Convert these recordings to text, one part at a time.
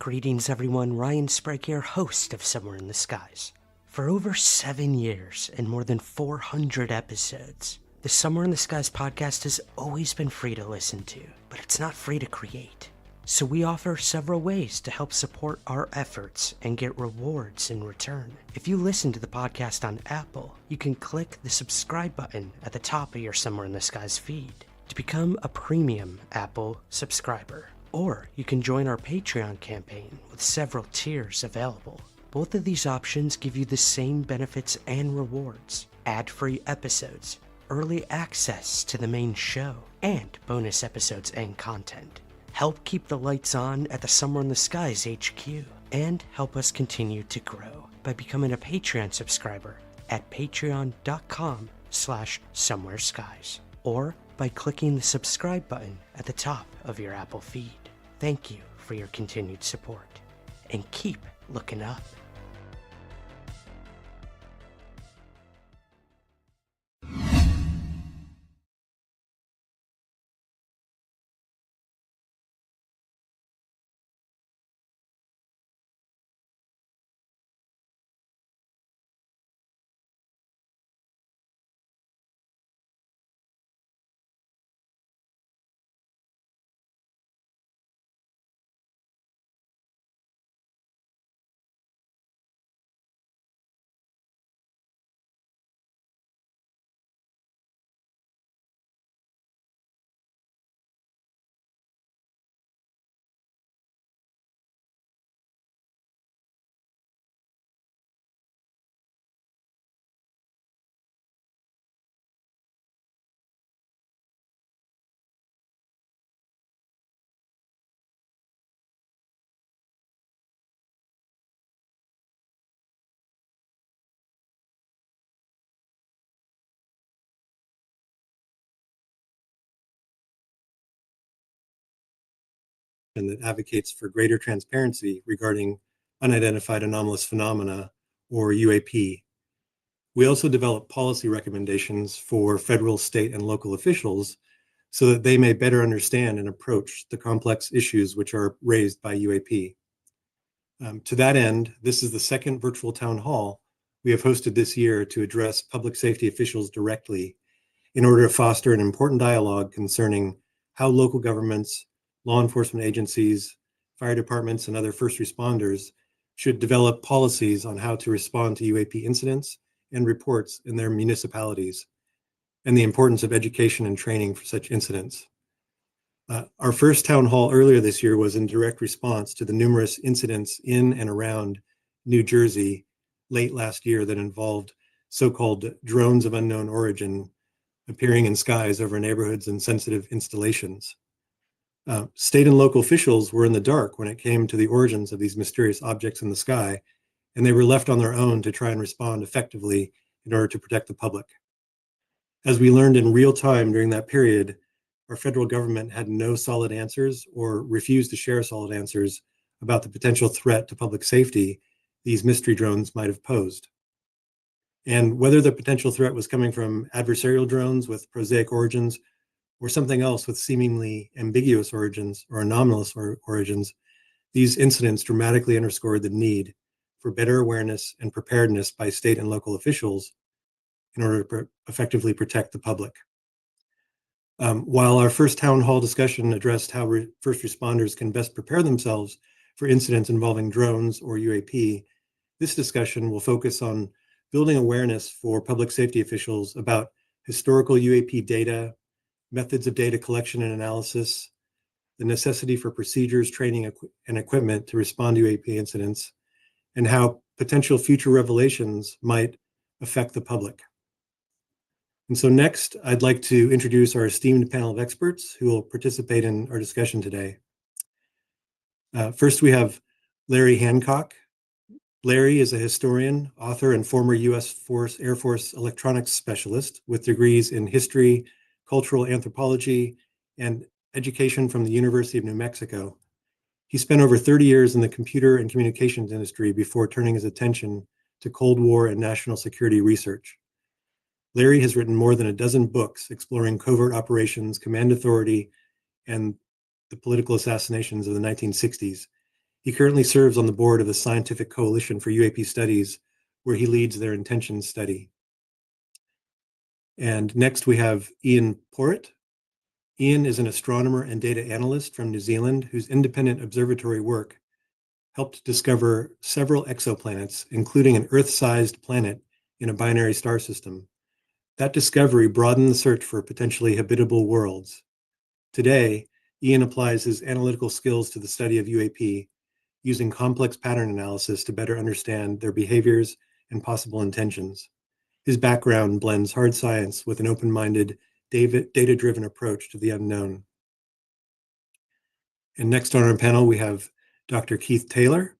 Greetings everyone, Ryan Sprague here, host of Somewhere in the Skies. For over 7 years and more than 400 episodes, the Somewhere in the Skies podcast has always been free to listen to, but it's not free to create. So we offer several ways to help support our efforts and get rewards in return. If you listen to the podcast on Apple, you can click the subscribe button at the top of your Somewhere in the Skies feed to become a premium Apple subscriber. Or you can join our Patreon campaign with several tiers available. Both of these options give you the same benefits and rewards: ad-free episodes, early access to the main show, and bonus episodes and content. Help keep the lights on at the Somewhere in the Skies HQ, and help us continue to grow by becoming a Patreon subscriber at patreon.com/somewhereskies, or by clicking the subscribe button at the top of your Apple feed. Thank you for your continued support, and keep looking up. That advocates for greater transparency regarding unidentified anomalous phenomena, or UAP. We also develop policy recommendations for federal, state, and local officials so that they may better understand and approach the complex issues which are raised by UAP. To that end, this is the second virtual town hall we have hosted this year to address public safety officials directly in order to foster an important dialogue concerning how local governments, law enforcement agencies, fire departments, and other first responders should develop policies on how to respond to UAP incidents and reports in their municipalities, and the importance of education and training for such incidents. Our first town hall earlier this year was in direct response to the numerous incidents in and around New Jersey late last year that involved so-called drones of unknown origin appearing in skies over neighborhoods and sensitive installations. State and local officials were in the dark when it came to the origins of these mysterious objects in the sky, and they were left on their own to try and respond effectively in order to protect the public. As we learned in real time during that period, our federal government had no solid answers or refused to share solid answers about the potential threat to public safety these mystery drones might have posed. And whether the potential threat was coming from adversarial drones with prosaic origins or something else with seemingly ambiguous origins or anomalous origins, these incidents dramatically underscored the need for better awareness and preparedness by state and local officials in order to effectively protect the public. While our first town hall discussion addressed how first responders can best prepare themselves for incidents involving drones or UAP, this discussion will focus on building awareness for public safety officials about historical UAP data, methods of data collection and analysis, the necessity for procedures, training, and equipment to respond to UAP incidents, and how potential future revelations might affect the public. And so next, I'd like to introduce our esteemed panel of experts who will participate in our discussion today. First, we have Larry Hancock. Larry is a historian, author, and former U.S. Air Force electronics specialist with degrees in history, cultural anthropology, and education from the University of New Mexico. He spent over 30 years in the computer and communications industry before turning his attention to Cold War and national security research. Larry has written more than a dozen books exploring covert operations, command authority, and the political assassinations of the 1960s. He currently serves on the board of the Scientific Coalition for UAP Studies, where he leads their intentions study. And next we have Ian Porritt. Ian is an astronomer and data analyst from New Zealand whose independent observatory work helped discover several exoplanets, including an Earth-sized planet in a binary star system. That discovery broadened the search for potentially habitable worlds. Today, Ian applies his analytical skills to the study of UAP, using complex pattern analysis to better understand their behaviors and possible intentions. His background blends hard science with an open-minded, data-driven approach to the unknown. And next on our panel, we have Dr. Keith Taylor.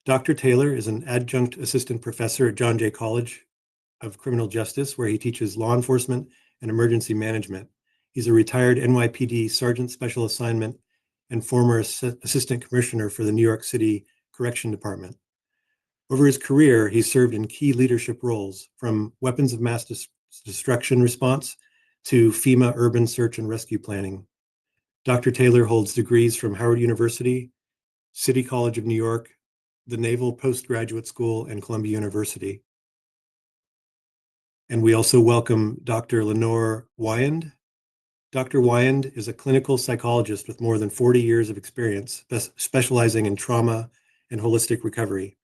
Dr. Taylor is an adjunct assistant professor at John Jay College of Criminal Justice, where he teaches law enforcement and emergency management. He's a retired NYPD Sergeant Special Assignment and former Assistant Commissioner for the New York City Correction Department. Over his career, he served in key leadership roles, from weapons of mass destruction response to FEMA urban search and rescue planning. Dr. Taylor holds degrees from Howard University, City College of New York, the Naval Postgraduate School, and Columbia University. And we also welcome Dr. Lenore Wyand. Dr. Wyand is a clinical psychologist with more than 40 years of experience, specializing in trauma and holistic recovery.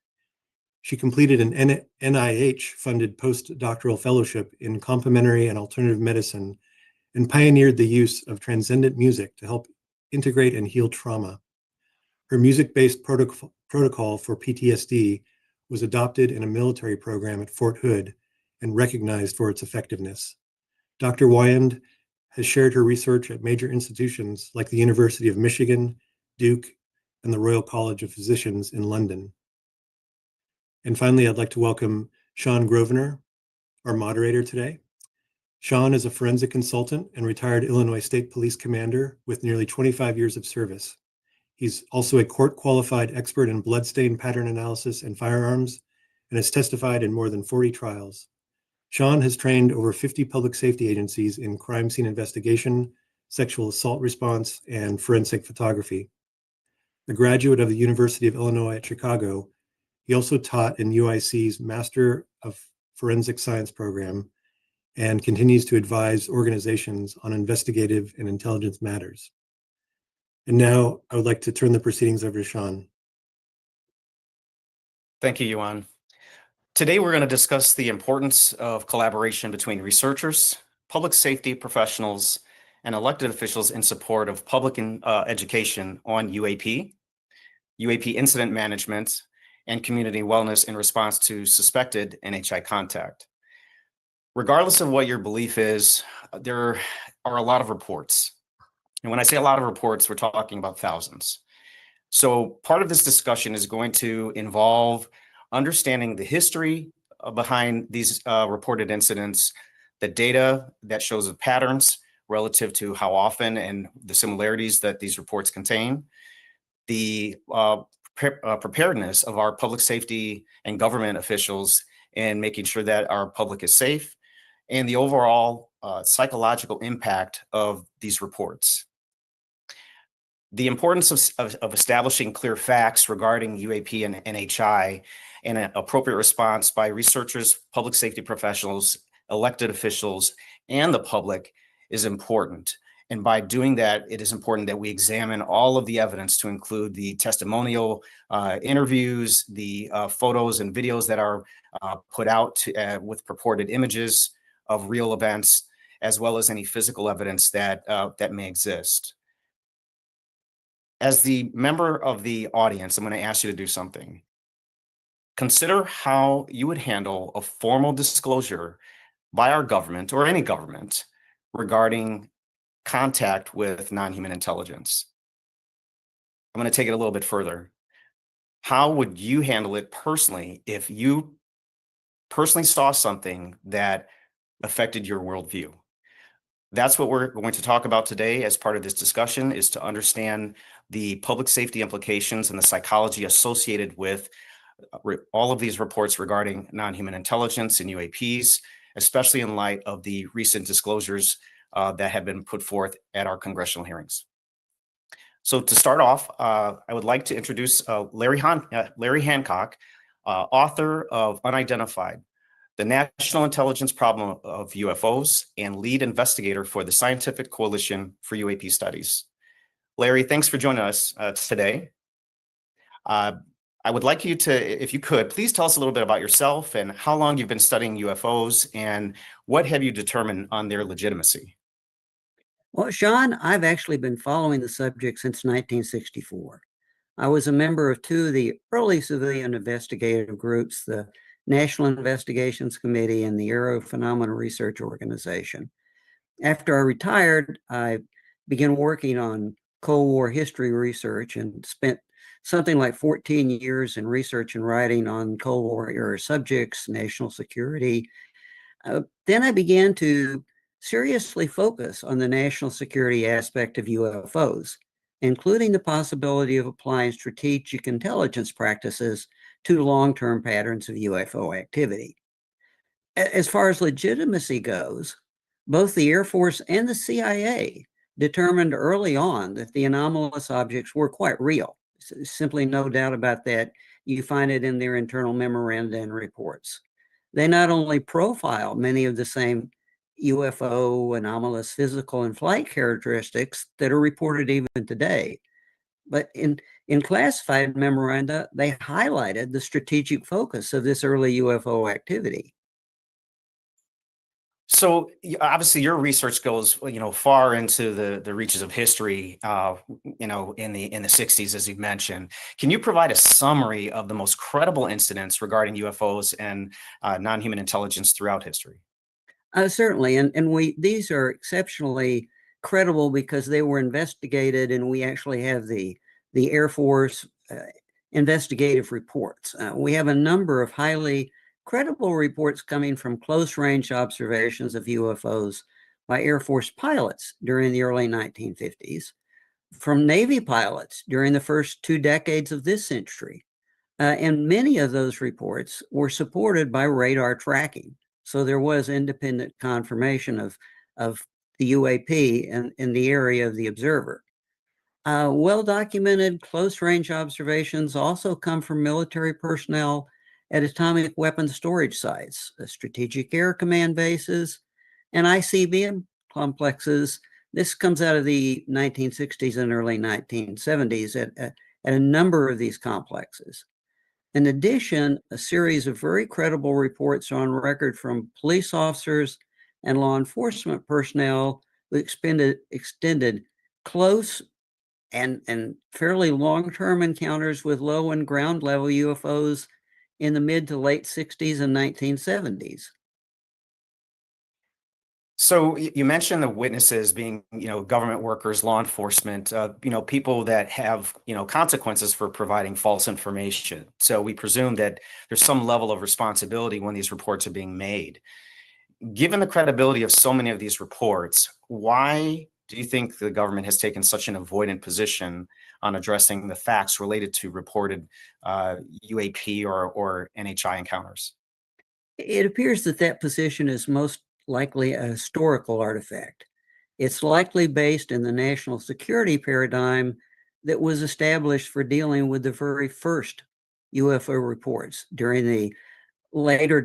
She completed an NIH-funded postdoctoral fellowship in complementary and alternative medicine and pioneered the use of transcendent music to help integrate and heal trauma. Her music-based protocol for PTSD was adopted in a military program at Fort Hood and recognized for its effectiveness. Dr. Wyand has shared her research at major institutions like the University of Michigan, Duke, and the Royal College of Physicians in London. And finally, I'd like to welcome Sean Grosvenor, our moderator today. Sean is a forensic consultant and retired Illinois State Police commander with nearly 25 years of service. He's also a court-qualified expert in bloodstain pattern analysis and firearms and has testified in more than 40 trials. Sean has trained over 50 public safety agencies in crime scene investigation, sexual assault response, and forensic photography. A graduate of the University of Illinois at Chicago, he also taught in UIC's Master of Forensic Science program and continues to advise organizations on investigative and intelligence matters. And now I would like to turn the proceedings over to Sean. Thank you, Yuan. Today, we're going to discuss the importance of collaboration between researchers, public safety professionals, and elected officials in support of public education on UAP, UAP incident management, and community wellness in response to suspected NHI contact. Regardless of what your belief is, there are a lot of reports. And when I say a lot of reports, we're talking about thousands. So part of this discussion is going to involve understanding the history behind these reported incidents, the data that shows the patterns relative to how often and the similarities that these reports contain, the preparedness of our public safety and government officials in making sure that our public is safe, and the overall psychological impact of these reports. The importance of establishing clear facts regarding UAP and NHI and an appropriate response by researchers, public safety professionals, elected officials, and the public is important. And by doing that, it is important that we examine all of the evidence to include the testimonial interviews, the photos and videos that are put out with purported images of real events, as well as any physical evidence that may exist. As the member of the audience, I'm going to ask you to do something. Consider how you would handle a formal disclosure by our government or any government regarding contact with non-human intelligence. I'm going to take it a little bit further. How would you handle it personally if you personally saw something that affected your worldview? That's what we're going to talk about today as part of this discussion, is to understand the public safety implications and the psychology associated with all of these reports regarding non-human intelligence and UAPs, especially in light of the recent disclosures that have been put forth at our congressional hearings. So to start off, I would like to introduce Larry Hancock, author of Unidentified, the National Intelligence Problem of UFOs, and lead investigator for the Scientific Coalition for UAP Studies. Larry, thanks for joining us today. I would like you to, if you could, please tell us a little bit about yourself and how long you've been studying UFOs and what have you determined on their legitimacy? Well, Sean, I've actually been following the subject since 1964. I was a member of two of the early civilian investigative groups, the National Investigations Committee and the Aero Phenomena Research Organization. After I retired, I began working on Cold War history research and spent something like 14 years in research and writing on Cold War era subjects, national security. Then I began to seriously focus on the national security aspect of UFOs, including the possibility of applying strategic intelligence practices to long-term patterns of UFO activity. As far as legitimacy goes, both the Air Force and the CIA determined early on that the anomalous objects were quite real. Simply no doubt about that. You find it in their internal memoranda and reports. They not only profile many of the same UFO anomalous physical and flight characteristics that are reported even today, but in classified memoranda, they highlighted the strategic focus of this early UFO activity. So obviously your research goes, far into the reaches of history, in the 60s, as you mentioned. Can you provide a summary of the most credible incidents regarding UFOs and non-human intelligence throughout history? Certainly, and these are exceptionally credible because they were investigated, and we actually have the Air Force investigative reports. We have a number of highly credible reports coming from close-range observations of UFOs by Air Force pilots during the early 1950s, from Navy pilots during the first 2 decades of this century. And many of those reports were supported by radar tracking. So there was independent confirmation of the UAP in the area of the observer. Well-documented close-range observations also come from military personnel at atomic weapons storage sites, strategic air command bases, and ICBM complexes. This comes out of the 1960s and early 1970s at a number of these complexes. In addition, a series of very credible reports are on record from police officers and law enforcement personnel who extended close and fairly long-term encounters with low and ground level UFOs in the mid to late 60s and 1970s. So you mentioned the witnesses being, government workers, law enforcement, people that have, consequences for providing false information. So we presume that there's some level of responsibility when these reports are being made. Given the credibility of so many of these reports, why do you think the government has taken such an avoidant position on addressing the facts related to reported UAP or NHI encounters? It appears that position is most likely a historical artifact. It's likely based in the national security paradigm that was established for dealing with the very first UFO reports during the later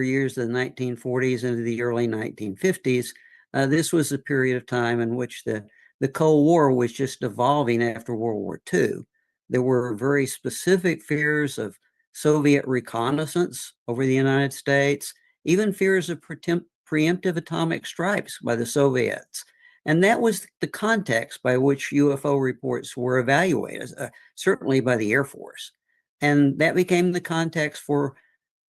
years of the 1940s into the early 1950s. This was a period of time in which the Cold War was just evolving after World War II. There were very specific fears of Soviet reconnaissance over the United States, even fears of preemptive atomic strikes by the Soviets. And that was the context by which UFO reports were evaluated, certainly by the Air Force. And that became the context for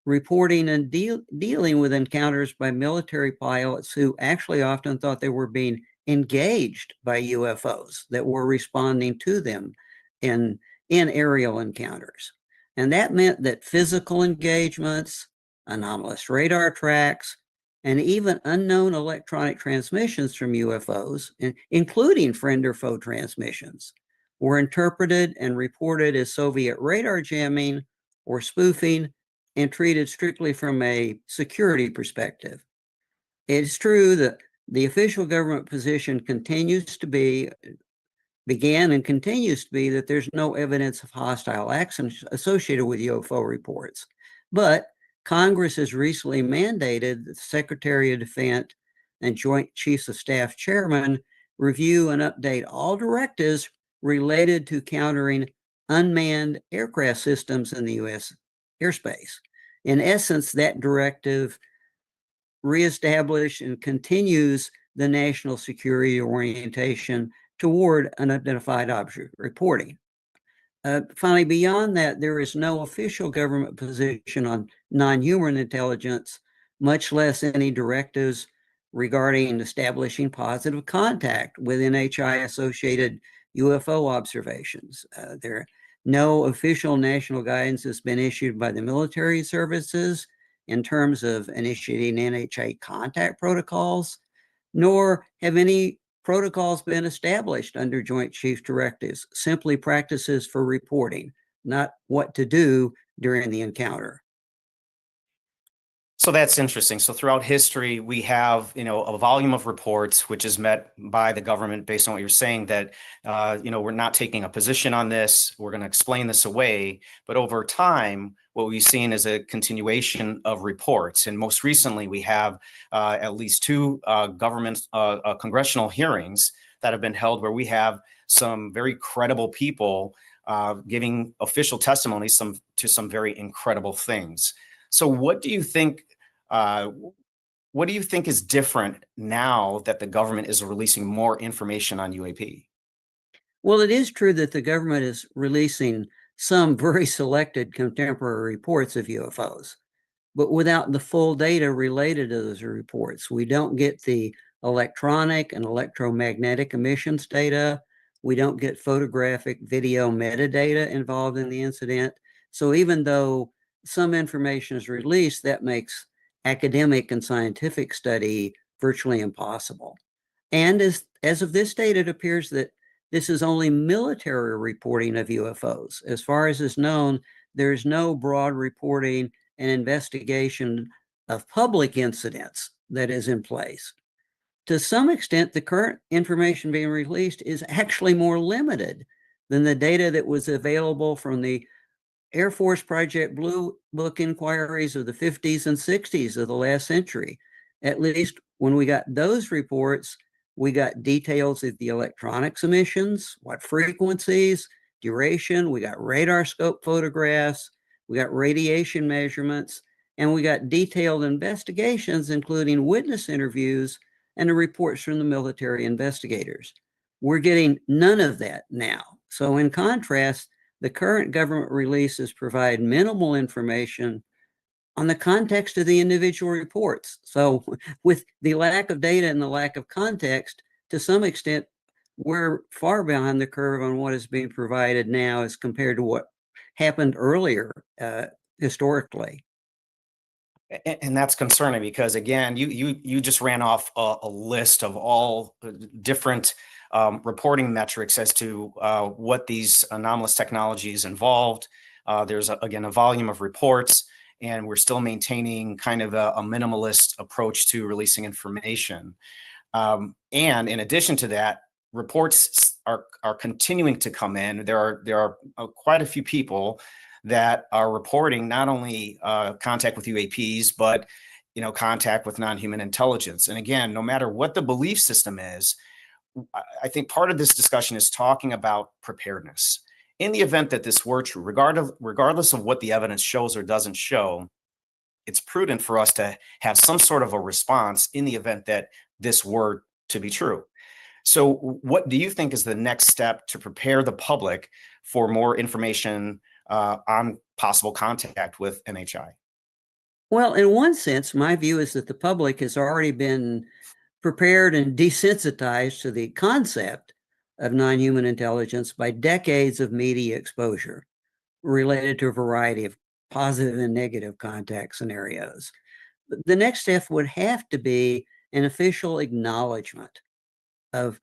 reporting and dealing with encounters by military pilots who actually often thought they were being engaged by UFOs that were responding to them in aerial encounters. And that meant that physical engagements, anomalous radar tracks, and even unknown electronic transmissions from UFOs, including friend or foe transmissions, were interpreted and reported as Soviet radar jamming or spoofing and treated strictly from a security perspective. It's true that the official government position continues to be began and continues to be that there's no evidence of hostile action associated with UFO reports. But Congress has recently mandated that the Secretary of Defense and Joint Chiefs of Staff Chairman review and update all directives related to countering unmanned aircraft systems in the U.S. airspace. In essence, that directive reestablishes and continues the national security orientation toward unidentified object reporting. Finally, beyond that, there is no official government position on non-human intelligence, much less any directives regarding establishing positive contact with NHI-associated UFO observations. No official national guidance has been issued by the military services in terms of initiating NHI contact protocols, nor have any protocols been established under Joint Chiefs directives, simply practices for reporting, not what to do during the encounter. So that's interesting. So throughout history, we have, a volume of reports, which is met by the government based on what you're saying that, we're not taking a position on this. We're going to explain this away. But over time, what we've seen is a continuation of reports. And most recently, we have at least two congressional hearings that have been held where we have some very credible people giving official testimonies to some very incredible things. So what do you think is different now that the government is releasing more information on UAP? Well, it is true that the government is releasing some very selected contemporary reports of UFOs, but without the full data related to those reports. We don't get the electronic and electromagnetic emissions data. We don't get photographic video metadata involved in the incident. So even though some information is released, that makes academic and scientific study virtually impossible. And as of this date, it appears that this is only military reporting of UFOs. As far as is known, there's no broad reporting and investigation of public incidents that is in place. To some extent, the current information being released is actually more limited than the data that was available from the Air Force Project Blue Book inquiries of the 50s and 60s of the last century. At least when we got those reports, we got details of the electronics emissions, what frequencies, duration, we got radar scope photographs, we got radiation measurements, and we got detailed investigations, including witness interviews and the reports from the military investigators. We're getting none of that now. So in contrast, the current government releases provide minimal information on the context of the individual reports. So with the lack of data and the lack of context, to some extent, we're far behind the curve on what is being provided now as compared to what happened earlier historically. And that's concerning because, again, you just ran off a list of all different reporting metrics as to what these anomalous technologies involved. There's, again, a volume of reports, and we're still maintaining kind of a minimalist approach to releasing information. And in addition to that, reports are continuing to come in. There are quite a few people that are reporting not only contact with UAPs, but contact with non-human intelligence. And again, no matter what the belief system is, I think part of this discussion is talking about preparedness. In the event that this were true, regardless of what the evidence shows or doesn't show, it's prudent for us to have some sort of a response in the event that this were to be true. So what do you think is the next step to prepare the public for more information on possible contact with NHI? Well, in one sense, my view is that the public has already been prepared and desensitized to the concept of non-human intelligence by decades of media exposure related to a variety of positive and negative contact scenarios. The next step would have to be an official acknowledgement of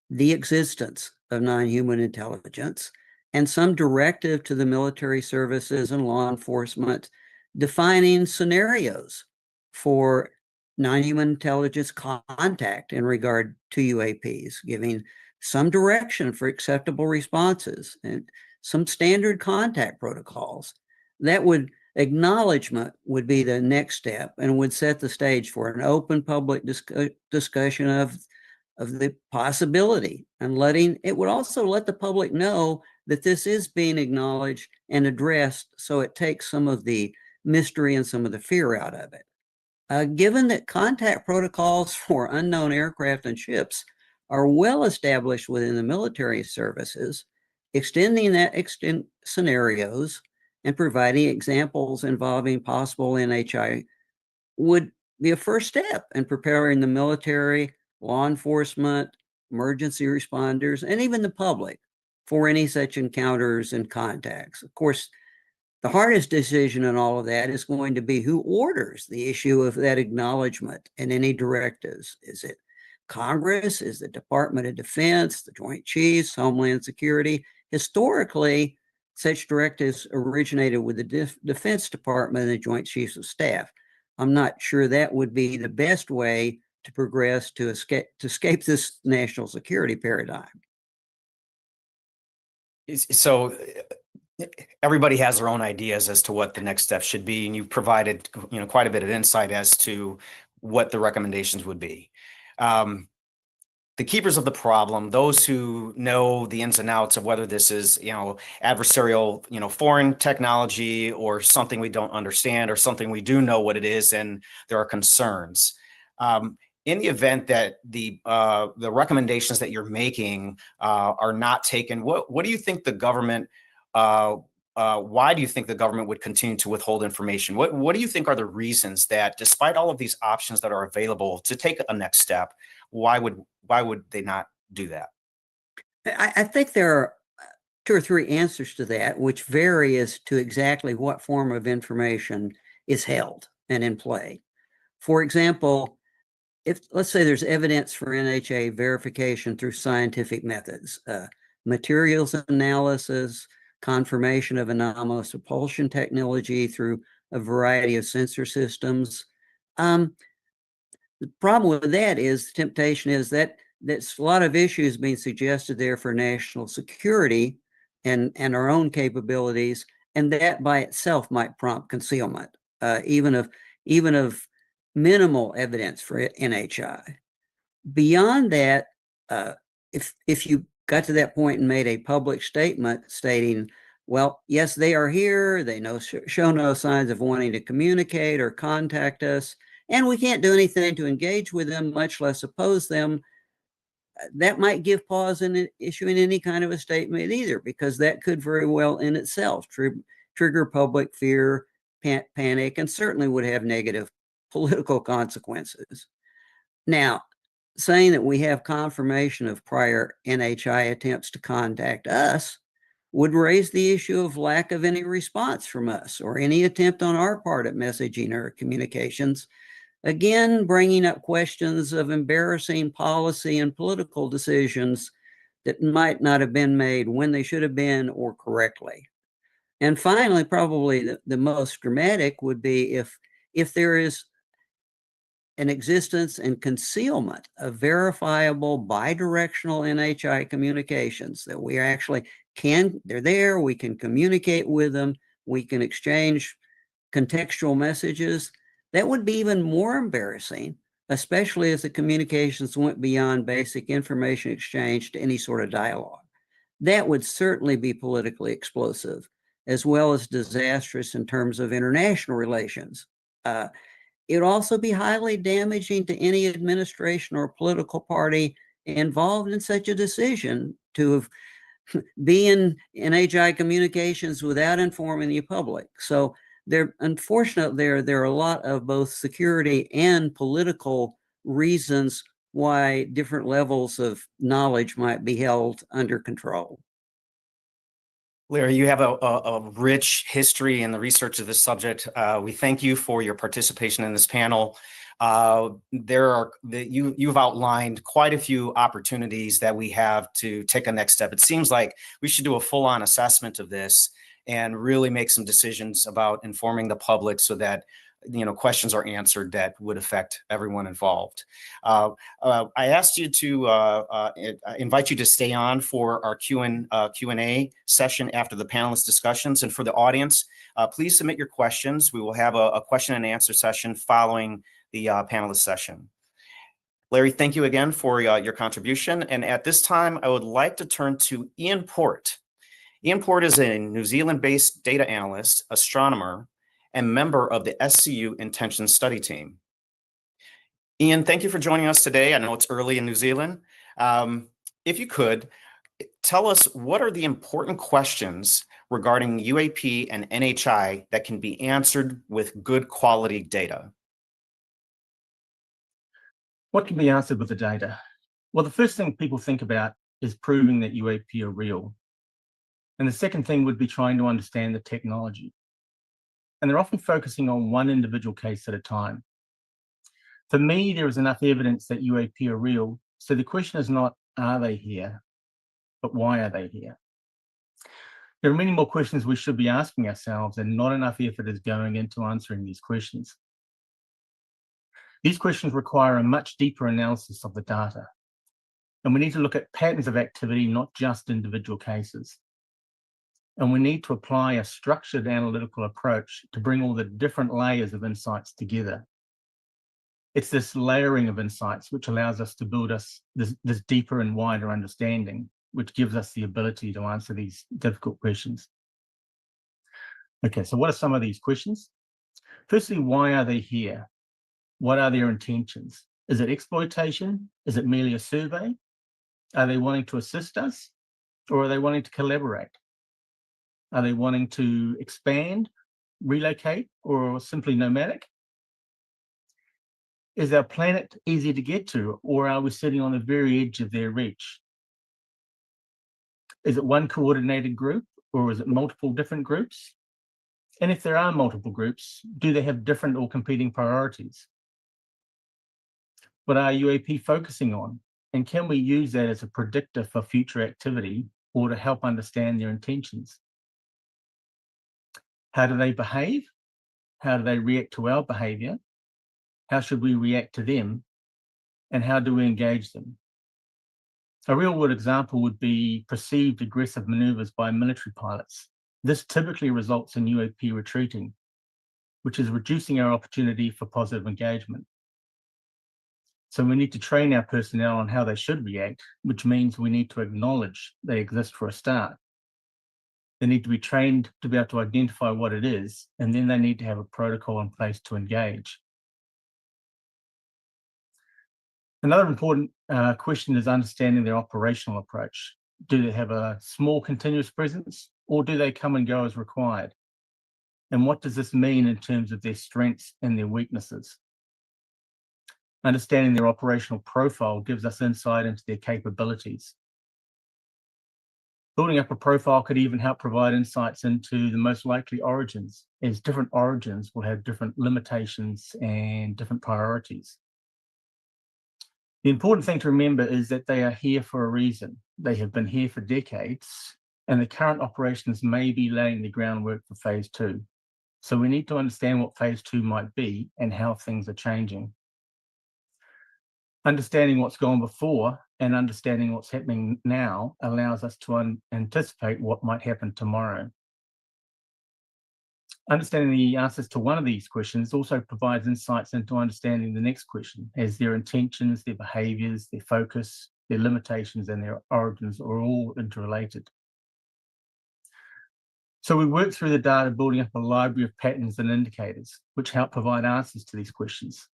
the existence of non-human intelligence and some directive to the military services and law enforcement defining scenarios for non-human intelligence contact in regard to UAPs, giving some direction for acceptable responses, and some standard contact protocols. That would acknowledgement would be the next step and would set the stage for an open public discussion of the possibility, and it would also let the public know that this is being acknowledged and addressed, so it takes some of the mystery and some of the fear out of it. Given that contact protocols for unknown aircraft and ships are well established within the military services, extending that scenarios and providing examples involving possible NHI would be a first step in preparing the military, law enforcement, emergency responders, and even the public for any such encounters and contacts. Of course, the hardest decision in all of that is going to be who orders the issue of that acknowledgement and any directives. Is it Congress? Is the Department of Defense, the Joint Chiefs, Homeland Security? Historically, such directives originated with the Defense Department and the Joint Chiefs of Staff. I'm not sure that would be the best way to progress to escape this national security paradigm. So everybody has their own ideas as to what the next step should be, and you've provided quite a bit of insight as to what the recommendations would be. The keepers of the problem, those who know the ins and outs of whether this is adversarial foreign technology or something we don't understand or something we do know what it is and there are concerns. In the event that the recommendations that you're making are not taken, what do you think the government why do you think the government would continue to withhold information? What do you think are the reasons that, despite all of these options that are available to take a next step, why would they not do that? I think there are 2 or 3 answers to that, which vary as to exactly what form of information is held and in play. For example, if let's say there's evidence for NHA verification through scientific methods, materials analysis, confirmation of anomalous propulsion technology through a variety of sensor systems. The problem with that is the temptation is that that's a lot of issues being suggested there for national security and our own capabilities, and that by itself might prompt concealment, even of minimal evidence for NHI. Beyond that, if you got to that point and made a public statement stating, well, yes, they are here, they show no signs of wanting to communicate or contact us, and we can't do anything to engage with them, much less oppose them, that might give pause in issuing any kind of a statement either, because that could very well in itself trigger public fear, panic, and certainly would have negative political consequences. Now, saying that we have confirmation of prior NHI attempts to contact us would raise the issue of lack of any response from us or any attempt on our part at messaging or communications, again, bringing up questions of embarrassing policy and political decisions that might not have been made when they should have been or correctly. And finally, probably the most dramatic would be if there is an existence and concealment of verifiable bidirectional NHI communications that we actually they're there, we can communicate with them, we can exchange contextual messages. That would be even more embarrassing, especially as the communications went beyond basic information exchange to any sort of dialogue. That would certainly be politically explosive, as well as disastrous in terms of international relations. It would also be highly damaging to any administration or political party involved in such a decision to be in NHI communications without informing the public. So unfortunately, there are a lot of both security and political reasons why different levels of knowledge might be held under control. Larry, you have a rich history in the research of this subject. We thank you for your participation in this panel. You've outlined quite a few opportunities that we have to take a next step. It seems like we should do a full-on assessment of this and really make some decisions about informing the public so that questions are answered that would affect everyone involved. I asked you to invite you to stay on for our Q&A session after the panelist discussions. And for the audience, please submit your questions. We will have a question and answer session following the panelist session. Larry, thank you again for your contribution. And at this time, I would like to turn to Ian Port. Ian Port is a New Zealand-based data analyst, astronomer, and member of the SCU Intention Study Team. Ian, thank you for joining us today. I know it's early in New Zealand. If you could, tell us what are the important questions regarding UAP and NHI that can be answered with good quality data? What can be answered with the data? Well, the first thing people think about is proving that UAP are real. And the second thing would be trying to understand the technology. And they're often focusing on one individual case at a time. For me, there is enough evidence that UAP are real. So the question is not, are they here? But why are they here? There are many more questions we should be asking ourselves, and not enough effort is going into answering these questions. These questions require a much deeper analysis of the data. And we need to look at patterns of activity, not just individual cases. And we need to apply a structured analytical approach to bring all the different layers of insights together. It's this layering of insights which allows us to build this deeper and wider understanding, which gives us the ability to answer these difficult questions. Okay, so what are some of these questions? Firstly, why are they here? What are their intentions? Is it exploitation? Is it merely a survey? Are they wanting to assist us? Or are they wanting to collaborate? Are they wanting to expand, relocate, or simply nomadic? Is our planet easy to get to, or are we sitting on the very edge of their reach? Is it one coordinated group, or is it multiple different groups? And if there are multiple groups, do they have different or competing priorities? What are UAP focusing on? And can we use that as a predictor for future activity or to help understand their intentions? How do they behave? How do they react to our behavior? How should we react to them? And how do we engage them? A real-world example would be perceived aggressive maneuvers by military pilots. This typically results in UAP retreating, which is reducing our opportunity for positive engagement. So we need to train our personnel on how they should react, which means we need to acknowledge they exist for a start. They need to be trained to be able to identify what it is, and then they need to have a protocol in place to engage. Another important question is understanding their operational approach. Do they have a small continuous presence, or do they come and go as required? And what does this mean in terms of their strengths and their weaknesses? Understanding their operational profile gives us insight into their capabilities. Building up a profile could even help provide insights into the most likely origins, as different origins will have different limitations and different priorities. The important thing to remember is that they are here for a reason. They have been here for decades, and the current operations may be laying the groundwork for phase 2. So we need to understand what phase 2 might be and how things are changing. Understanding what's gone before and understanding what's happening now allows us to anticipate what might happen tomorrow. Understanding the answers to one of these questions also provides insights into understanding the next question, as their intentions, their behaviors, their focus, their limitations, and their origins are all interrelated. So we work through the data, building up a library of patterns and indicators, which help provide answers to these questions.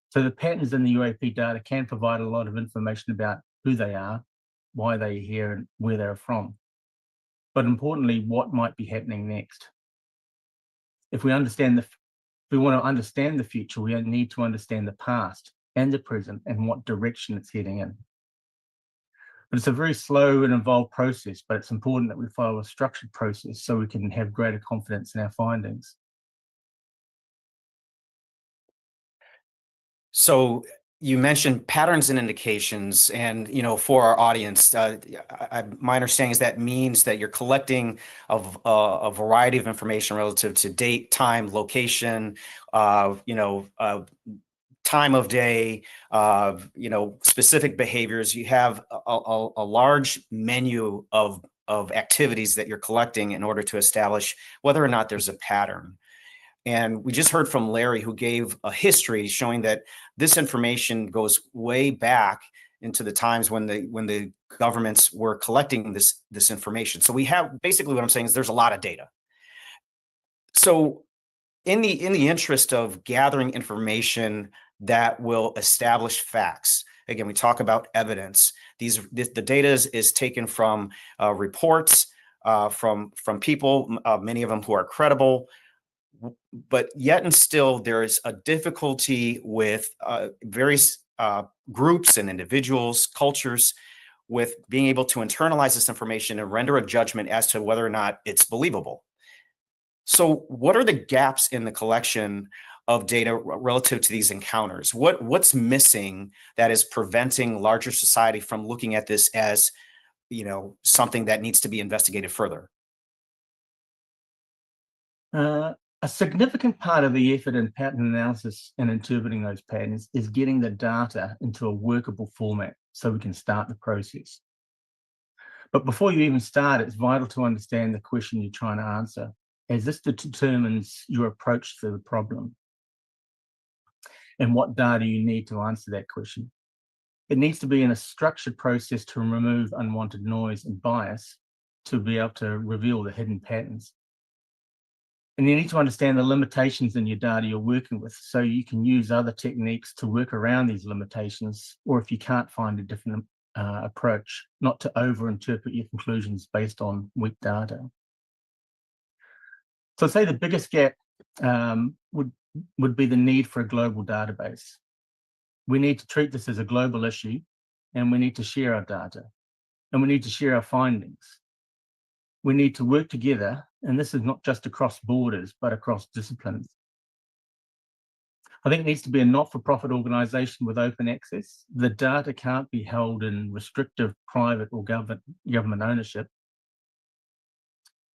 So the patterns in the UAP data can provide a lot of information about who they are, why they are here, and where they're from. But importantly, what might be happening next. If we want to understand the future, we need to understand the past and the present and what direction it's heading in. But it's a very slow and involved process, but it's important that we follow a structured process so we can have greater confidence in our findings. So you mentioned patterns and indications, and for our audience, my understanding is that means that you're collecting a variety of information relative to date, time, location, time of day, specific behaviors. You have a large menu of activities that you're collecting in order to establish whether or not there's a pattern. And we just heard from Larry, who gave a history showing that this information goes way back into the times when the governments were collecting this information. So we have, basically what I'm saying is there's a lot of data. So in the interest of gathering information that will establish facts, again, we talk about evidence. The data is taken from reports from people, many of them who are credible. But yet and still, there is a difficulty with various groups and individuals, cultures, with being able to internalize this information and render a judgment as to whether or not it's believable. So what are the gaps in the collection of data relative to these encounters? What's missing that is preventing larger society from looking at this as, something that needs to be investigated further? A significant part of the effort in pattern analysis and interpreting those patterns is getting the data into a workable format so we can start the process. But before you even start, it's vital to understand the question you're trying to answer, as this determines your approach to the problem and what data you need to answer that question. It needs to be in a structured process to remove unwanted noise and bias to be able to reveal the hidden patterns. And you need to understand the limitations in your data you're working with so you can use other techniques to work around these limitations, or if you can't find a different approach, not to over-interpret your conclusions based on weak data. So I'd say the biggest gap would be the need for a global database. We need to treat this as a global issue, and we need to share our data, and we need to share our findings. We need to work together, and this is not just across borders, but across disciplines. I think it needs to be a not-for-profit organisation with open access. The data can't be held in restrictive private or government ownership.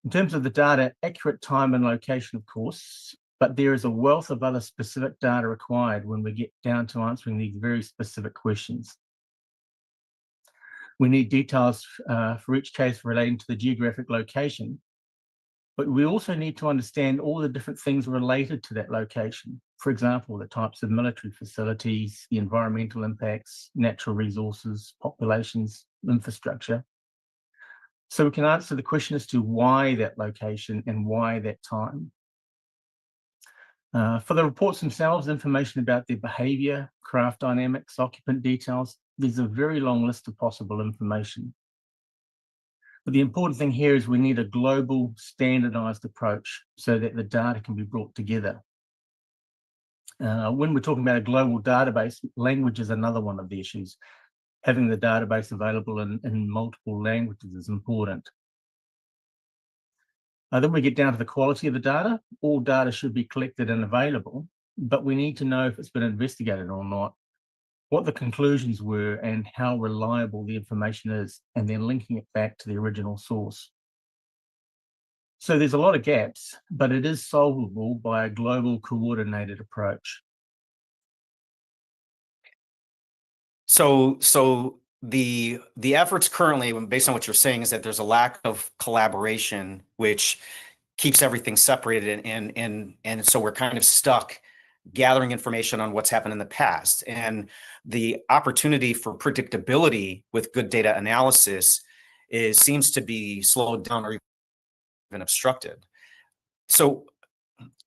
In terms of the data, accurate time and location, of course, but there is a wealth of other specific data required when we get down to answering these very specific questions. We need details for each case relating to the geographic location, but we also need to understand all the different things related to that location. For example, the types of military facilities, the environmental impacts, natural resources, populations, infrastructure. So we can answer the question as to why that location and why that time. For the reports themselves, information about their behavior, craft dynamics, occupant details, there's a very long list of possible information. But the important thing here is we need a global standardized approach so that the data can be brought together. When we're talking about a global database, language is another one of the issues. Having the database available in multiple languages is important. Then we get down to the quality of the data. All data should be collected and available, but we need to know if it's been investigated or not, what the conclusions were, and how reliable the information is, and then linking it back to the original source. So there's a lot of gaps, but it is solvable by a global coordinated approach. So the efforts currently, based on what you're saying, is that there's a lack of collaboration, which keeps everything separated, and so we're kind of stuck gathering information on what's happened in the past. And the opportunity for predictability with good data analysis seems to be slowed down or even obstructed. So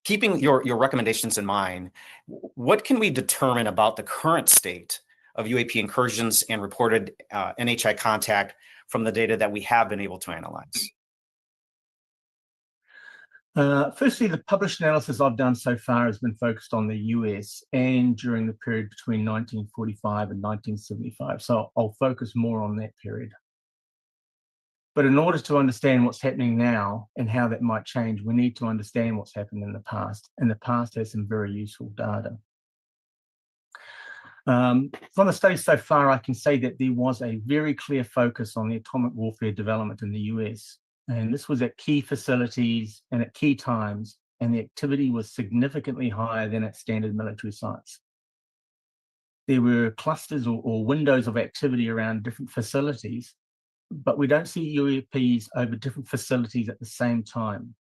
keeping your recommendations in mind, what can we determine about the current state of UAP incursions and reported NHI contact from the data that we have been able to analyze? Firstly, the published analysis I've done so far has been focused on the US and during the period between 1945 and 1975. So I'll focus more on that period. But in order to understand what's happening now and how that might change, we need to understand what's happened in the past. And the past has some very useful data. From the study so far, I can say that there was a very clear focus on the atomic warfare development in the US. And this was at key facilities and at key times, and the activity was significantly higher than at standard military sites. There were clusters or windows of activity around different facilities, but we don't see UAPs over different facilities at the same time.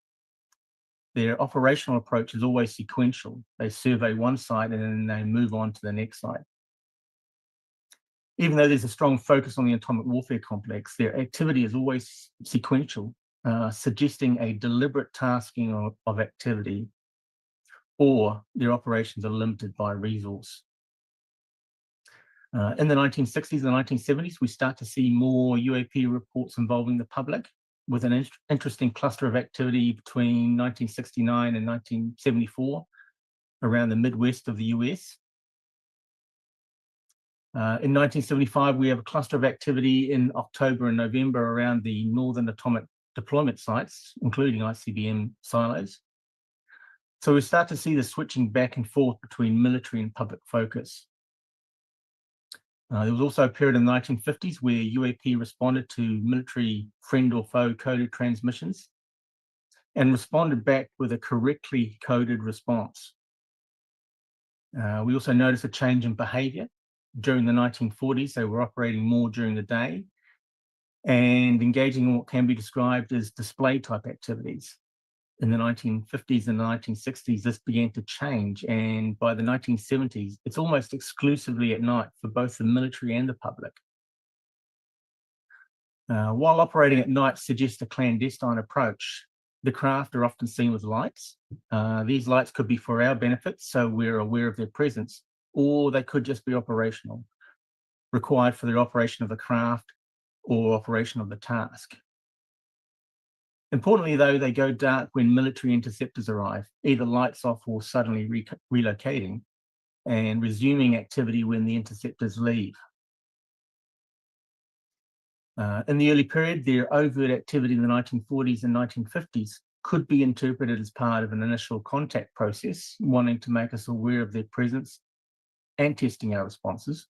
Their operational approach is always sequential. They survey one site and then they move on to the next site. Even though there's a strong focus on the atomic warfare complex, their activity is always sequential, suggesting a deliberate tasking of activity, or their operations are limited by resource. In the 1960s and 1970s, we start to see more UAP reports involving the public, with an interesting cluster of activity between 1969 and 1974 around the Midwest of the US. In 1975, we have a cluster of activity in October and November around the Northern Atomic Deployment sites, including ICBM silos. So we start to see the switching back and forth between military and public focus. There was also a period in the 1950s where UAP responded to military friend or foe coded transmissions and responded back with a correctly coded response. We also noticed a change in behavior. During the 1940s, they were operating more during the day and engaging in what can be described as display type activities. In the 1950s and the 1960s, this began to change, and by the 1970s, it's almost exclusively at night for both the military and the public. While operating at night suggests a clandestine approach, the craft are often seen with lights. These lights could be for our benefit, so we're aware of their presence, or they could just be operational, required for the operation of the craft or operation of the task. Importantly, though, they go dark when military interceptors arrive, either lights off or suddenly relocating, and resuming activity when the interceptors leave. In the early period, their overt activity in the 1940s and 1950s could be interpreted as part of an initial contact process, wanting to make us aware of their presence and testing our responses.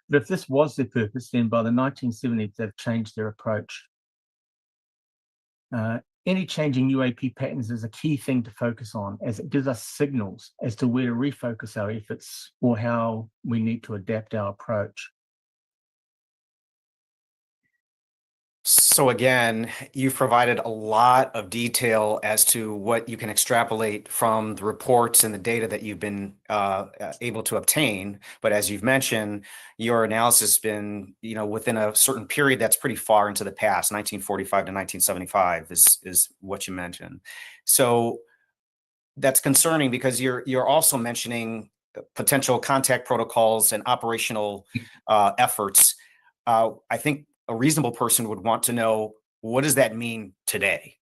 But if this was their purpose, then by the 1970s, they've changed their approach. Any changing UAP patterns is a key thing to focus on, as it gives us signals as to where to refocus our efforts or how we need to adapt our approach. So again, you've provided a lot of detail as to what you can extrapolate from the reports and the data that you've been able to obtain. But as you've mentioned, your analysis has been, within a certain period that's pretty far into the past. 1945 to 1975 is what you mentioned. So that's concerning because you're also mentioning potential contact protocols and operational efforts. I think a reasonable person would want to know, what does that mean today?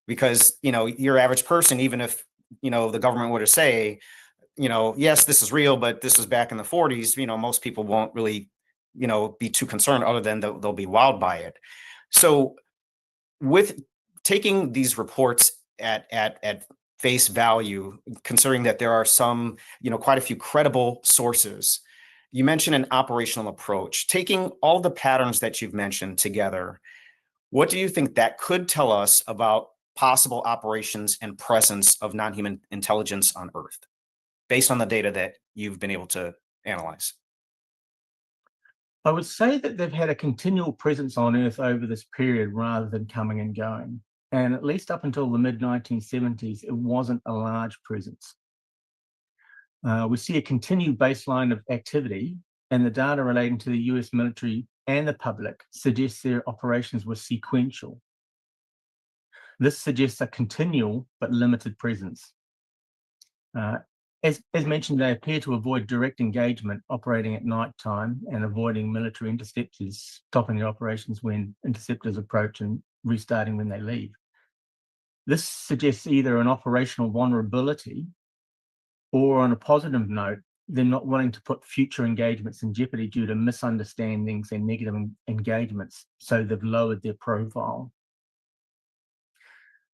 Because, your average person, even if, the government were to say, yes, this is real, but this was back in the 40s, most people won't really, be too concerned, other than they'll be wowed by it. So with taking these reports at face value, considering that there are some, quite a few credible sources, you mentioned an operational approach. Taking all the patterns that you've mentioned together, what do you think that could tell us about possible operations and presence of non-human intelligence on Earth, based on the data that you've been able to analyze? I would say that they've had a continual presence on Earth over this period rather than coming and going. And at least up until the mid-1970s, it wasn't a large presence. We see a continued baseline of activity, and the data relating to the US military and the public suggests their operations were sequential. This suggests a continual but limited presence. As mentioned, they appear to avoid direct engagement, operating at night time and avoiding military interceptors, stopping their operations when interceptors approach and restarting when they leave. This suggests either an operational vulnerability, or on a positive note, they're not wanting to put future engagements in jeopardy due to misunderstandings and negative engagements, so they've lowered their profile.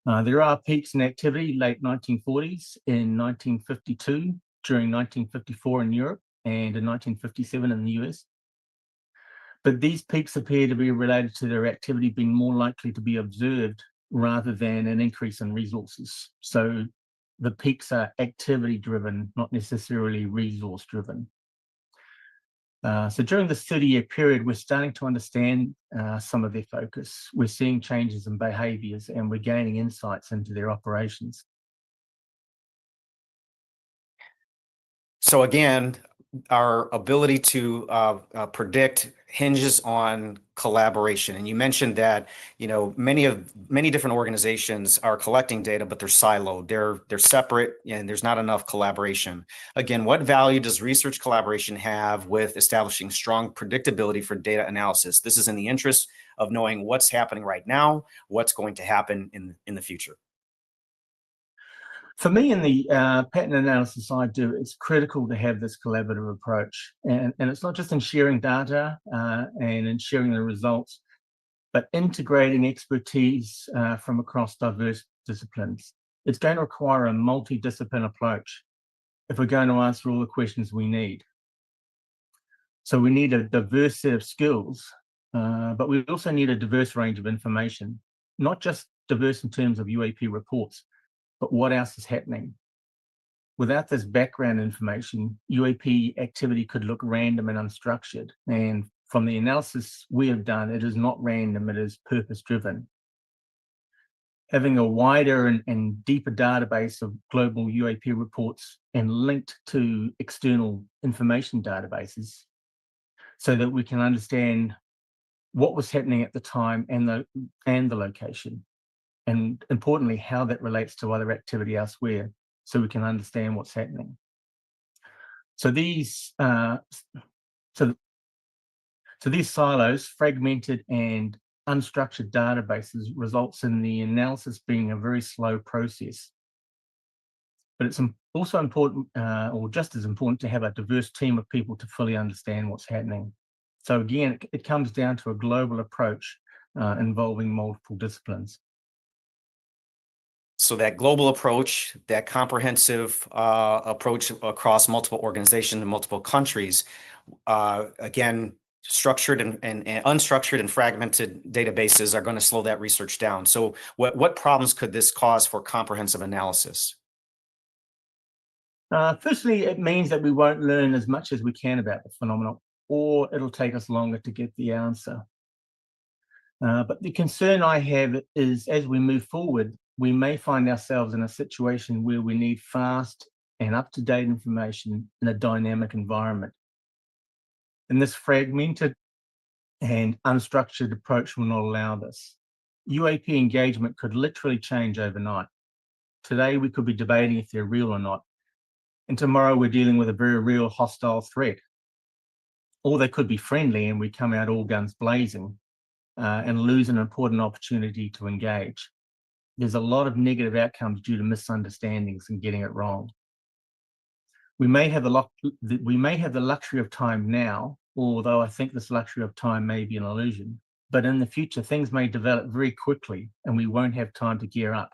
There are peaks in activity late 1940s, in 1952, during 1954 in Europe, and in 1957 in the US. But these peaks appear to be related to their activity being more likely to be observed rather than an increase in resources. So the peaks are activity driven, not necessarily resource driven. So during this 30-year period, we're starting to understand some of their focus. We're seeing changes in behaviors and we're gaining insights into their operations. So again, our ability to predict hinges on collaboration. And you mentioned that, you know, many different organizations are collecting data, but they're siloed. They're separate, and there's not enough collaboration. Again, what value does research collaboration have with establishing strong predictability for data analysis? This is in the interest of knowing what's happening right now, what's going to happen in the future. For me, in the pattern analysis I do, it's critical to have this collaborative approach. And it's not just in sharing data and in sharing the results, but integrating expertise from across diverse disciplines. It's going to require a multidisciplinary approach if we're going to answer all the questions we need. So we need a diverse set of skills, but we also need a diverse range of information, not just diverse in terms of UAP reports, but what else is happening? Without this background information, UAP activity could look random and unstructured. And from the analysis we have done, it is not random, it is purpose-driven. Having a wider and deeper database of global UAP reports and linked to external information databases so that we can understand what was happening at the time and the location. And importantly, how that relates to other activity elsewhere, so we can understand what's happening. So these silos, fragmented and unstructured databases, results in the analysis being a very slow process. But it's also important, or just as important, to have a diverse team of people to fully understand what's happening. So again, it comes down to a global approach involving multiple disciplines. So that global approach, that comprehensive approach across multiple organizations in multiple countries, again, structured and unstructured and fragmented databases are going to slow that research down. So what problems could this cause for comprehensive analysis? Firstly, it means that we won't learn as much as we can about the phenomenon, or it'll take us longer to get the answer. But the concern I have is, as we move forward, we may find ourselves in a situation where we need fast and up-to-date information in a dynamic environment. And this fragmented and unstructured approach will not allow this. UAP engagement could literally change overnight. Today, we could be debating if they're real or not. And tomorrow, we're dealing with a very real hostile threat. Or they could be friendly and we come out all guns blazing and lose an important opportunity to engage. There's a lot of negative outcomes due to misunderstandings and getting it wrong. We may have the luxury of time now, although I think this luxury of time may be an illusion. But in the future, things may develop very quickly and we won't have time to gear up.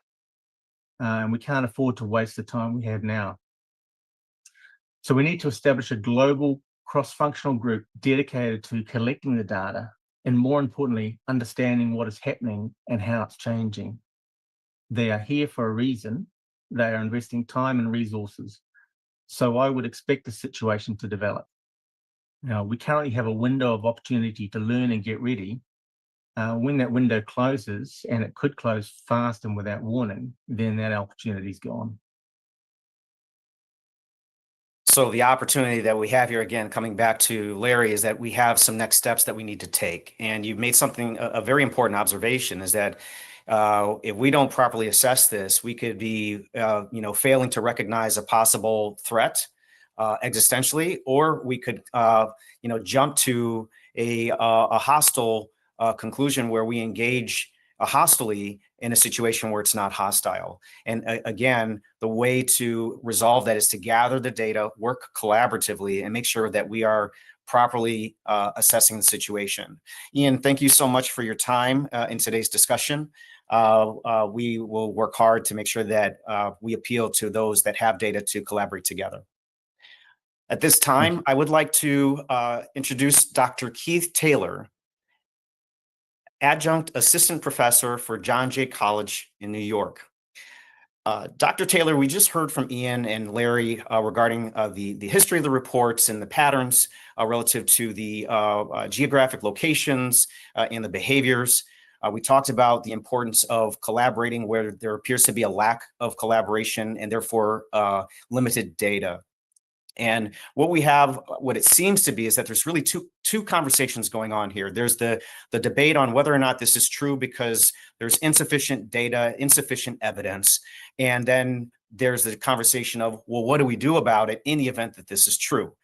And we can't afford to waste the time we have now. So we need to establish a global cross-functional group dedicated to collecting the data and, more importantly, understanding what is happening and how it's changing. They are here for a reason. They are investing time and resources. So I would expect the situation to develop. Now, we currently have a window of opportunity to learn and get ready. When that window closes, and it could close fast and without warning, then that opportunity's gone. So the opportunity that we have here, again, coming back to Larry, is that we have some next steps that we need to take. And you've made a very important observation, is that if we don't properly assess this, we could be, failing to recognize a possible threat existentially, or we could, jump to a hostile conclusion where we engage hostilely in a situation where it's not hostile. And again, the way to resolve that is to gather the data, work collaboratively, and make sure that we are properly assessing the situation. Ian, thank you so much for your time in today's discussion. We will work hard to make sure that we appeal to those that have data to collaborate together. At this time, I would like to introduce Dr. Keith Taylor, Adjunct Assistant Professor for John Jay College in New York. Dr. Taylor, we just heard from Ian and Larry regarding the history of the reports and the patterns relative to the geographic locations and the behaviors. We talked about the importance of collaborating where there appears to be a lack of collaboration and therefore limited data. And what it seems to be is that there's really two conversations going on here. There's the debate on whether or not this is true because there's insufficient data, insufficient evidence. And then there's the conversation of, well, what do we do about it in the event that this is true?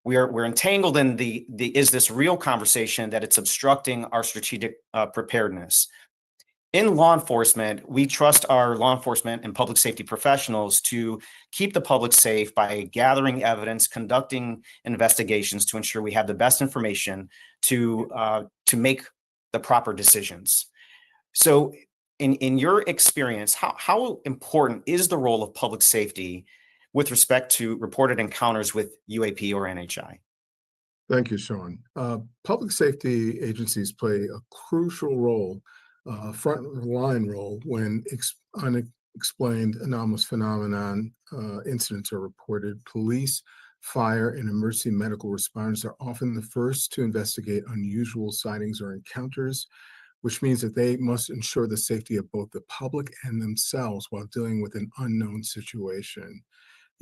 We're entangled in is this real conversation that it's obstructing our strategic preparedness? In law enforcement, we trust our law enforcement and public safety professionals to keep the public safe by gathering evidence, conducting investigations to ensure we have the best information to make the proper decisions. So in your experience, how important is the role of public safety with respect to reported encounters with UAP or NHI? Thank you, Sean. Public safety agencies play a crucial role, front line role when unexplained anomalous phenomenon incidents are reported. Police, fire, and emergency medical responders are often the first to investigate unusual sightings or encounters, which means that they must ensure the safety of both the public and themselves while dealing with an unknown situation.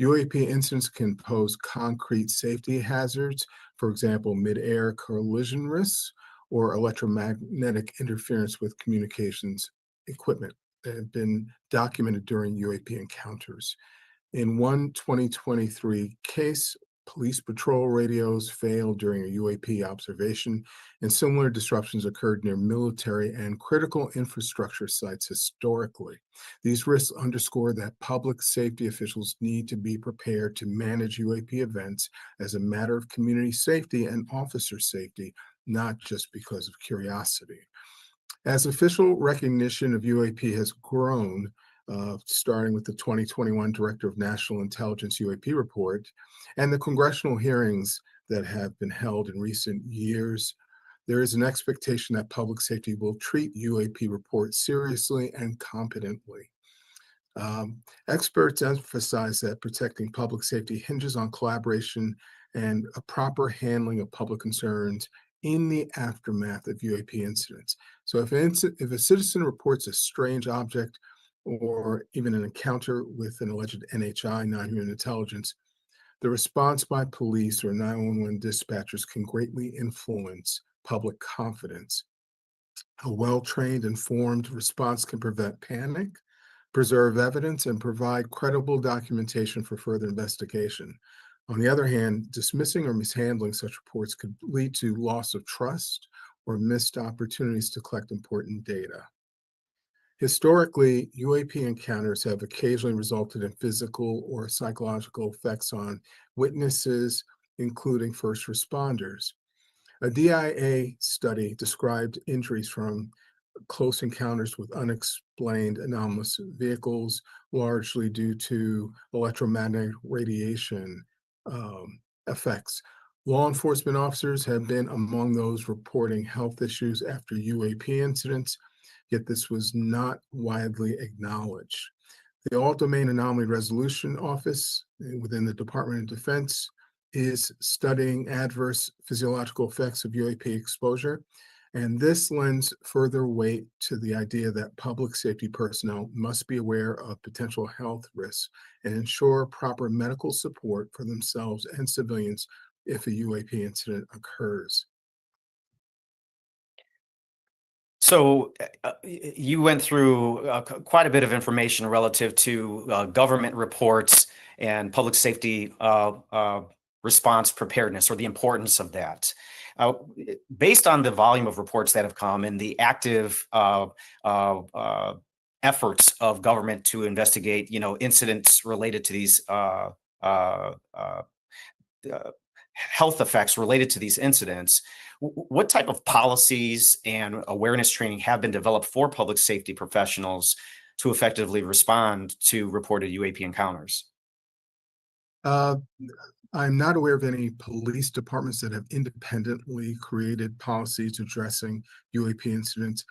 UAP incidents can pose concrete safety hazards, for example, mid-air collision risks or electromagnetic interference with communications equipment that have been documented during UAP encounters. In one 2023 case, police patrol radios failed during a UAP observation, and similar disruptions occurred near military and critical infrastructure sites historically. These risks underscore that public safety officials need to be prepared to manage UAP events as a matter of community safety and officer safety, not just because of curiosity. As official recognition of UAP has grown, starting with the 2021 Director of National Intelligence UAP report and the congressional hearings that have been held in recent years, there is an expectation that public safety will treat UAP reports seriously and competently. Experts emphasize that protecting public safety hinges on collaboration and a proper handling of public concerns in the aftermath of UAP incidents. So if a citizen reports a strange object or even an encounter with an alleged NHI, non-human intelligence, the response by police or 911 dispatchers can greatly influence public confidence. A well-trained, informed response can prevent panic, preserve evidence, and provide credible documentation for further investigation. On the other hand, dismissing or mishandling such reports could lead to loss of trust or missed opportunities to collect important data. Historically, UAP encounters have occasionally resulted in physical or psychological effects on witnesses, including first responders. A DIA study described injuries from close encounters with unexplained anomalous vehicles, largely due to electromagnetic radiation effects. Law enforcement officers have been among those reporting health issues after UAP incidents, yet this was not widely acknowledged. The All-Domain Anomaly Resolution Office within the Department of Defense is studying adverse physiological effects of UAP exposure, and this lends further weight to the idea that public safety personnel must be aware of potential health risks and ensure proper medical support for themselves and civilians if a UAP incident occurs. So you went through quite a bit of information relative to government reports and public safety response preparedness, or the importance of that. Based on the volume of reports that have come and the active efforts of government to investigate, incidents related to these health effects related to these incidents, what type of policies and awareness training have been developed for public safety professionals to effectively respond to reported UAP encounters? I'm not aware of any police departments that have independently created policies addressing UAP incidents.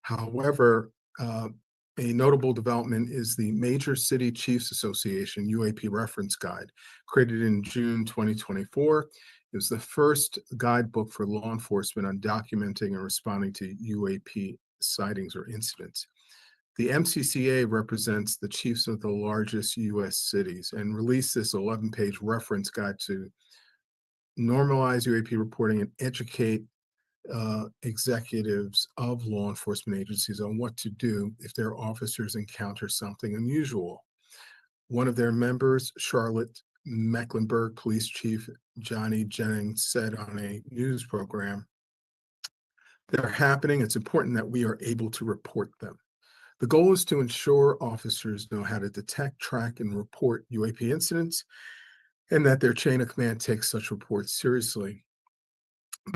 However, a notable development is the Major City Chiefs Association UAP Reference Guide, created in June 2024. It was the first guidebook for law enforcement on documenting and responding to UAP sightings or incidents. The MCCA represents the chiefs of the largest U.S. cities and released this 11-page reference guide to normalize UAP reporting and educate executives of law enforcement agencies on what to do if their officers encounter something unusual. One of their members, Charlotte Mecklenburg Police Chief Johnny Jennings, said on a news program, "They're happening. It's important that we are able to report them. The goal is to ensure officers know how to detect, track, and report UAP incidents, and that their chain of command takes such reports seriously.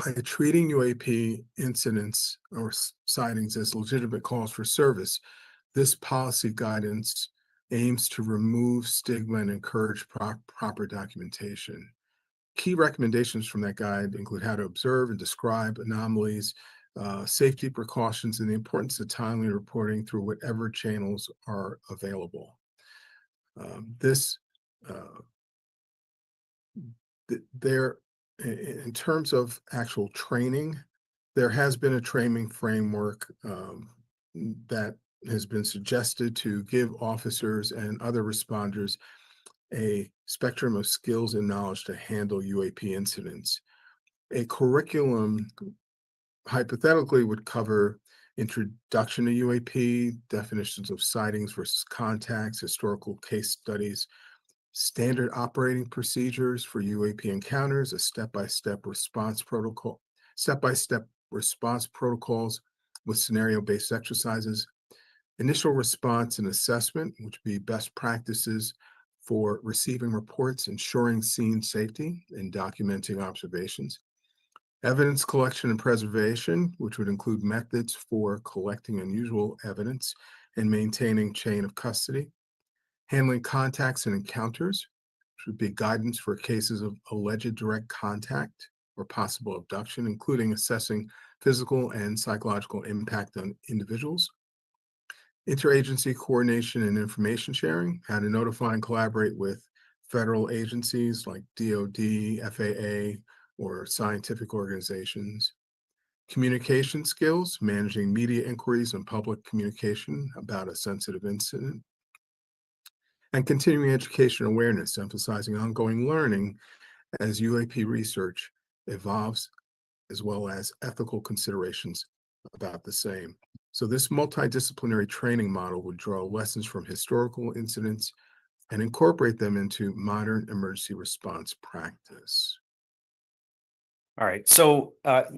By treating UAP incidents or sightings as legitimate calls for service, this policy guidance aims to remove stigma and encourage proper documentation." Key recommendations from that guide include how to observe and describe anomalies, safety precautions, and the importance of timely reporting through whatever channels are available. In terms of actual training, there has been a training framework that has been suggested to give officers and other responders a spectrum of skills and knowledge to handle UAP incidents. A curriculum hypothetically would cover introduction to UAP, definitions of sightings versus contacts, historical case studies, standard operating procedures for UAP encounters, a step-by-step response protocols with scenario-based exercises, initial response and assessment, which would be best practices for receiving reports, ensuring scene safety, and documenting observations, evidence collection and preservation, which would include methods for collecting unusual evidence and maintaining chain of custody, handling contacts and encounters, which would be guidance for cases of alleged direct contact or possible abduction, including assessing physical and psychological impact on individuals, interagency coordination and information sharing, how to notify and collaborate with federal agencies like DoD, FAA, or scientific organizations, communication skills, managing media inquiries and public communication about a sensitive incident, and continuing education awareness, emphasizing ongoing learning as UAP research evolves, as well as ethical considerations about the same. So this multidisciplinary training model would draw lessons from historical incidents and incorporate them into modern emergency response practice. All right. So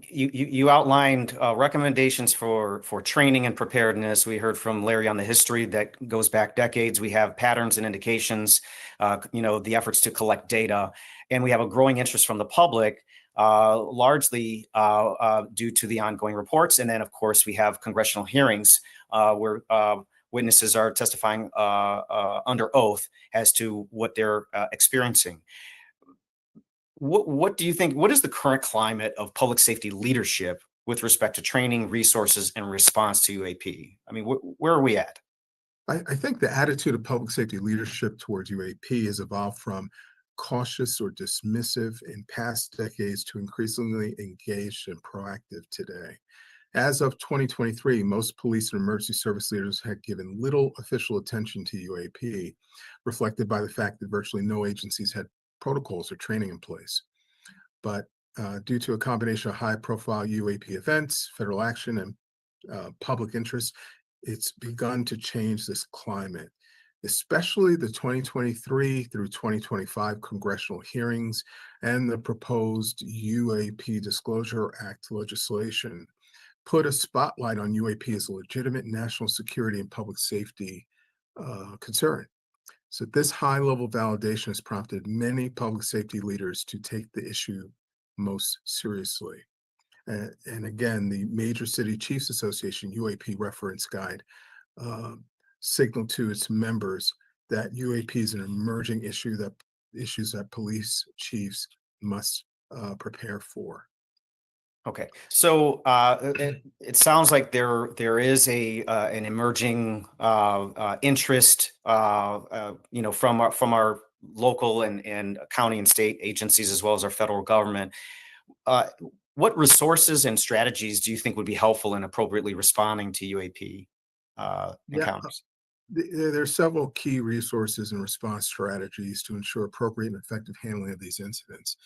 you outlined recommendations for training and preparedness. We heard from Larry on the history that goes back decades. We have patterns and indications, the efforts to collect data, and we have a growing interest from the public, largely due to the ongoing reports. And then, of course, we have congressional hearings where witnesses are testifying under oath as to what they're experiencing. What do you think? What is the current climate of public safety leadership with respect to training, resources, and response to UAP? I mean, where are we at? I think the attitude of public safety leadership towards UAP has evolved from cautious or dismissive in past decades to increasingly engaged and proactive today. As of 2023, most police and emergency service leaders had given little official attention to UAP, reflected by the fact that virtually no agencies had protocols or training in place. But due to a combination of high-profile UAP events, federal action, and public interest, it's begun to change this climate, especially the 2023 through 2025 congressional hearings and the proposed UAP Disclosure Act legislation put a spotlight on UAP as a legitimate national security and public safety concern. So this high-level validation has prompted many public safety leaders to take the issue most seriously. And again, the Major City Chiefs Association UAP Reference Guide signaled to its members that UAP is an emerging issue that issues that police chiefs must prepare for. Okay, so it sounds like there is an emerging interest, from our local and county and state agencies, as well as our federal government. What resources and strategies do you think would be helpful in appropriately responding to UAP encounters? There are several key resources and response strategies to ensure appropriate and effective handling of these incidents.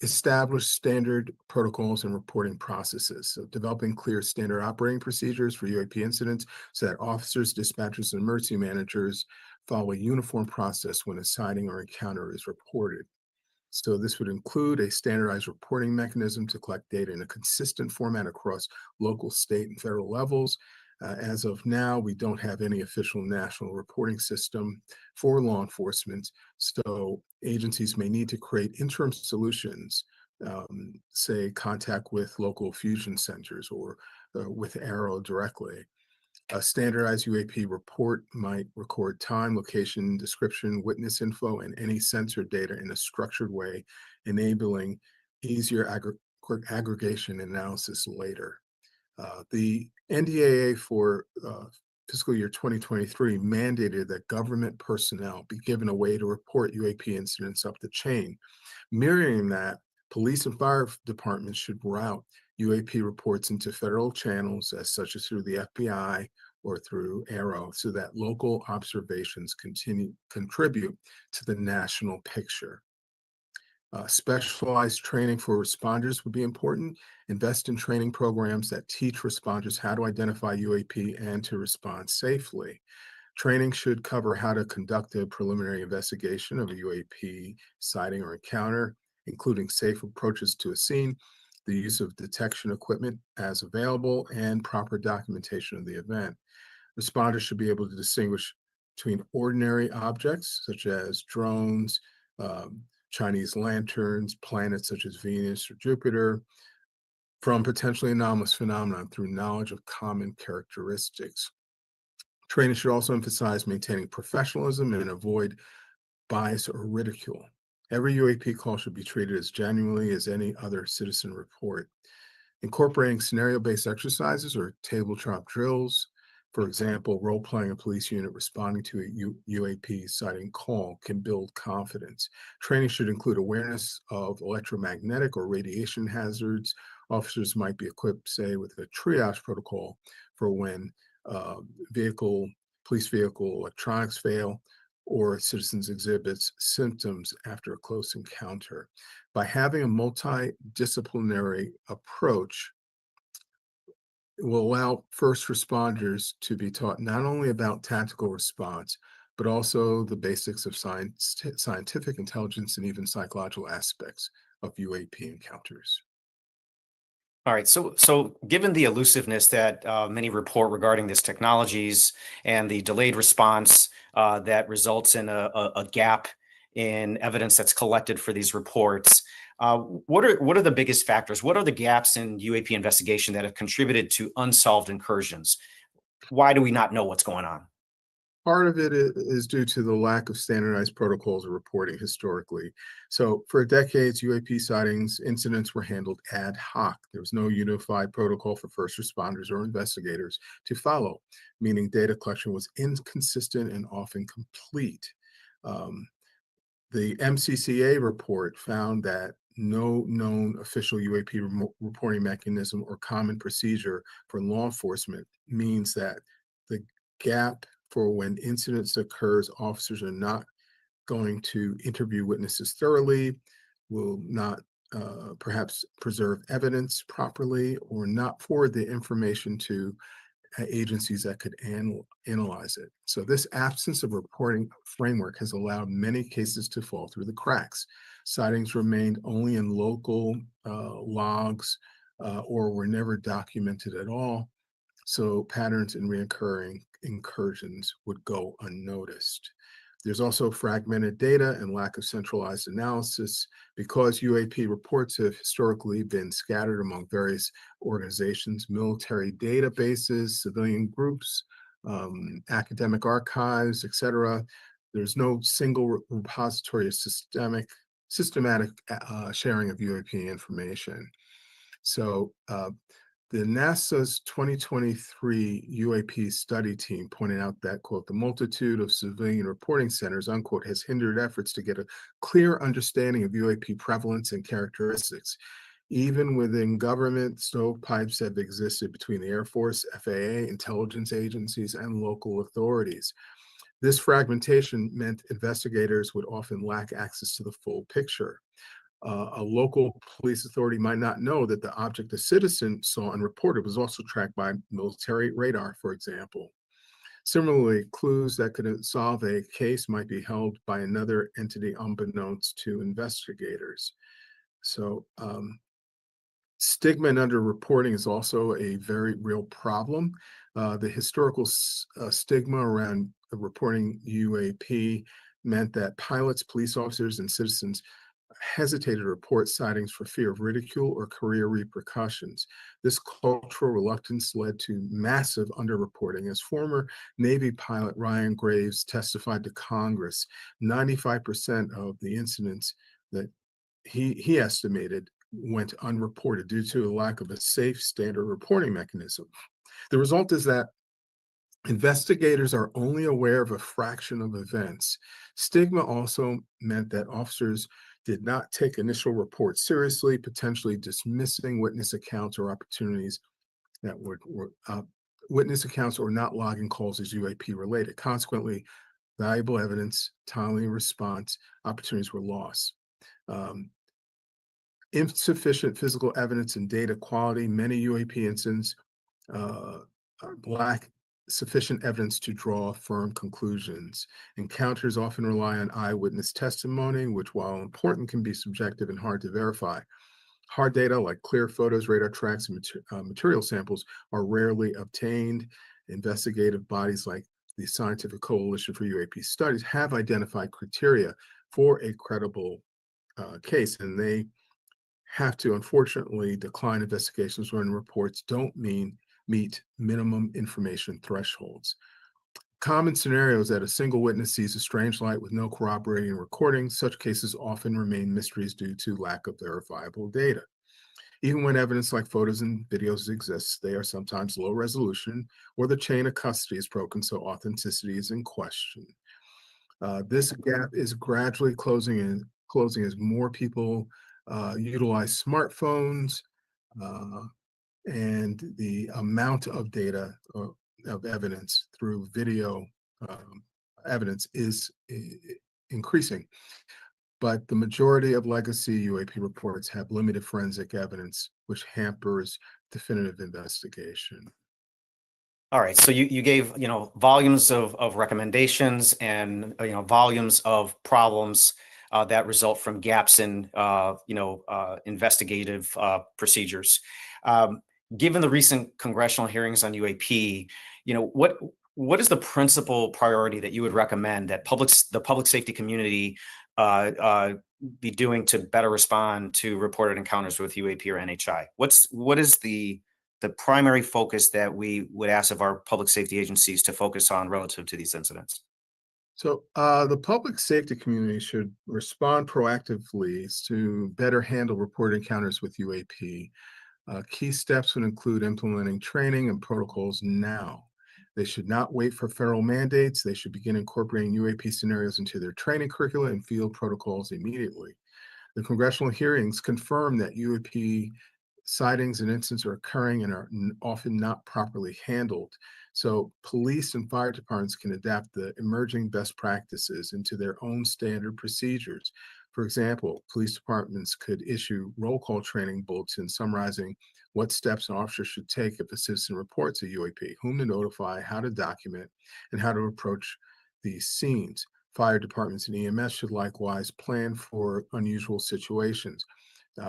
Establish standard protocols and reporting processes. So developing clear standard operating procedures for UAP incidents so that officers, dispatchers, and emergency managers follow a uniform process when a sighting or encounter is reported. So this would include a standardized reporting mechanism to collect data in a consistent format across local, state, and federal levels. As of now, we don't have any official national reporting system for law enforcement, so agencies may need to create interim solutions, say contact with local fusion centers or with Arrow directly. A standardized UAP report might record time, location, description, witness info, and any sensor data in a structured way, enabling easier aggregation and analysis later. The NDAA for fiscal year 2023 mandated that government personnel be given a way to report UAP incidents up the chain. Mirroring that, police and fire departments should route UAP reports into federal channels, such as through the FBI or through Arrow, so that local observations contribute to the national picture. Specialized training for responders would be important. Invest in training programs that teach responders how to identify UAP and to respond safely. Training should cover how to conduct a preliminary investigation of a UAP sighting or encounter, including safe approaches to a scene, the use of detection equipment as available, and proper documentation of the event. Responders should be able to distinguish between ordinary objects, such as drones, Chinese lanterns, planets such as Venus or Jupiter, from potentially anomalous phenomena through knowledge of common characteristics. Training should also emphasize maintaining professionalism and avoid bias or ridicule. Every UAP call should be treated as genuinely as any other citizen report. Incorporating scenario-based exercises or tabletop drills, for example, role-playing a police unit responding to a UAP sighting call, can build confidence. Training should include awareness of electromagnetic or radiation hazards. Officers might be equipped, say, with a triage protocol for when police vehicle electronics fail, or citizens exhibits symptoms after a close encounter. By having a multidisciplinary approach, it will allow first responders to be taught not only about tactical response, but also the basics of scientific intelligence and even psychological aspects of UAP encounters. All right, so given the elusiveness that many report regarding these technologies and the delayed response that results in a gap in evidence that's collected for these reports, what are the biggest factors? What are the gaps in UAP investigation that have contributed to unsolved incursions? Why do we not know what's going on? Part of it is due to the lack of standardized protocols of reporting historically. So for decades, UAP sightings incidents were handled ad hoc. There was no unified protocol for first responders or investigators to follow, meaning data collection was inconsistent and often complete. The MCCA report found that no known official UAP reporting mechanism or common procedure for law enforcement means that the gap for when incidents occurs, officers are not going to interview witnesses thoroughly, will not perhaps preserve evidence properly, or not forward the information to agencies that could analyze it. So this absence of reporting framework has allowed many cases to fall through the cracks. Sightings remained only in local logs or were never documented at all. So patterns in reoccurring incursions would go unnoticed. There's also fragmented data and lack of centralized analysis. Because UAP reports have historically been scattered among various organizations, military databases, civilian groups, academic archives, etc., There's no single repository of systematic sharing of UAP information. So the NASA's 2023 UAP study team pointed out that, quote, the multitude of civilian reporting centers, unquote, has hindered efforts to get a clear understanding of UAP prevalence and characteristics. Even within government, stovepipes have existed between the Air Force, FAA, intelligence agencies, and local authorities. This fragmentation meant investigators would often lack access to the full picture. A local police authority might not know that the object a citizen saw and reported was also tracked by military radar, for example. Similarly, clues that could solve a case might be held by another entity unbeknownst to investigators. So stigma and underreporting is also a very real problem. The historical stigma around reporting UAP meant that pilots, police officers, and citizens hesitated to report sightings for fear of ridicule or career repercussions. This cultural reluctance led to massive underreporting. As former Navy pilot Ryan Graves testified to Congress, 95% of the incidents that he estimated went unreported due to a lack of a safe standard reporting mechanism. The result is that investigators are only aware of a fraction of events. Stigma also meant that officers did not take initial reports seriously, potentially dismissing witness accounts or opportunities that were witness accounts or not logging calls as UAP related. Consequently, valuable evidence, timely response opportunities were lost. Insufficient physical evidence and data quality. Many UAP incidents lack sufficient evidence to draw firm conclusions. Encounters often rely on eyewitness testimony, which, while important, can be subjective and hard to verify. Hard data like clear photos, radar tracks, and material samples are rarely obtained. Investigative bodies like the Scientific Coalition for UAP Studies have identified criteria for a credible case, and they have to, unfortunately, decline investigations when reports don't meet minimum information thresholds. Common scenarios that a single witness sees a strange light with no corroborating recording. Such cases often remain mysteries due to lack of verifiable data. Even when evidence like photos and videos exists, they are sometimes low resolution or the chain of custody is broken, so authenticity is in question. This gap is gradually closing as more people utilize smartphones, and the amount of data of evidence through video evidence is increasing. But the majority of legacy UAP reports have limited forensic evidence, which hampers definitive investigation. All right, so you gave volumes of recommendations and volumes of problems that result from gaps in investigative procedures. Given the recent congressional hearings on UAP, what is the principal priority that you would recommend that the public safety community be doing to better respond to reported encounters with UAP or NHI? What is the primary focus that we would ask of our public safety agencies to focus on relative to these incidents? So the public safety community should respond proactively to better handle reported encounters with UAP. Key steps would include implementing training and protocols now. They should not wait for federal mandates. They should begin incorporating UAP scenarios into their training curricula and field protocols immediately. The congressional hearings confirm that UAP sightings and incidents are occurring and are often not properly handled. So police and fire departments can adapt the emerging best practices into their own standard procedures. For example, police departments could issue roll call training bulletins summarizing what steps an officer should take if a citizen reports a UAP, whom to notify, how to document, and how to approach these scenes. Fire departments and EMS should likewise plan for unusual situations.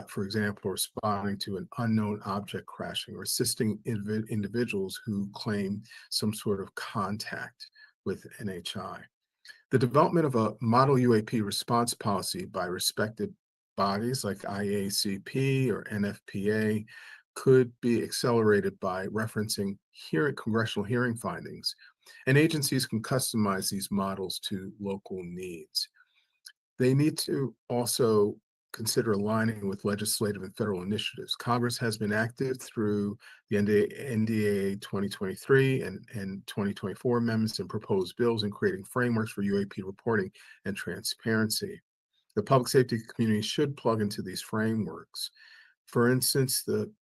For example, responding to an unknown object crashing or assisting individuals who claim some sort of contact with NHI. The development of a model UAP response policy by respected bodies like IACP or NFPA could be accelerated by referencing congressional hearing findings. and agencies can customize these models to local needs. They need to also consider aligning with legislative and federal initiatives. Congress has been active through the NDAA 2023 and 2024 amendments and proposed bills in creating frameworks for UAP reporting and transparency. The public safety community should plug into these frameworks. For instance, the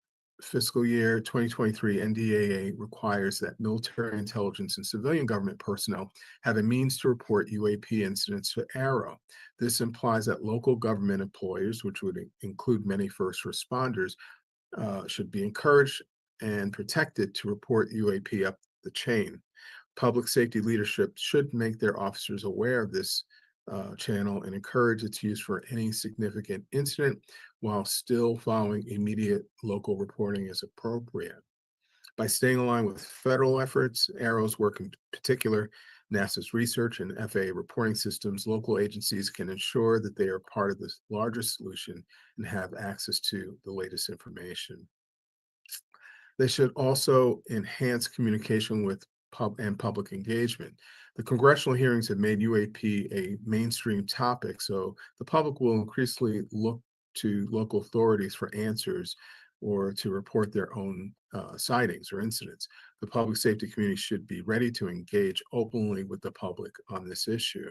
fiscal year 2023 NDAA requires that military intelligence and civilian government personnel have a means to report UAP incidents to ARROW. This implies that local government employers, which would include many first responders, should be encouraged and protected to report UAP up the chain. Public safety leadership should make their officers aware of this channel and encourage its use for any significant incident while still following immediate local reporting as appropriate. By staying aligned with federal efforts, ARROW's work in particular, NASA's research and FAA reporting systems, local agencies can ensure that they are part of this larger solution and have access to the latest information. They should also enhance communication with public engagement. The congressional hearings have made UAP a mainstream topic, so the public will increasingly look to local authorities for answers or to report their own sightings or incidents. The public safety community should be ready to engage openly with the public on this issue.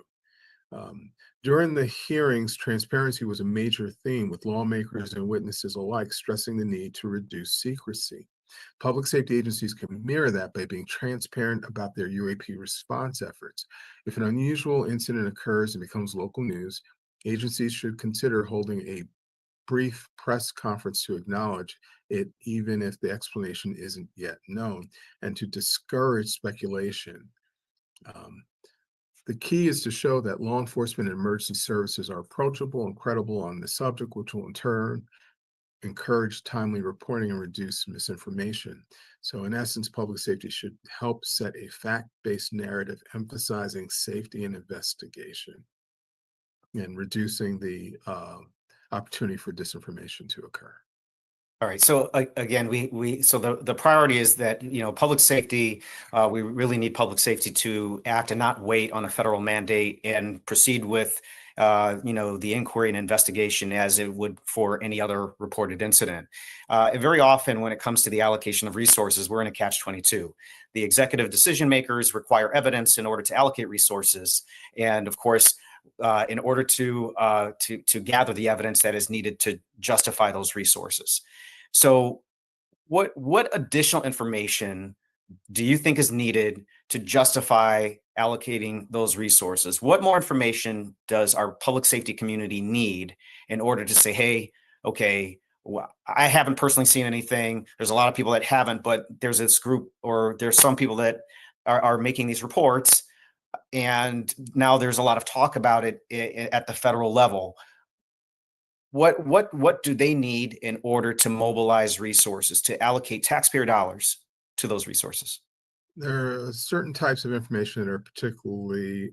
During the hearings, transparency was a major theme, with lawmakers and witnesses alike stressing the need to reduce secrecy. Public safety agencies can mirror that by being transparent about their UAP response efforts. If an unusual incident occurs and becomes local news, agencies should consider holding a brief press conference to acknowledge it, even if the explanation isn't yet known, and to discourage speculation. The key is to show that law enforcement and emergency services are approachable and credible on the subject, which will in turn encourage timely reporting and reduce misinformation. So in essence, public safety should help set a fact-based narrative emphasizing safety and investigation and reducing the opportunity for disinformation to occur. All right. So again, so the priority is that, public safety, we really need public safety to act and not wait on a federal mandate and proceed with, the inquiry and investigation as it would for any other reported incident. And very often when it comes to the allocation of resources, we're in a catch-22. The executive decision makers require evidence in order to allocate resources. And of course, in order to gather the evidence that is needed to justify those resources. So what additional information do you think is needed to justify allocating those resources? What more information does our public safety community need in order to say, hey, okay, I haven't personally seen anything. There's a lot of people that haven't, but there's this group, or there's some people that are making these reports. And now there's a lot of talk about it at the federal level. What do they need in order to mobilize resources, to allocate taxpayer dollars to those resources? There are certain types of information that are particularly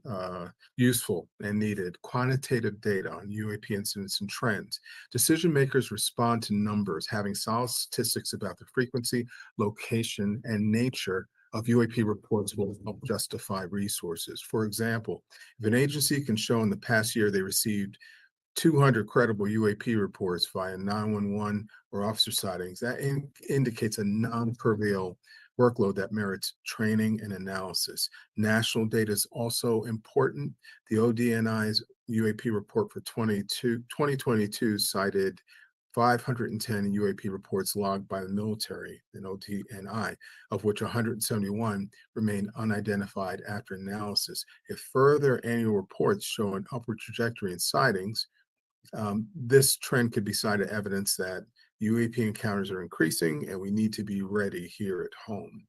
useful and needed. Quantitative data on UAP incidents and trends. Decision makers respond to numbers. Having solid statistics about the frequency, location, and nature of UAP reports will help justify resources. For example, if an agency can show in the past year they received 200 credible UAP reports via 911 or officer sightings, that indicates a non-trivial workload that merits training and analysis. National data is also important. The ODNI's UAP report for 2022 cited 510 UAP reports logged by the military and ODNI, of which 171 remain unidentified after analysis. If further annual reports show an upward trajectory in sightings, this trend could be cited evidence that UAP encounters are increasing and we need to be ready here at home.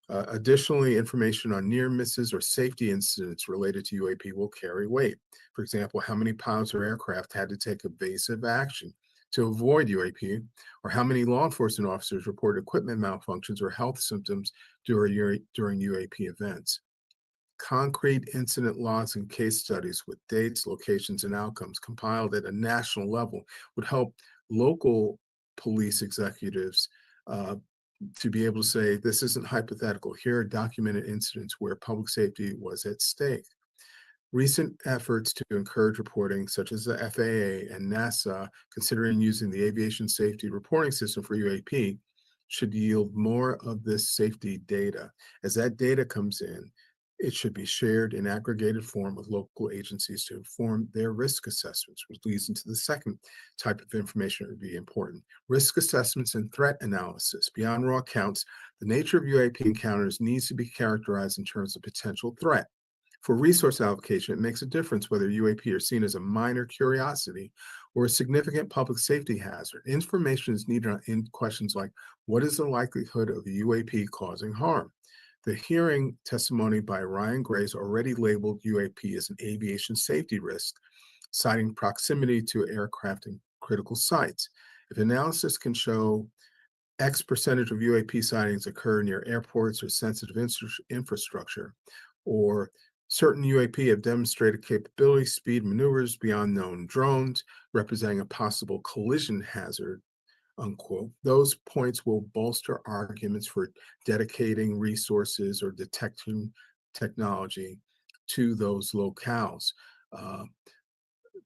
Additionally, information on near misses or safety incidents related to UAP will carry weight. For example, how many pilots or aircraft had to take evasive action to avoid UAP, or how many law enforcement officers reported equipment malfunctions or health symptoms during UAP events. Concrete incident logs and case studies with dates, locations, and outcomes compiled at a national level would help local police executives to be able to say, this isn't hypothetical. Here are documented incidents where public safety was at stake. Recent efforts to encourage reporting, such as the FAA and NASA, considering using the Aviation Safety Reporting System for UAP, should yield more of this safety data. As that data comes in, it should be shared in aggregated form with local agencies to inform their risk assessments, which leads into the second type of information that would be important. Risk assessments and threat analysis. Beyond raw counts, the nature of UAP encounters needs to be characterized in terms of potential threat. For resource allocation, it makes a difference whether UAP are seen as a minor curiosity or a significant public safety hazard. Information is needed in questions like, what is the likelihood of a UAP causing harm? The hearing testimony by Ryan Grace already labeled UAP as an aviation safety risk, citing proximity to aircraft and critical sites. If analysis can show X percentage of UAP sightings occur near airports or sensitive infrastructure, or certain UAP have demonstrated capability, speed maneuvers beyond known drones, representing a possible collision hazard, unquote. Those points will bolster arguments for dedicating resources or detection technology to those locales.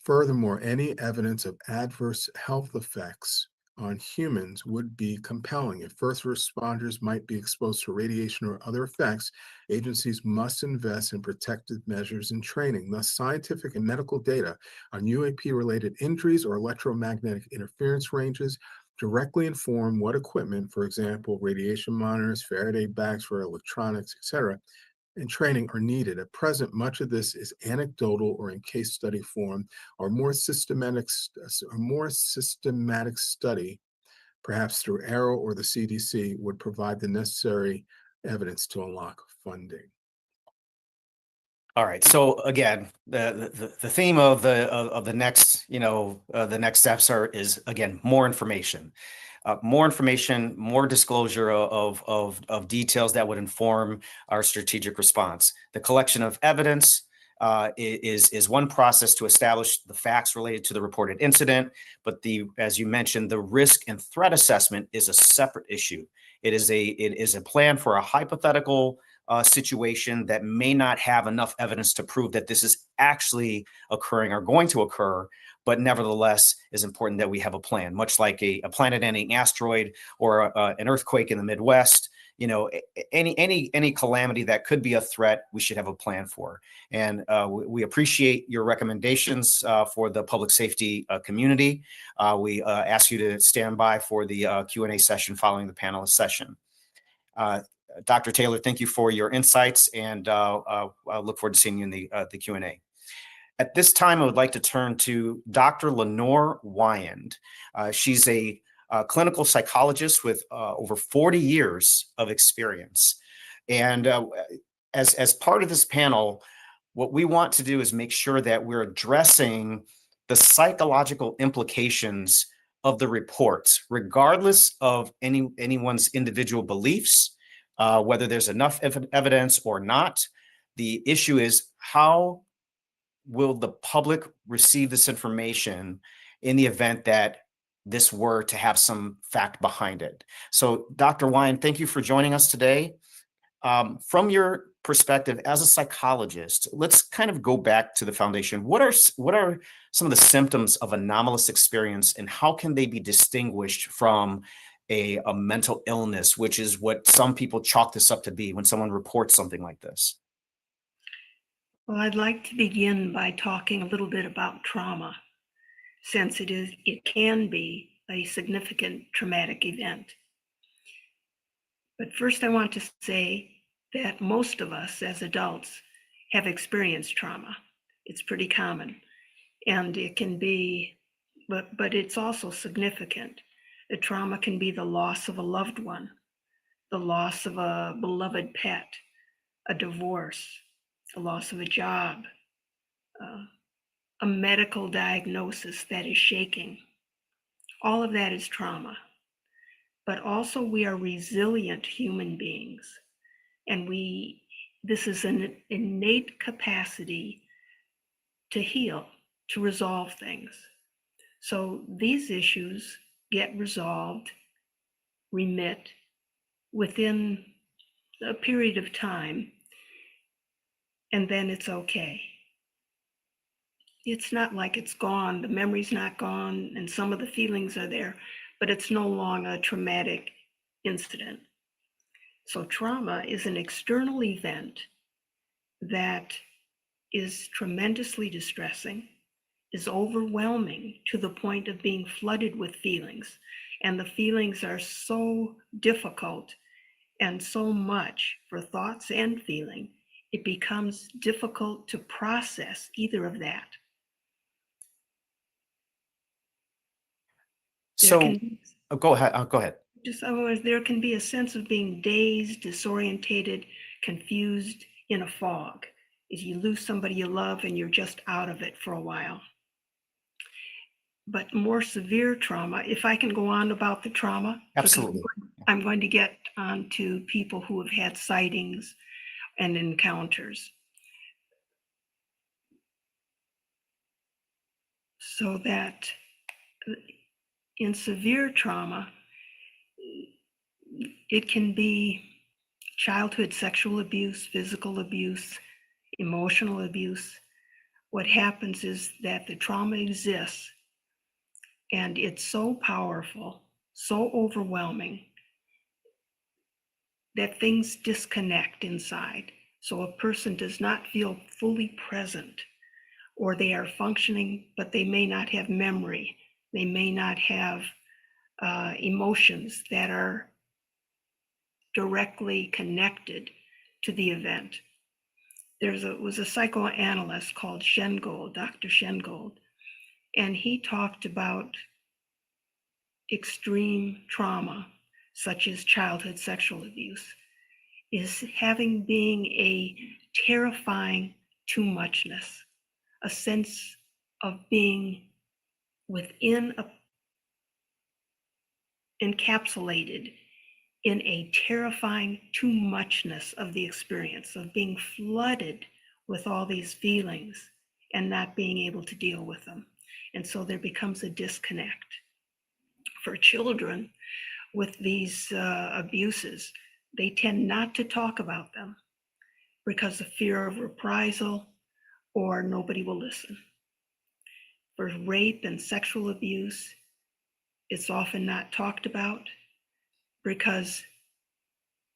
Furthermore, any evidence of adverse health effects on humans would be compelling. If first responders might be exposed to radiation or other effects, agencies must invest in protective measures and training. Thus, scientific and medical data on UAP-related injuries or electromagnetic interference ranges directly inform what equipment, for example, radiation monitors, Faraday bags for electronics, etc., and training are needed. At present, much of this is anecdotal or in case study form, or more systematic study, perhaps through Arrow or the CDC, would provide the necessary evidence to unlock funding. All right. So again, the theme of the next, the next steps is again more information. More disclosure of details that would inform our strategic response. The collection of evidence is one process to establish the facts related to the reported incident, but as you mentioned, the risk and threat assessment is a separate issue. It is a plan for a hypothetical situation that may not have enough evidence to prove that this is actually occurring or going to occur, but nevertheless is important that we have a plan, much like a planet-ending asteroid or an earthquake in the Midwest. Any calamity that could be a threat, we should have a plan for. And we appreciate your recommendations for the public safety community. We ask you to stand by for the Q&A session following the panelist session. Dr. Taylor, thank you for your insights, and I look forward to seeing you in the Q&A. At this time, I would like to turn to Dr. Lenore Wyand. She's a clinical psychologist with over 40 years of experience. And as part of this panel, what we want to do is make sure that we're addressing the psychological implications of the reports, regardless of anyone's individual beliefs, whether there's enough evidence or not. The issue is, how will the public receive this information in the event that this were to have some fact behind it? So, Dr. Wyand, thank you for joining us today. From your perspective as a psychologist, let's kind of go back to the foundation. What are some of the symptoms of anomalous experience, and how can they be distinguished from a mental illness, which is what some people chalk this up to be when someone reports something like this? Well, I'd like to begin by talking a little bit about trauma, since it can be a significant traumatic event. But first, I want to say that most of us as adults have experienced trauma. It's pretty common, and it can be, but it's also significant. The trauma can be the loss of a loved one, the loss of a beloved pet, a divorce, the loss of a job, a medical diagnosis that is shaking. All of that is trauma. But also, we are resilient human beings, and this is an innate capacity to heal, to resolve things. So these issues get resolved, remit, within a period of time, and then it's okay. It's not like it's gone, the memory's not gone, and some of the feelings are there, but it's no longer a traumatic incident. So trauma is an external event that is tremendously distressing, is overwhelming to the point of being flooded with feelings. And the feelings are so difficult and so much for thoughts and feeling, it becomes difficult to process either of that. So, go ahead. Go ahead. Just otherwise, there can be a sense of being dazed, disorientated, confused, in a fog. If you lose somebody you love and you're just out of it for a while. But more severe trauma, if I can go on about the trauma. Absolutely. I'm going to get on to people who have had sightings and encounters. So that in severe trauma, it can be childhood sexual abuse, physical abuse, emotional abuse. What happens is that the trauma exists and it's so powerful, so overwhelming that things disconnect inside. So a person does not feel fully present, or they are functioning, but they may not have memory. They may not have emotions that are directly connected to the event. Was a psychoanalyst called Shengold, Dr. Shengold, and he talked about extreme trauma, such as childhood sexual abuse, is being a terrifying too muchness, a sense of being encapsulated in a terrifying too muchness of the experience, of being flooded with all these feelings and not being able to deal with them. And so there becomes a disconnect. For children with these abuses, they tend not to talk about them because of fear of reprisal or nobody will listen. For rape and sexual abuse, it's often not talked about because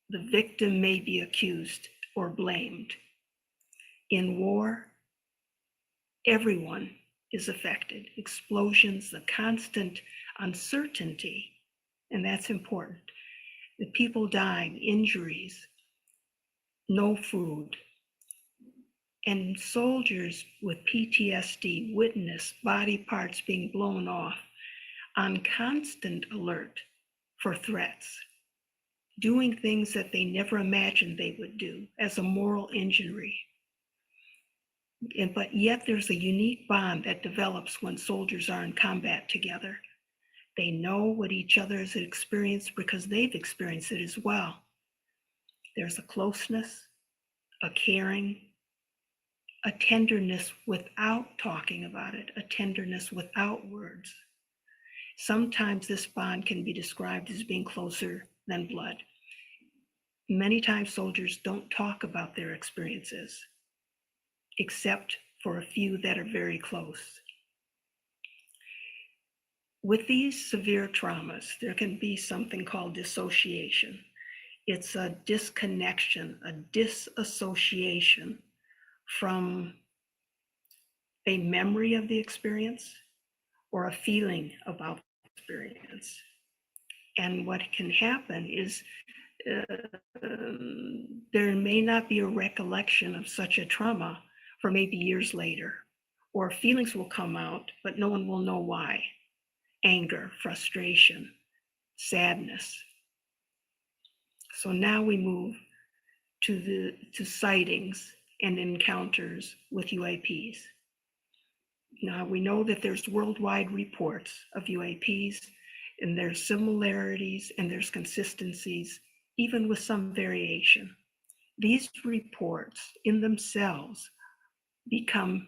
the victim may be accused or blamed. In war, everyone is affected. Explosions, the constant uncertainty, and that's important. The people dying, injuries, no food. And soldiers with PTSD witness body parts being blown off, on constant alert for threats, doing things that they never imagined they would do as a moral injury. But yet there's a unique bond that develops when soldiers are in combat together. They know what each other has experienced because they've experienced it as well. There's a closeness, a caring, a tenderness without talking about it, a tenderness without words. Sometimes this bond can be described as being closer than blood. Many times soldiers don't talk about their experiences, except for a few that are very close. With these severe traumas, there can be something called dissociation. It's a disconnection, a disassociation from a memory of the experience or a feeling about the experience. And what can happen is there may not be a recollection of such a trauma for maybe years later, or feelings will come out, but no one will know why. Anger, frustration, sadness. So now we move to sightings and encounters with UAPs. Now we know that there's worldwide reports of UAPs, and there's similarities and there's consistencies, even with some variation. These reports in themselves become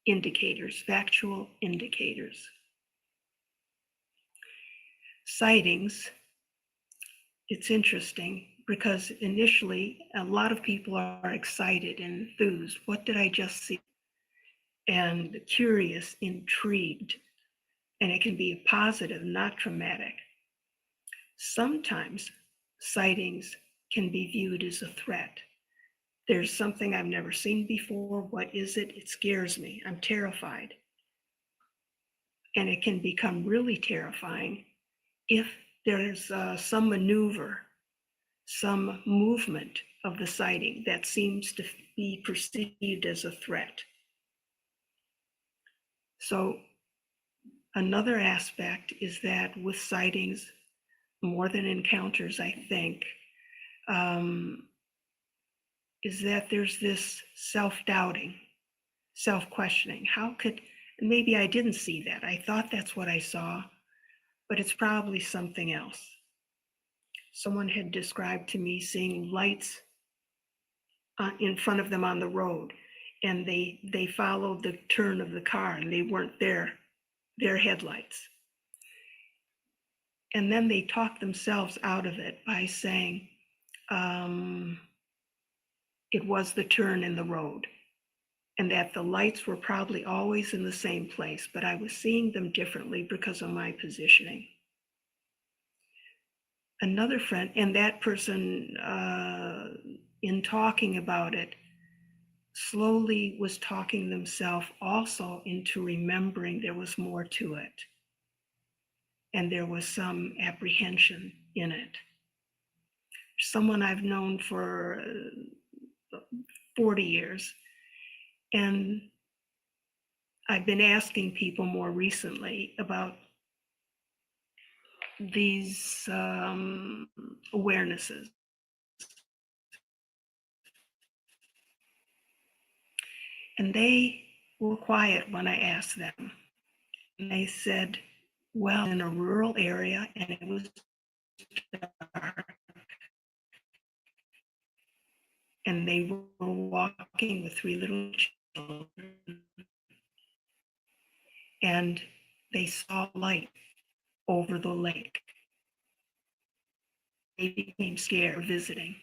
indicators, factual indicators. Sightings it's interesting because initially a lot of people are excited and enthused. What did I just see? And curious, intrigued. And it can be positive, not traumatic. Sometimes sightings can be viewed as a threat. There's something I've never seen before. What is it? It scares me. I'm terrified. And it can become really terrifying if there's some maneuver, some movement of the sighting that seems to be perceived as a threat. So another aspect is that with sightings, more than encounters, I think, is that there's this self-doubting, self-questioning. How could, maybe I didn't see that. I thought that's what I saw, but it's probably something else. Someone had described to me seeing lights in front of them on the road, and they followed the turn of the car and they weren't there, their headlights. And then they talked themselves out of it by saying, it was the turn in the road, and that the lights were probably always in the same place, but I was seeing them differently because of my positioning. Another friend, and that person, in talking about it, slowly was talking themselves also into remembering there was more to it, and there was some apprehension in it. Someone I've known for 40 years, and I've been asking people more recently about these awarenesses. And they were quiet when I asked them. And they said, well, in a rural area, and it was dark, and they were walking with 3 little children, and they saw light over the lake. They became scared visiting.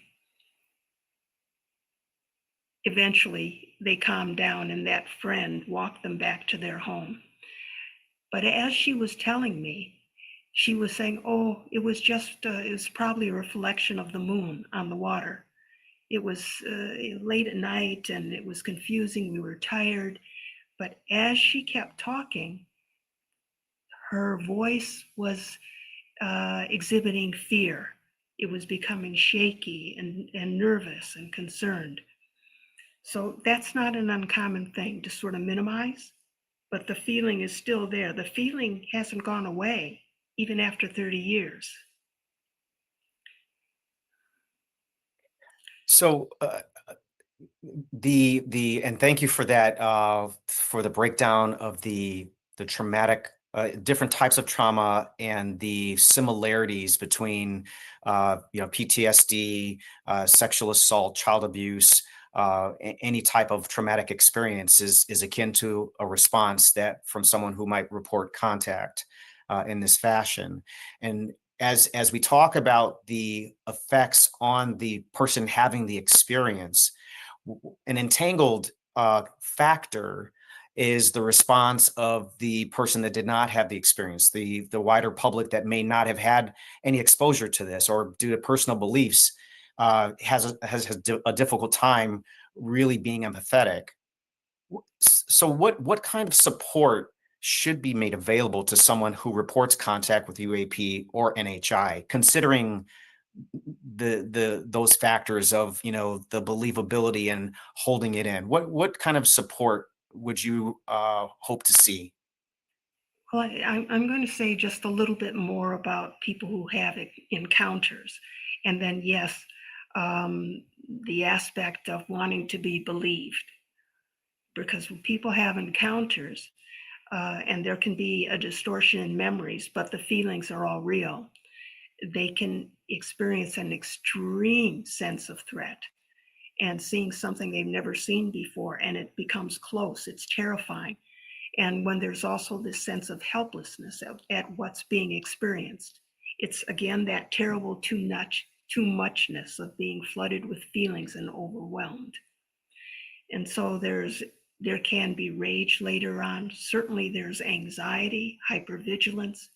Eventually, they calmed down, and that friend walked them back to their home. But as she was telling me, she was saying, oh, it was probably a reflection of the moon on the water. It was late at night and it was confusing. We were tired. But as she kept talking, her voice was exhibiting fear. It was becoming shaky and nervous and concerned. So that's not an uncommon thing to sort of minimize, but the feeling is still there. The feeling hasn't gone away even after 30 years. So and thank you for that, for the breakdown of the traumatic, different types of trauma and the similarities between PTSD, sexual assault, child abuse. Any type of traumatic experience is akin to a response that from someone who might report contact in this fashion. And as we talk about the effects on the person having the experience, an entangled factor is the response of the person that did not have the experience, the wider public that may not have had any exposure to this, or due to personal beliefs, has a difficult time really being empathetic. So what kind of support should be made available to someone who reports contact with UAP or NHI, considering those factors of the believability and holding it in? What kind of support would you hope to see? Well, I'm going to say just a little bit more about people who have encounters, and then yes, the aspect of wanting to be believed, because when people have encounters, and there can be a distortion in memories, but the feelings are all real, they can experience an extreme sense of threat and seeing something they've never seen before, and it becomes close. It's terrifying. And when there's also this sense of helplessness at what's being experienced, It's again that terrible too muchness of being flooded with feelings and overwhelmed. And so there can be rage later on. Certainly there's anxiety, hypervigilance,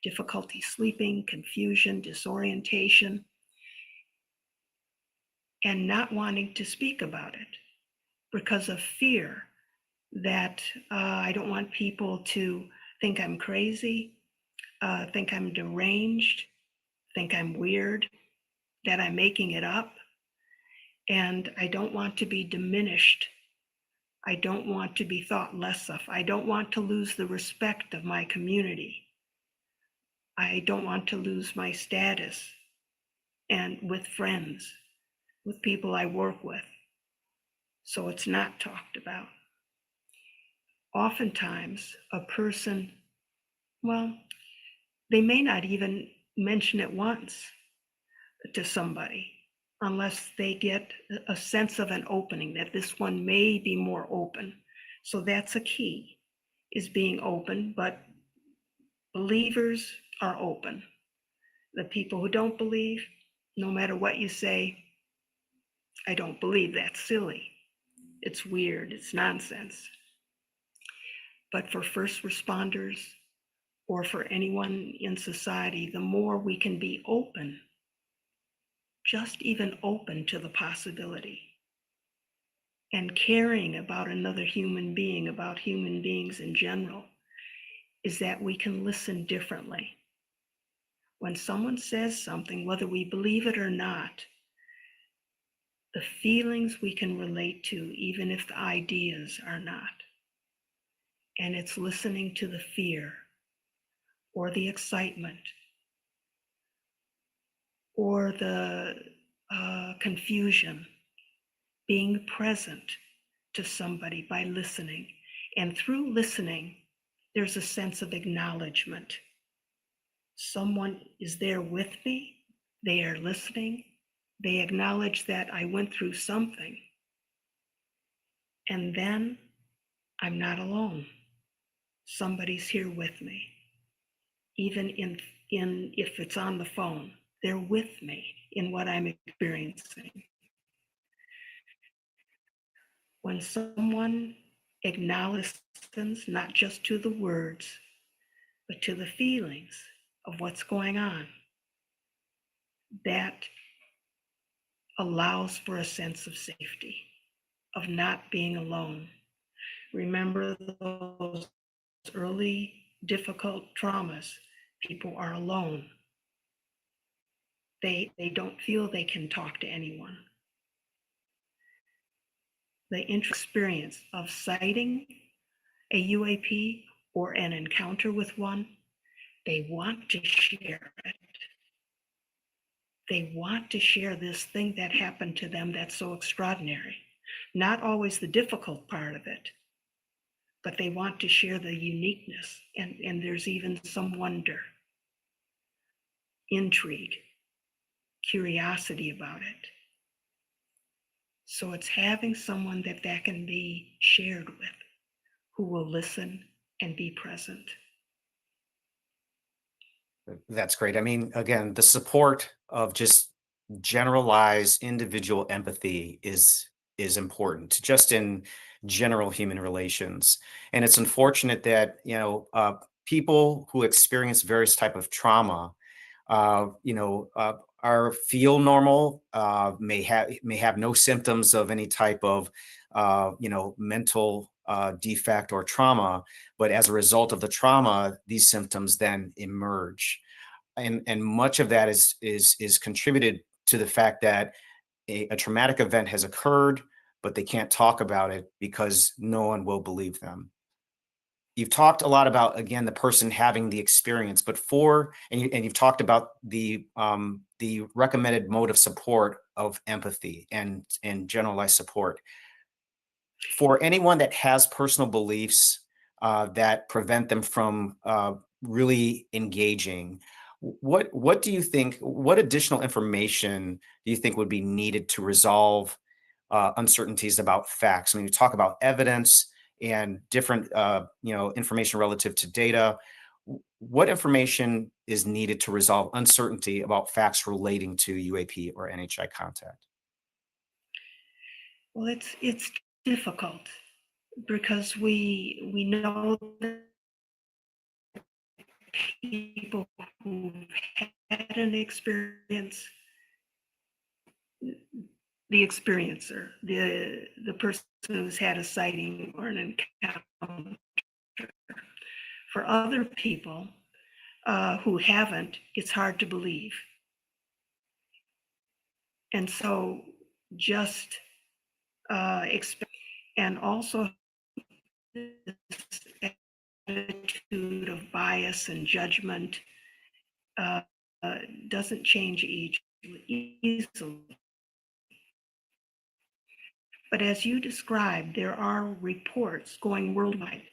difficulty sleeping, confusion, disorientation, and not wanting to speak about it because of fear that I don't want people to think I'm crazy, think I'm deranged, think I'm weird, that I'm making it up. And I don't want to be diminished. I don't want to be thought less of. I don't want to lose the respect of my community. I don't want to lose my status and with friends, with people I work with. So it's not talked about. Oftentimes, a person, well, they may not even mention it once to somebody unless they get a sense of an opening, that this one may be more open. So that's a key, is being open, but believers are open. The people who don't believe, no matter what you say, I don't believe, that's silly. It's weird, it's nonsense. But for first responders or for anyone in society, the more we can be open, just even open to the possibility and caring about another human being, about human beings in general, is that we can listen differently. When someone says something, whether we believe it or not, the feelings we can relate to, even if the ideas are not. And it's listening to the fear or the excitement or the confusion, being present to somebody by listening. And through listening, there's a sense of acknowledgement. Someone is there with me, they are listening, they acknowledge that I went through something. And then I'm not alone. Somebody's here with me. Even in if it's on the phone, they're with me in what I'm experiencing. When someone acknowledges, not just to the words, but to the feelings of what's going on, that allows for a sense of safety, of not being alone. Remember those early difficult traumas, people are alone. They don't feel they can talk to anyone. The experience of sighting a UAP or an encounter with one, they want to share it. They want to share this thing that happened to them that's so extraordinary. Not always the difficult part of it, but they want to share the uniqueness. And there's even some wonder, intrigue, curiosity about it. So it's having someone that can be shared with, who will listen and be present. That's great. I mean, again, the support of just generalized individual empathy is important, just in general human relations. And it's unfortunate that, people who experience various type of trauma, are feel normal, may have no symptoms of any type of, mental defect or trauma, but as a result of the trauma, these symptoms then emerge, and much of that is contributed to the fact that a traumatic event has occurred, but they can't talk about it because no one will believe them. You've talked a lot about, again, the person having the experience, but you've talked about the recommended mode of support of empathy and generalized support. For anyone that has personal beliefs that prevent them from really engaging, what do you think, what additional information do you think would be needed to resolve uncertainties about facts? I mean, you talk about evidence and different, information relative to data. what information is needed to resolve uncertainty about facts relating to UAP or NHI contact? Well, it's difficult because we know that people who had an experience, the experiencer, the person who's had a sighting or an encounter. For other people who haven't, it's hard to believe. And so just expect, and also this attitude of bias and judgment doesn't change easily. But as you described, there are reports going worldwide.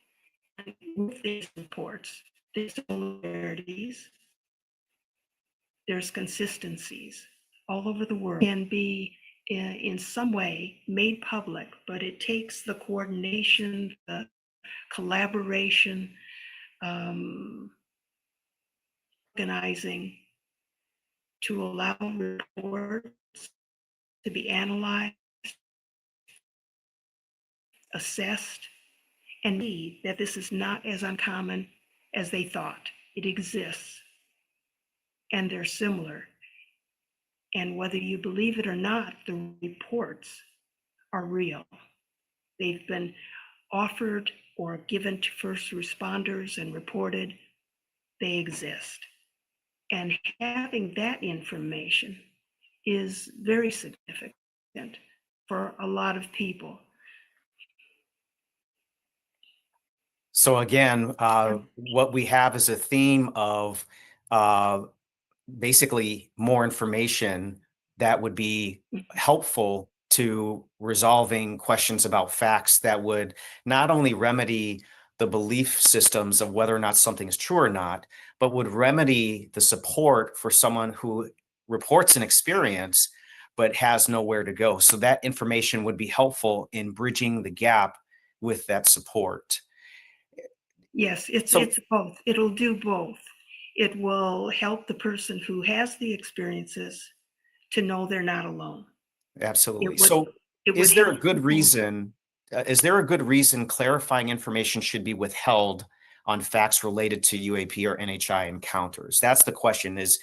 And with these reports, there's similarities, there's consistencies all over the world, can be in some way made public, but it takes the coordination, the collaboration, organizing to allow reports to be analyzed, assessed, and see that this is not as uncommon as they thought. It exists, and they're similar. And whether you believe it or not, the reports are real. They've been offered or given to first responders and reported. They exist. And having that information is very significant for a lot of people. So again, what we have is a theme of basically more information that would be helpful to resolving questions about facts that would not only remedy the belief systems of whether or not something is true or not, but would remedy the support for someone who reports an experience but has nowhere to go. So that information would be helpful in bridging the gap with that support. Yes, it's both. It'll do both. It will help the person who has the experiences to know they're not alone. Absolutely. So is there a good reason? Is there a good reason clarifying information should be withheld on facts related to UAP or NHI encounters? That's the question. Is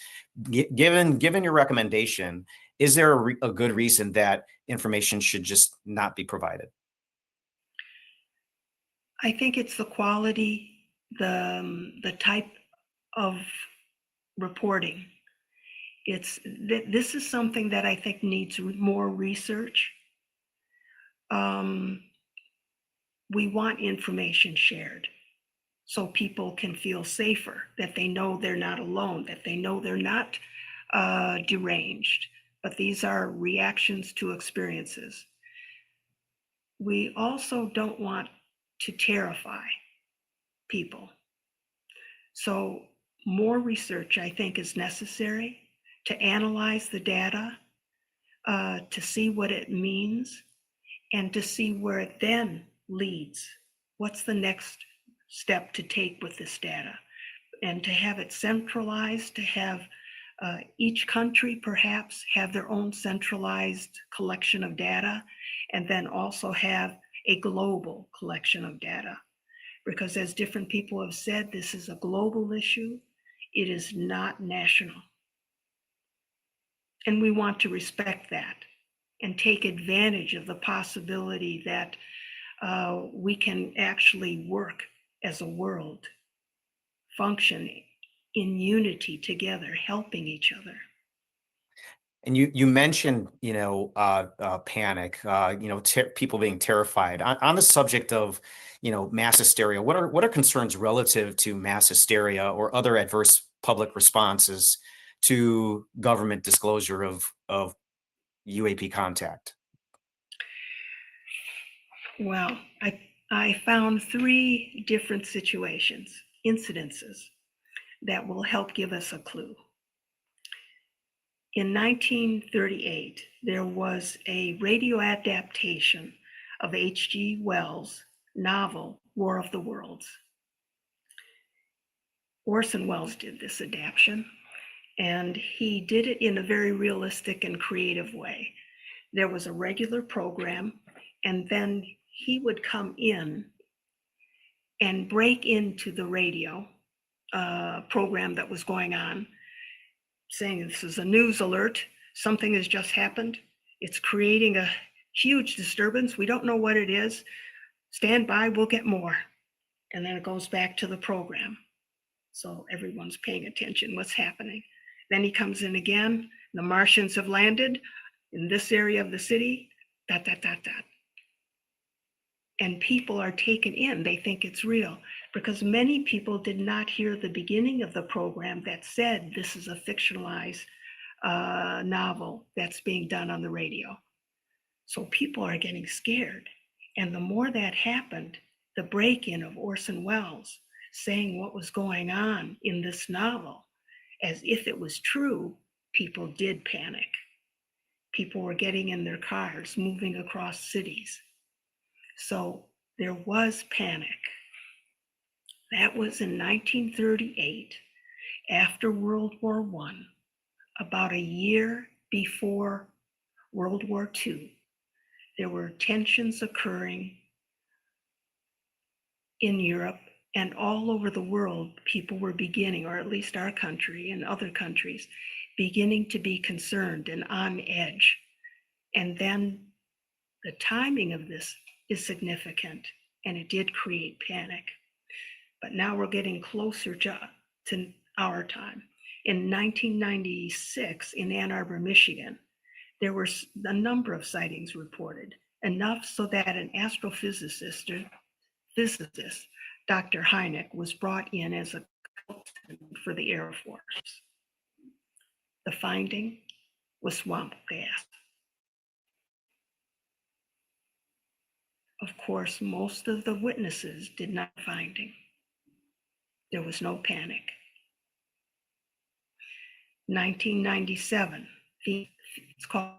given your recommendation, is there a good reason that information should just not be provided? I think it's the quality, the type of reporting. This is something that I think needs more research. We want information shared so people can feel safer, that they know they're not alone, that they know they're not deranged, but these are reactions to experiences. We also don't want to terrify people. So more research, I think, is necessary to analyze the data, to see what it means, and to see where it then leads. What's the next step to take with this data? And to have it centralized, to have each country perhaps have their own centralized collection of data, and then also have a global collection of data. Because as different people have said, this is a global issue. It is not national. And we want to respect that and take advantage of the possibility that we can actually work as a world, function in unity together, helping each other. And you mentioned, panic, people being terrified. On the subject of, mass hysteria, what are concerns relative to mass hysteria or other adverse public responses to government disclosure of UAP contact? Well, I found 3 different situations, incidences, that will help give us a clue. In 1938, there was a radio adaptation of H.G. Wells' novel, War of the Worlds. Orson Welles did this adaptation, and he did it in a very realistic and creative way. There was a regular program, and then he would come in and break into the radio program that was going on, saying, this is a news alert, something has just happened. It's creating a huge disturbance. We don't know what it is. Stand by, we'll get more. And then it goes back to the program. So everyone's paying attention, what's happening. Then he comes in again, the Martians have landed in this area of the city, ... And people are taken in, they think it's real, because many people did not hear the beginning of the program that said this is a fictionalized novel that's being done on the radio. So people are getting scared. And the more that happened, the break-in of Orson Welles saying what was going on in this novel, as if it was true, people did panic. People were getting in their cars, moving across cities. So there was panic. That was in 1938, after World War I, about a year before World War II. There were tensions occurring in Europe and all over the world. People were beginning, or at least our country and other countries, beginning to be concerned and on edge. And then the timing of this is significant, and it did create panic. But now we're getting closer to our time. In 1996, in Ann Arbor, Michigan, there were a number of sightings reported, enough so that an astrophysicist, Dr. Hancock, was brought in as a consultant for the Air Force. The finding was swamp gas. Of course, most of the witnesses did not finding. There was no panic. 1997, it's called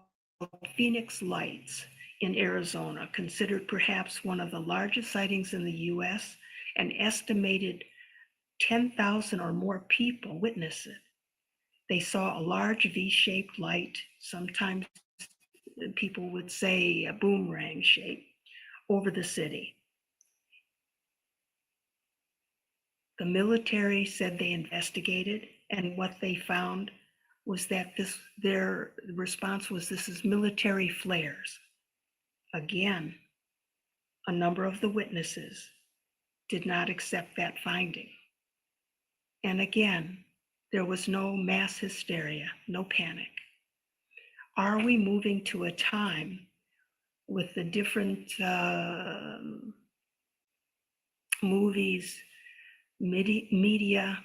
Phoenix Lights in Arizona, considered perhaps one of the largest sightings in the US, and estimated 10,000 or more people witnessed it. They saw a large V-shaped light, sometimes people would say a boomerang shape, over the city. The military said they investigated, and what they found was that their response was, this is military flares. Again, a number of the witnesses did not accept that finding. And again, there was no mass hysteria, no panic. Are we moving to a time with the different movies, media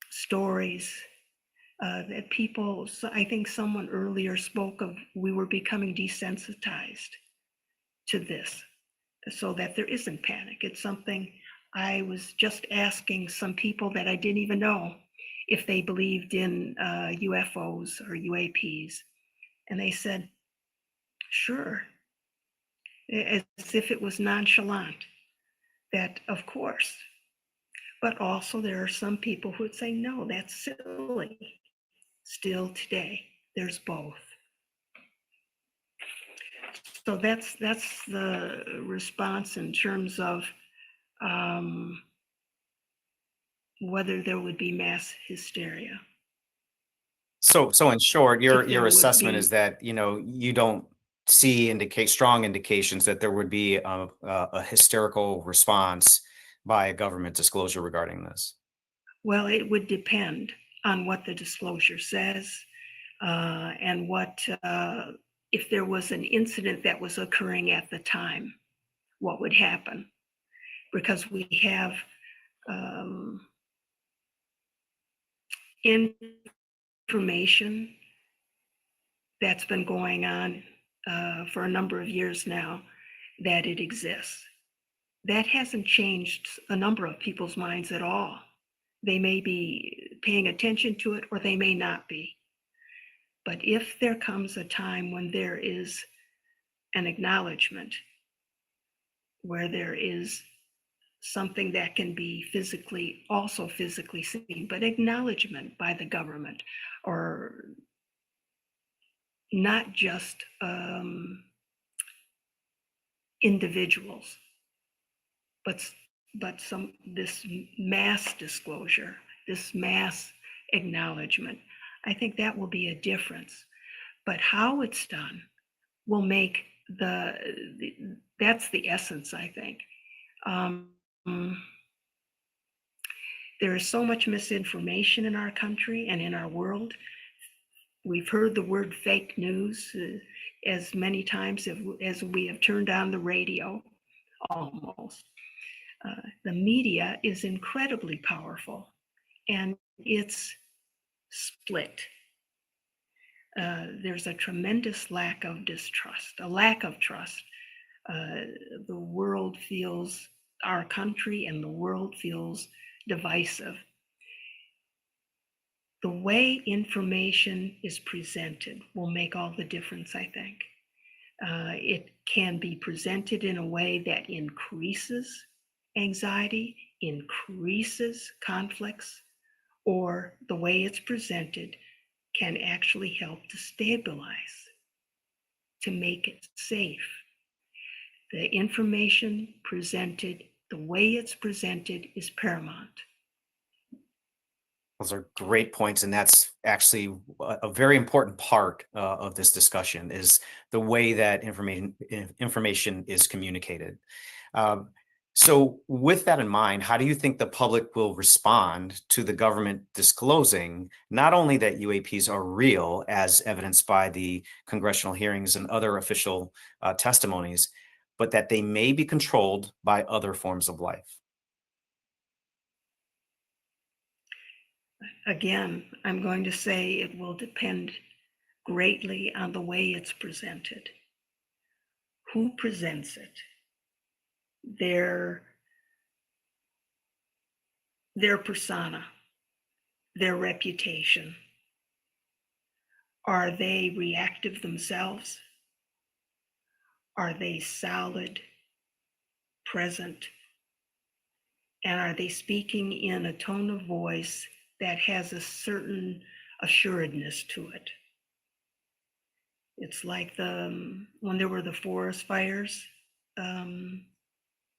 stories that people, so I think someone earlier spoke of, we were becoming desensitized to this, so that there isn't panic. It's something I was just asking some people that I didn't even know if they believed in UFOs or UAPs. And they said, sure, as if it was nonchalant, that of course. But also there are some people who would say, no, that's silly. Still today, there's both. So that's the response in terms of whether there would be mass hysteria. So in short, If there your would assessment be- is that, you don't see strong indications that there would be a hysterical response by a government disclosure regarding this. Well, it would depend on what the disclosure says and what, if there was an incident that was occurring at the time, what would happen? Because we have information that's been going on for a number of years now, that it exists. That hasn't changed a number of people's minds at all. They may be paying attention to it, or they may not be. But if there comes a time when there is an acknowledgement, where there is something that can be also physically seen, but acknowledgement by the government, or not just individuals, but this mass disclosure, this mass acknowledgement. I think that will be a difference. But how it's done will make that's the essence, I think. There is so much misinformation in our country and in our world. We've heard the word fake news as many times as we have turned on the radio, almost. The media is incredibly powerful, and it's split. There's a tremendous lack of distrust, a lack of trust. The world feels, our country and the world feels divisive. The way information is presented will make all the difference, I think. It can be presented in a way that increases anxiety, increases conflicts, or the way it's presented can actually help to stabilize, to make it safe. The information presented, the way it's presented is paramount. Those are great points, and that's actually a very important part of this discussion, is the way that information is communicated. So with that in mind, how do you think the public will respond to the government disclosing not only that UAPs are real, as evidenced by the congressional hearings and other official testimonies, but that they may be controlled by other forms of life? Again, I'm going to say it will depend greatly on the way it's presented. Who presents it? Their persona, their reputation. Are they reactive themselves? Are they solid, present? And are they speaking in a tone of voice that has a certain assuredness to it? It's like when there were the forest fires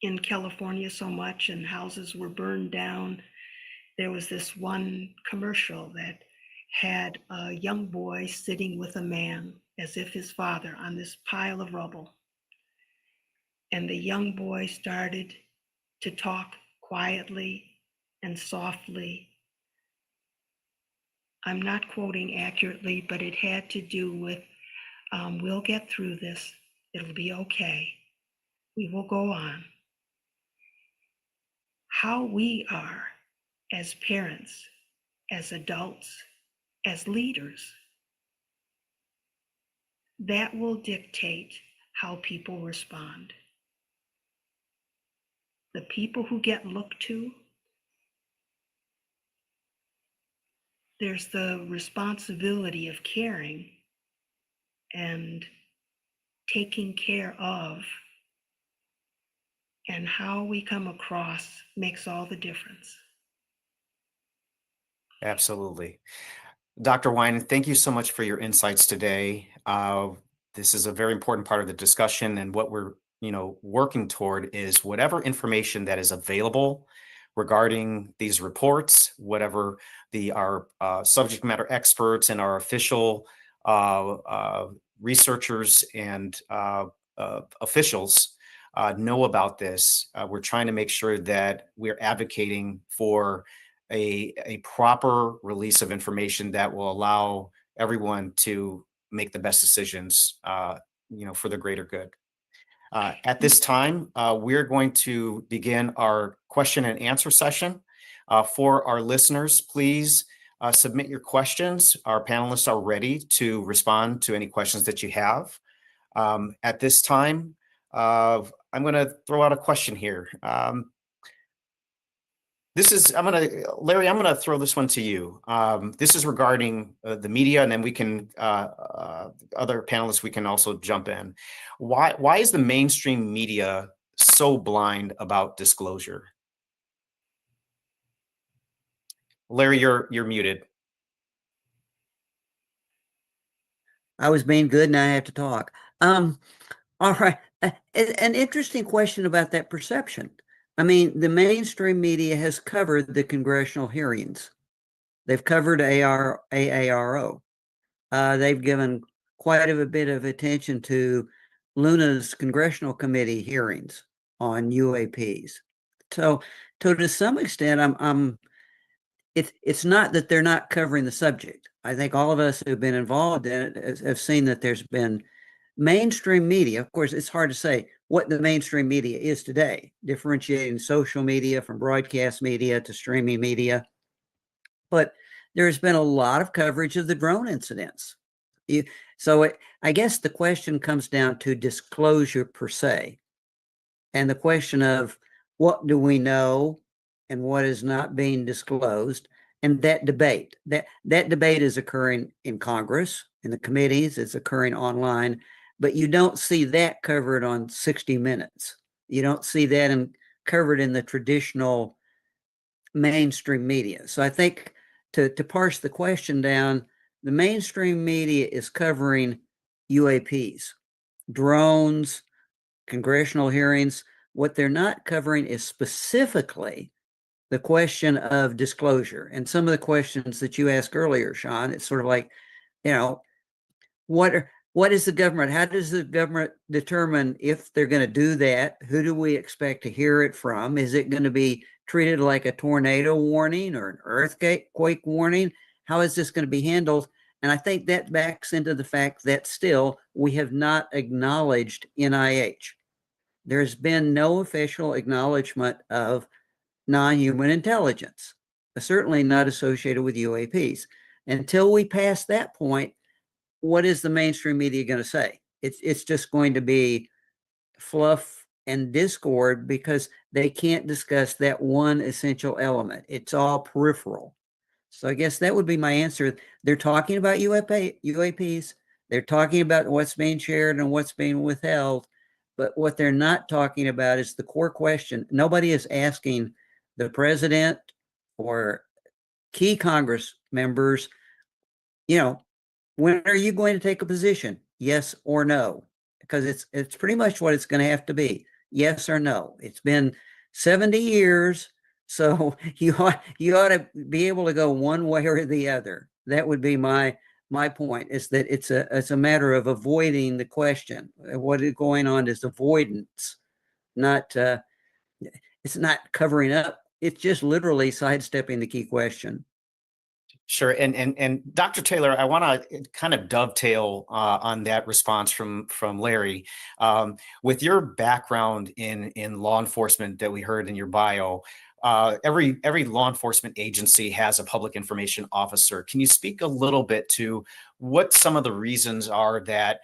in California so much, and houses were burned down. There was this one commercial that had a young boy sitting with a man as if his father on this pile of rubble. And the young boy started to talk quietly and softly. I'm not quoting accurately, but it had to do with, we'll get through this. It'll be okay. We will go on. How we are as parents, as adults, as leaders, that will dictate how people respond. The people who get looked to, there's the responsibility of caring and taking care of, and how we come across makes all the difference. Absolutely. Dr. Wine, thank you so much for your insights today. This is a very important part of the discussion, and what we're working toward is whatever information that is available regarding these reports, whatever our subject matter experts and our official researchers and officials know about this. We're trying to make sure that we're advocating for a proper release of information that will allow everyone to make the best decisions, for the greater good. At this time, we're going to begin our question and answer session. For our listeners, please submit your questions. Our panelists are ready to respond to any questions that you have. At this time, I'm going to throw out a question here. Larry, I'm going to throw this one to you. This is regarding the media, and then we can, other panelists, we can also jump in. Why is the mainstream media so blind about disclosure? Larry, you're muted. I was being good, now I have to talk. All right. An interesting question about that perception. I mean, the mainstream media has covered the congressional hearings. They've covered AARO. They've given quite a bit of attention to Luna's congressional committee hearings on UAPs. So, to some extent, it's not that they're not covering the subject. I think all of us who've been involved in it have seen that there's been mainstream media. Of course, it's hard to say what the mainstream media is today, differentiating social media from broadcast media to streaming media. But there's been a lot of coverage of the drone incidents. I guess the question comes down to disclosure per se, and the question of what do we know and what is not being disclosed, and that debate. That debate is occurring in Congress, in the committees, it's occurring online, but you don't see that covered on 60 Minutes. You don't see that covered in the traditional mainstream media. So I think to parse the question down, the mainstream media is covering UAPs, drones, congressional hearings. What they're not covering is specifically the question of disclosure. And some of the questions that you asked earlier, Sean, it's sort of like, what is the government? How does the government determine if they're going to do that? Who do we expect to hear it from? Is it going to be treated like a tornado warning or an earthquake warning? How is this going to be handled? And I think that backs into the fact that still we have not acknowledged NIH. There's been no official acknowledgement of non-human intelligence, certainly not associated with UAPs. Until we pass that point, what is the mainstream media going to say? It's just going to be fluff and discord because they can't discuss that one essential element. It's all peripheral. So I guess that would be my answer. They're talking about UAPs. They're talking about what's being shared and what's being withheld. But what they're not talking about is the core question. Nobody is asking the president or key Congress members, when are you going to take a position? Yes or no? Because it's pretty much what it's going to have to be. Yes or no. It's been 70 years, so you ought to be able to go one way or the other. That would be my point, is that it's a matter of avoiding the question. What is going on is avoidance, not it's not covering up. It's just literally sidestepping the key question. Sure. And Dr. Taylor, I want to kind of dovetail on that response from Larry. With your background in law enforcement that we heard in your bio, every law enforcement agency has a public information officer. Can you speak a little bit to what some of the reasons are that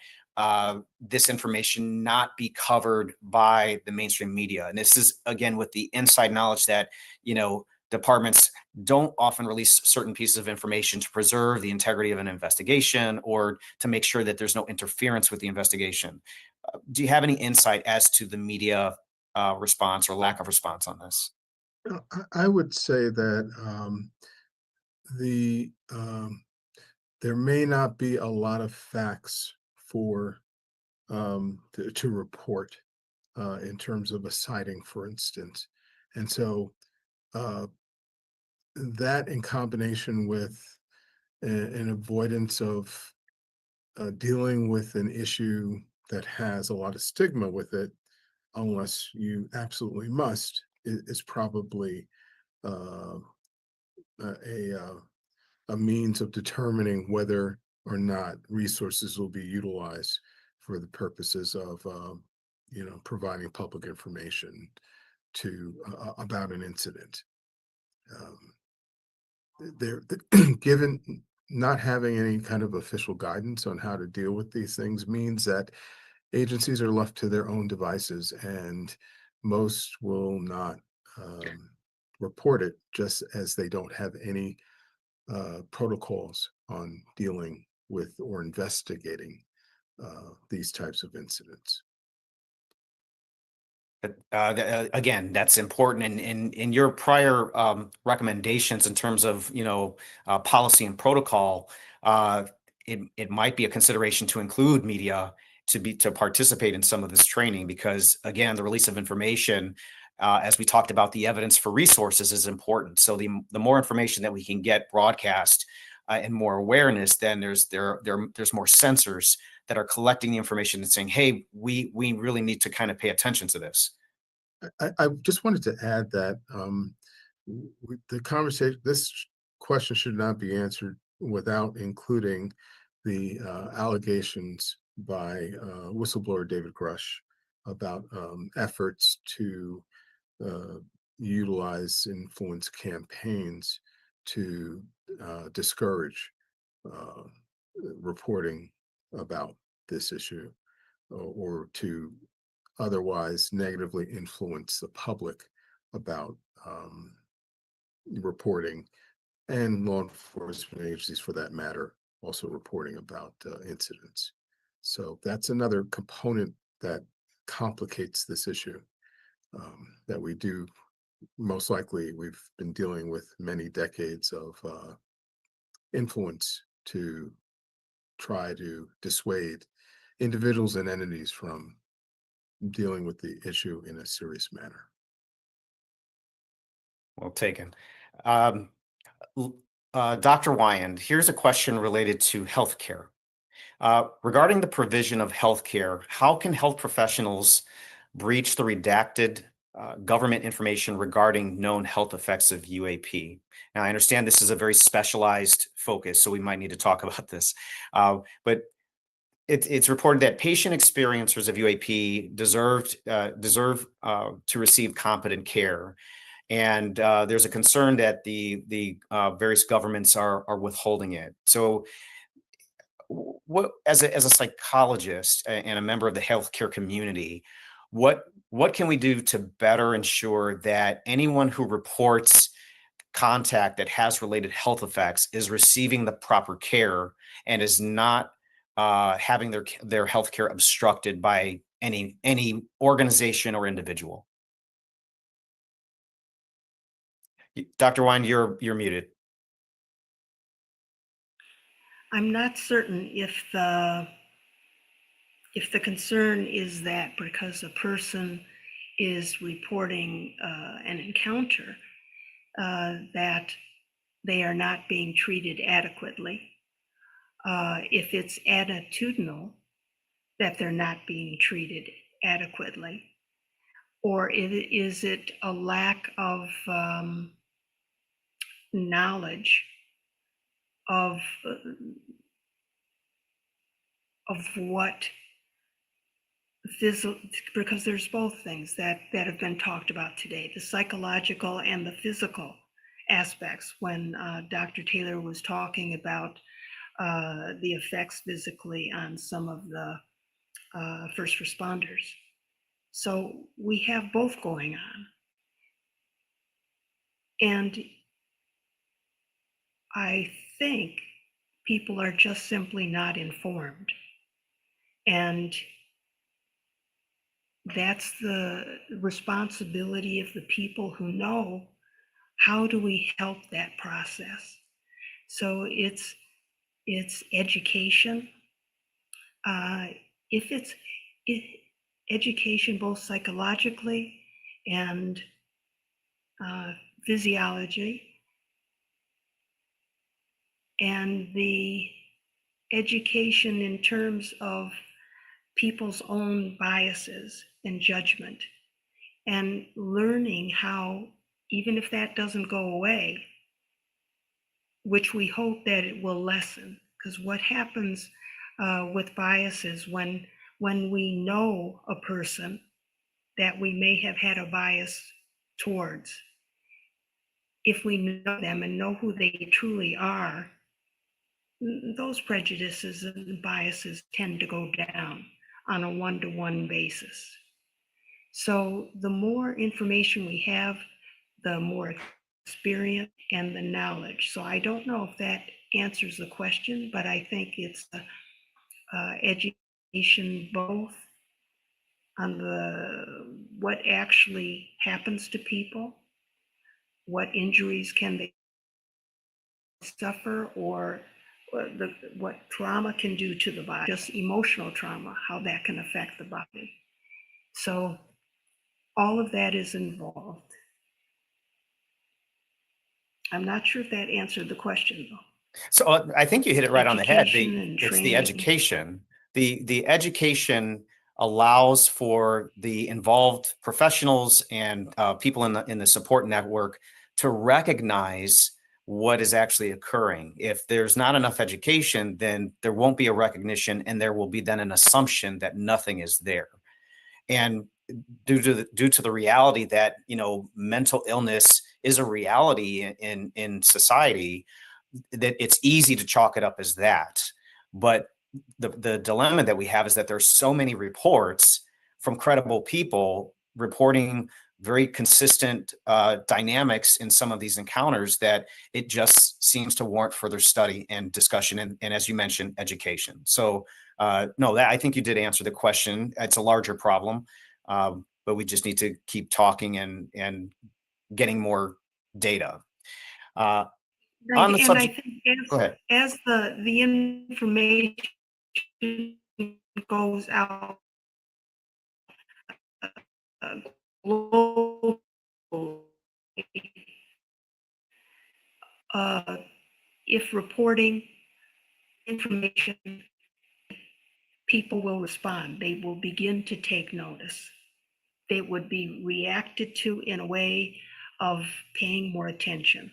this information not be covered by the mainstream media? And this is, again, with the inside knowledge that, departments don't often release certain pieces of information to preserve the integrity of an investigation or to make sure that there's no interference with the investigation. Do you have any insight as to the media response or lack of response on this? I would say that there may not be a lot of facts for to report in terms of a sighting, for instance, and so that, in combination with an avoidance of dealing with an issue that has a lot of stigma with it, unless you absolutely must, is probably a means of determining whether or not resources will be utilized for the purposes of providing public information about an incident. They're given not having any kind of official guidance on how to deal with these things means that agencies are left to their own devices, and most will not report it, just as they don't have any protocols on dealing with or investigating these types of incidents. Again, that's important. And in your prior recommendations in terms of, policy and protocol, it might be a consideration to include media to participate in some of this training, because again, the release of information, as we talked about, the evidence for resources is important. So the more information that we can get broadcast and more awareness, then there's more sensors that are collecting the information and saying, hey, we really need to kind of pay attention to this. I just wanted to add that the conversation, this question should not be answered without including the allegations by whistleblower David Grush about efforts to utilize influence campaigns to discourage reporting about this issue, or to otherwise negatively influence the public about reporting, and law enforcement agencies for that matter also reporting about incidents. So that's another component that complicates this issue, that we do. Most likely we've been dealing with many decades of influence to try to dissuade individuals and entities from dealing with the issue in a serious manner. Well taken. Dr. Wyand, here's a question related to healthcare. Regarding the provision of healthcare, how can health professionals breach the redacted government information regarding known health effects of UAP? Now, I understand this is a very specialized focus, so we might need to talk about this. But it's reported that patient experiencers of UAP deserve to receive competent care. And there's a concern that the various governments are withholding it. So what, as a psychologist and a member of the healthcare community, what can we do to better ensure that anyone who reports contact that has related health effects is receiving the proper care and is not having their health care obstructed by any organization or individual? Dr. Wine, you're muted. I'm not certain if the concern is that because a person is reporting an encounter, that they are not being treated adequately. If it's attitudinal, that they're not being treated adequately. Or is it a lack of knowledge of what physical, because there's both things that have been talked about today, the psychological and the physical aspects. When Dr. Taylor was talking about the effects physically on some of the first responders. So we have both going on. And I think people are just simply not informed. And that's the responsibility of the people who know. How do we help that process? So it's education. If it's education both psychologically and physiology, and the education in terms of people's own biases and judgment, and learning how, even if that doesn't go away, which we hope that it will lessen, because what happens with biases when we know a person that we may have had a bias towards, if we know them and know who they truly are, those prejudices and biases tend to go down on a one-to-one basis. So the more information we have, the more experience and the knowledge. So I don't know if that answers the question, but I think it's education both on what actually happens to people, what injuries can they suffer, or what trauma can do to the body, just emotional trauma, how that can affect the body. So all of that is involved. I'm not sure if that answered the question, though. So I think you hit it right on the head. Education and It's the training. education. The education allows for the involved professionals and people in the support network to recognize what is actually occurring. If there's not enough education, then there won't be a recognition, and there will be then an assumption that nothing is there. And due to the reality that, you know, mental illness is a reality in society, that it's easy to chalk it up as that. But the dilemma that we have is that there's so many reports from credible people reporting very consistent dynamics in some of these encounters that it just seems to warrant further study and discussion, and as you mentioned, education. So no, I think you did answer the question. It's a larger problem, but we just need to keep talking and getting more data. On the And subject, I think go ahead. as the information goes out globally, if reporting information, people will respond. They will begin to take notice. They would be reacted to in a way of paying more attention,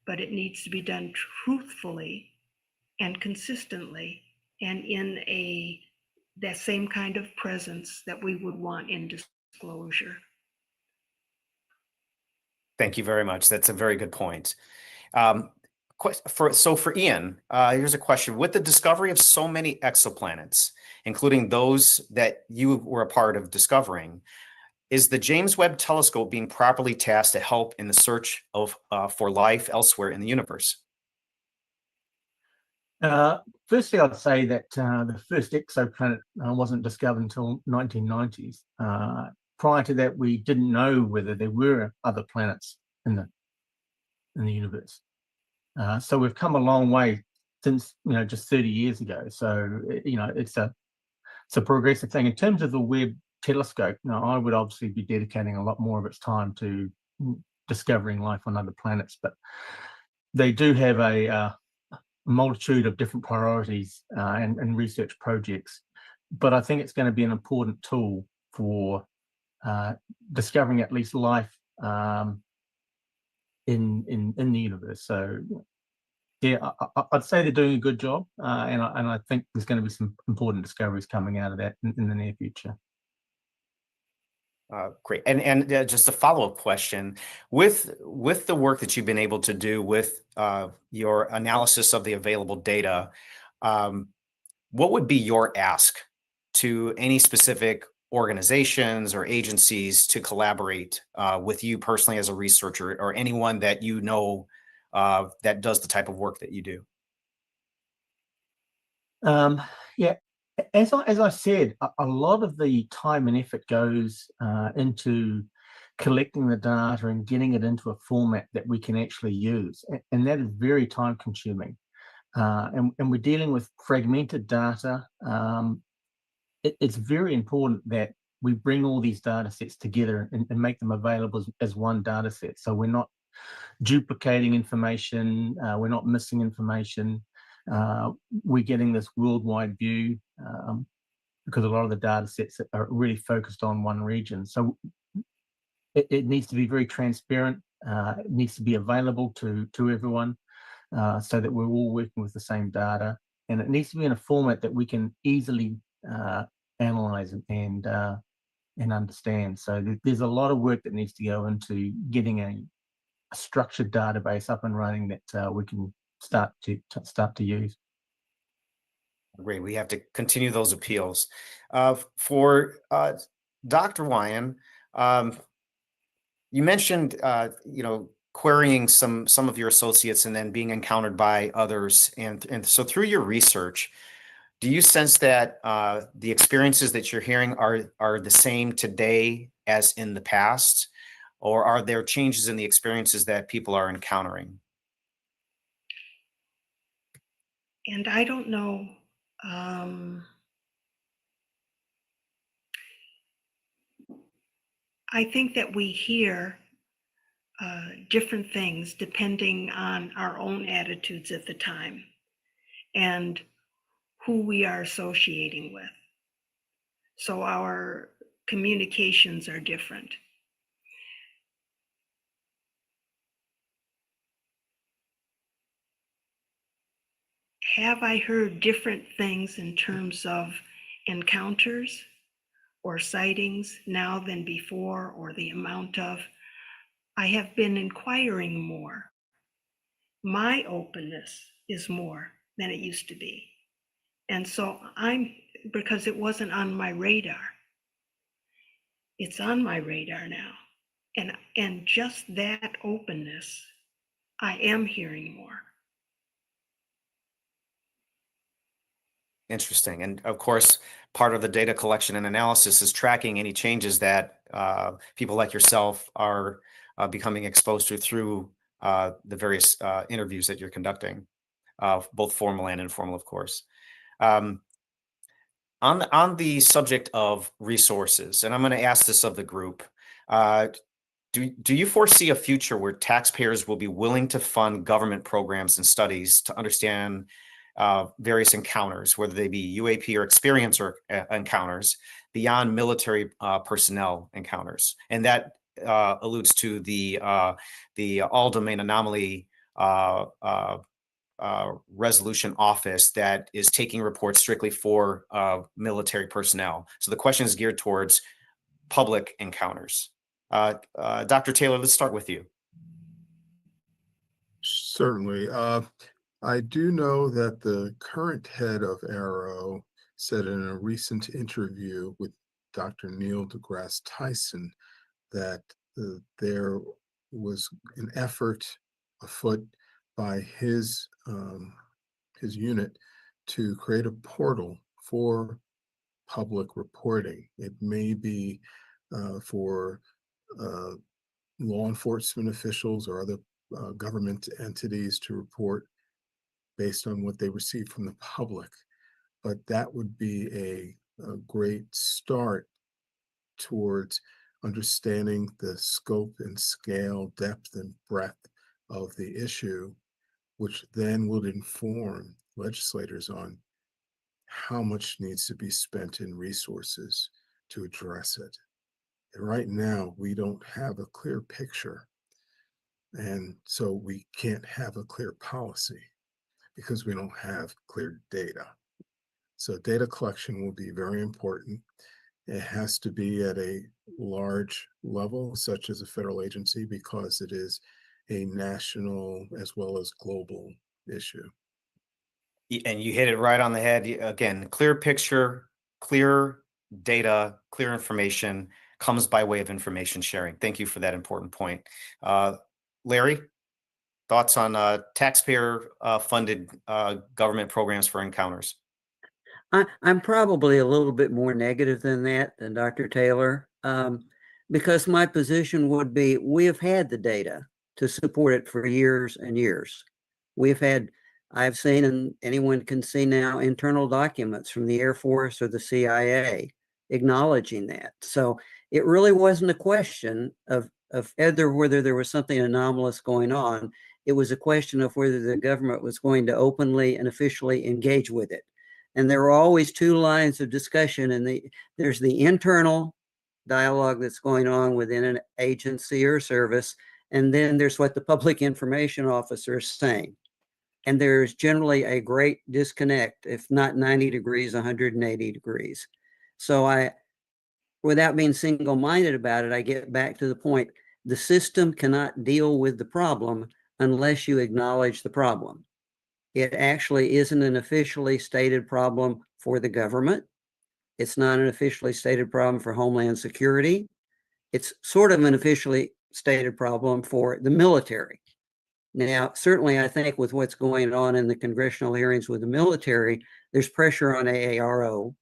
but it needs to be done truthfully and consistently, and in that same kind of presence that we would want in disclosure. Thank you very much. That's a very good point. For Ian, here's a question. With the discovery of so many exoplanets, including those that you were a part of discovering, is the James Webb Telescope being properly tasked to help in the search for life elsewhere in the universe? Firstly, I'd say that the first exoplanet wasn't discovered until 1990s. Prior to that, we didn't know whether there were other planets in the universe. So we've come a long way since, you know, just 30 years ago. So, you know, it's a progressive thing. In terms of the Webb telescope, you know, I would obviously be dedicating a lot more of its time to discovering life on other planets, but they do have a multitude of different priorities and research projects. But I think it's going to be an important tool for discovering at least life in the universe. So yeah, I'd say they're doing a good job, and I think there's going to be some important discoveries coming out of that in the near future. Great. And just a follow-up question, with the work that you've been able to do with your analysis of the available data, what would be your ask to any specific organizations or agencies to collaborate with you personally as a researcher, or anyone that you know that does the type of work that you do? Yeah, as I said, a lot of the time and effort goes into collecting the data and getting it into a format that we can actually use, and that is very time consuming. And we're dealing with fragmented data. It's very important that we bring all these data sets together and make them available as one data set. So we're not duplicating information, we're not missing information. We're getting this worldwide view because a lot of the data sets are really focused on one region. So it needs to be very transparent. It needs to be available to everyone so that we're all working with the same data. And it needs to be in a format that we can easily analyze and understand. So there's a lot of work that needs to go into getting a structured database up and running that we can start to use. Great. We have to continue those appeals. For Dr. Wyan, you mentioned querying some of your associates and then being encountered by others, and so through your research, Do you sense that the experiences that you're hearing are the same today as in the past, or are there changes in the experiences that people are encountering? And I don't know. I think that we hear different things depending on our own attitudes at the time and who we are associating with. So our communications are different. Have I heard different things in terms of encounters or sightings now than before, or the amount of? I have been inquiring more. My openness is more than it used to be. And so because it wasn't on my radar, it's on my radar now. And just that openness, I am hearing more. Interesting. And of course, part of the data collection and analysis is tracking any changes that people like yourself are becoming exposed to through the various interviews that you're conducting, both formal and informal, of course. On the subject of resources, and I'm going to ask this of the group, do you foresee a future where taxpayers will be willing to fund government programs and studies to understand various encounters, whether they be UAP or experience or encounters, beyond military personnel encounters? And that alludes to the all domain anomaly resolution office that is taking reports strictly for military personnel. So the question is geared towards public encounters. Dr. Taylor, let's start with you. Certainly. I do know that the current head of ARROW said in a recent interview with Dr. Neil deGrasse Tyson that there was an effort afoot by his unit to create a portal for public reporting. It may be for law enforcement officials or other government entities to report based on what they receive from the public. But that would be a great start towards understanding the scope and scale, depth and breadth of the issue, which then would inform legislators on how much needs to be spent in resources to address it. And right now, we don't have a clear picture. And so we can't have a clear policy because we don't have clear data. So data collection will be very important. It has to be at a large level, such as a federal agency, because it is a national as well as global issue. And you hit it right on the head. Again, clear picture, clear data, clear information comes by way of information sharing. Thank you for that important point. Larry, thoughts on taxpayer funded government programs for encounters? I'm probably a little bit more negative than that, than Dr. Taylor, because my position would be we have had the data to support it for years and years. I've seen, and anyone can see now, internal documents from the Air Force or the CIA acknowledging that. So it really wasn't a question of whether there was something anomalous going on. It was a question of whether the government was going to openly and officially engage with it. And there are always two lines of discussion, and there's the internal dialogue that's going on within an agency or service, and then there's what the public information officer is saying. And there's generally a great disconnect, if not 90 degrees, 180 degrees. So without being single-minded about it, I get back to the point, the system cannot deal with the problem unless you acknowledge the problem. It actually isn't an officially stated problem for the government. It's not an officially stated problem for Homeland Security. It's sort of an officially stated problem for the military. Now, certainly, I think with what's going on in the congressional hearings with the military, there's pressure on AARO,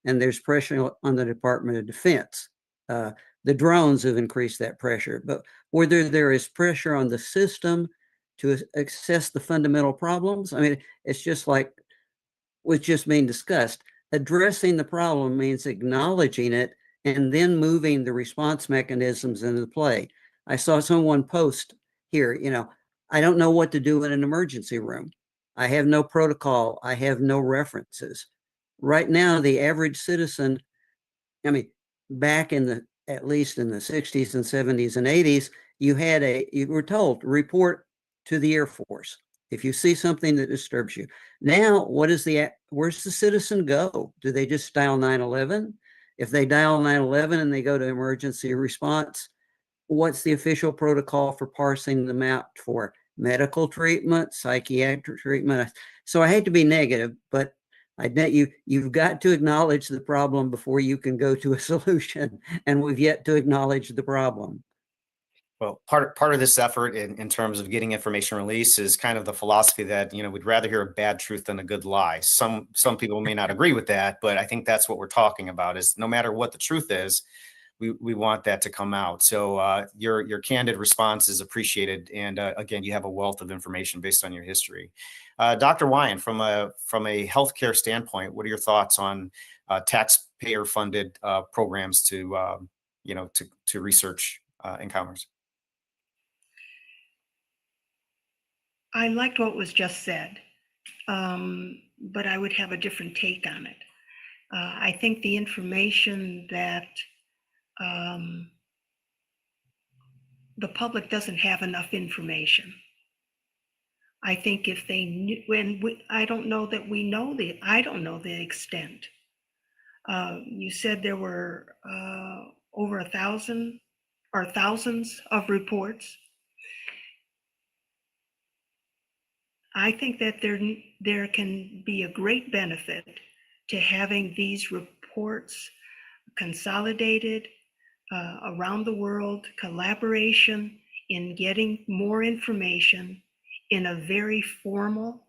and there's pressure on the Department of Defense. The drones have increased that pressure, but whether there is pressure on the system to assess the fundamental problems, I mean, it's just like what's just being discussed. Addressing the problem means acknowledging it and then moving the response mechanisms into play. I saw someone post here, you know, I don't know what to do in an emergency room. I have no protocol. I have no references. Right now, the average citizen, I mean, back in the, at least in the 60s and 70s and 80s, you were told to report to the Air Force if you see something that disturbs you. Now, where's the citizen go? Do they just dial 911? If they dial 911 and they go to emergency response, what's the official protocol for parsing them out for medical treatment, psychiatric treatment? So I hate to be negative, but I bet you've got to acknowledge the problem before you can go to a solution, and we've yet to acknowledge the problem. Well, part of this effort in terms of getting information release is kind of the philosophy that, you know, we'd rather hear a bad truth than a good lie. Some people may not agree with that, but I think that's what we're talking about, is no matter what the truth is, we want that to come out. So your candid response is appreciated. And again, you have a wealth of information based on your history. Dr. Wyan, from a healthcare standpoint, what are your thoughts on taxpayer funded programs to research encounters? I liked what was just said, but I would have a different take on it. I think the information that the public doesn't have enough information. I think if they knew, I don't know that we know I don't know the extent. You said there were over 1,000 or thousands of reports. I think that there can be a great benefit to having these reports consolidated around the world, collaboration in getting more information in a very formal,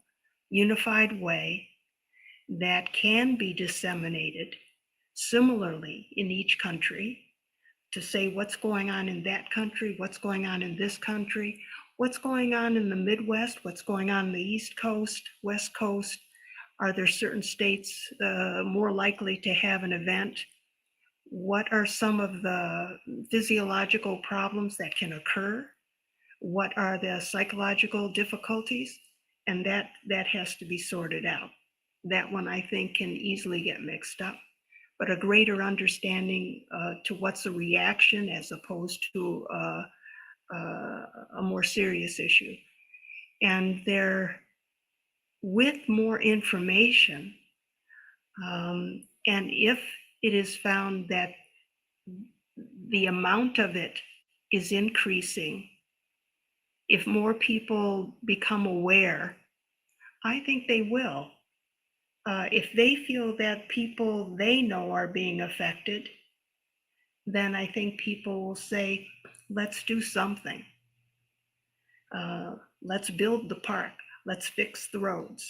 unified way that can be disseminated similarly in each country, to say what's going on in that country, what's going on in this country, what's going on in the Midwest, what's going on in the East Coast, West Coast. Are there certain states more likely to have an event? What are some of the physiological problems that can occur? What are the psychological difficulties? And that has to be sorted out. That one, I think, can easily get mixed up, but a greater understanding to what's a reaction as opposed to a more serious issue. And with more information, and if it is found that the amount of it is increasing, if more people become aware, I think they will. If they feel that people they know are being affected, then I think people will say, let's do something. Let's build the park. Let's fix the roads.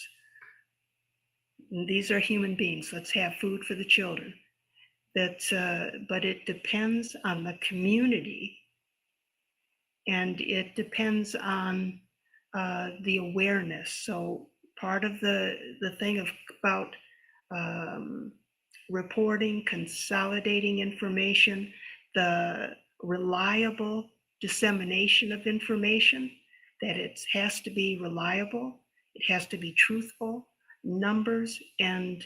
And these are human beings. Let's have food for the children. But it depends on the community, and it depends on the awareness. So part of the thing about reporting, consolidating information, the reliable dissemination of information, that it has to be reliable, it has to be truthful, numbers, and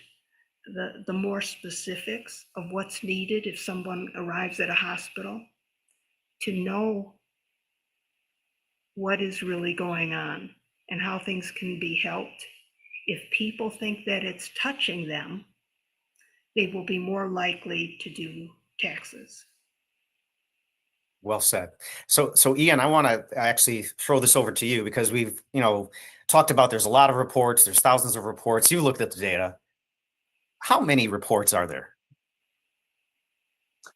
the more specifics of what's needed if someone arrives at a hospital, to know what is really going on and how things can be helped. If people think that it's touching them, they will be more likely to do taxes. Well said. So Ian, I want to actually throw this over to you, because we've, talked about there's a lot of reports, there's thousands of reports. You looked at the data. How many reports are there?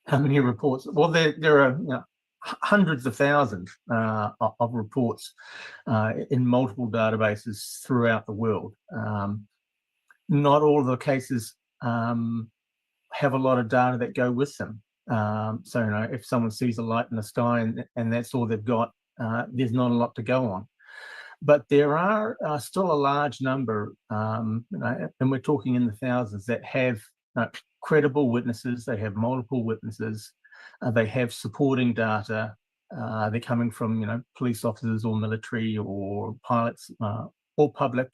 How many reports? Well, there are hundreds of thousands of reports in multiple databases throughout the world. not all of the cases have a lot of data that go with them. So, if someone sees a light in the sky and that's all they've got, there's not a lot to go on. But there are still a large number, and we're talking in the thousands, that have credible witnesses. They have multiple witnesses. They have supporting data. They're coming from, police officers or military or pilots or public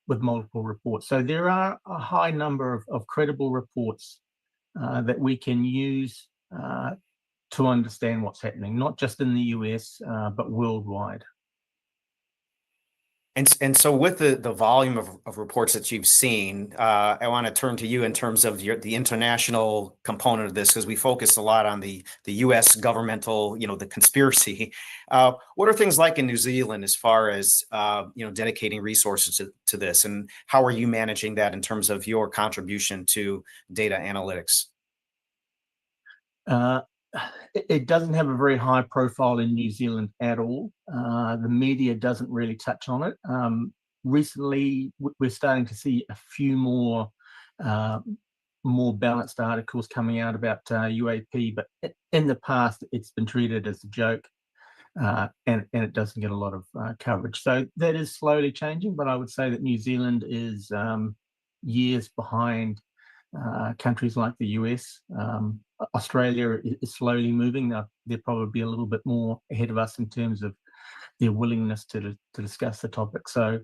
with multiple reports. So there are a high number of credible reports that we can use to understand what's happening, not just in the US, but worldwide. And so with the volume of reports that you've seen, I want to turn to you in terms of the international component of this, because we focus a lot on the US governmental, the conspiracy. What are things like in New Zealand as far as, dedicating resources to this? And how are you managing that in terms of your contribution to data analytics? It doesn't have a very high profile in New Zealand at all. The media doesn't really touch on it. Recently, we're starting to see a few more balanced articles coming out about UAP, but in the past, it's been treated as a joke, and it doesn't get a lot of coverage. So that is slowly changing, but I would say that New Zealand is years behind countries like the US. Australia is slowly moving. They're probably a little bit more ahead of us in terms of their willingness to discuss the topic. So I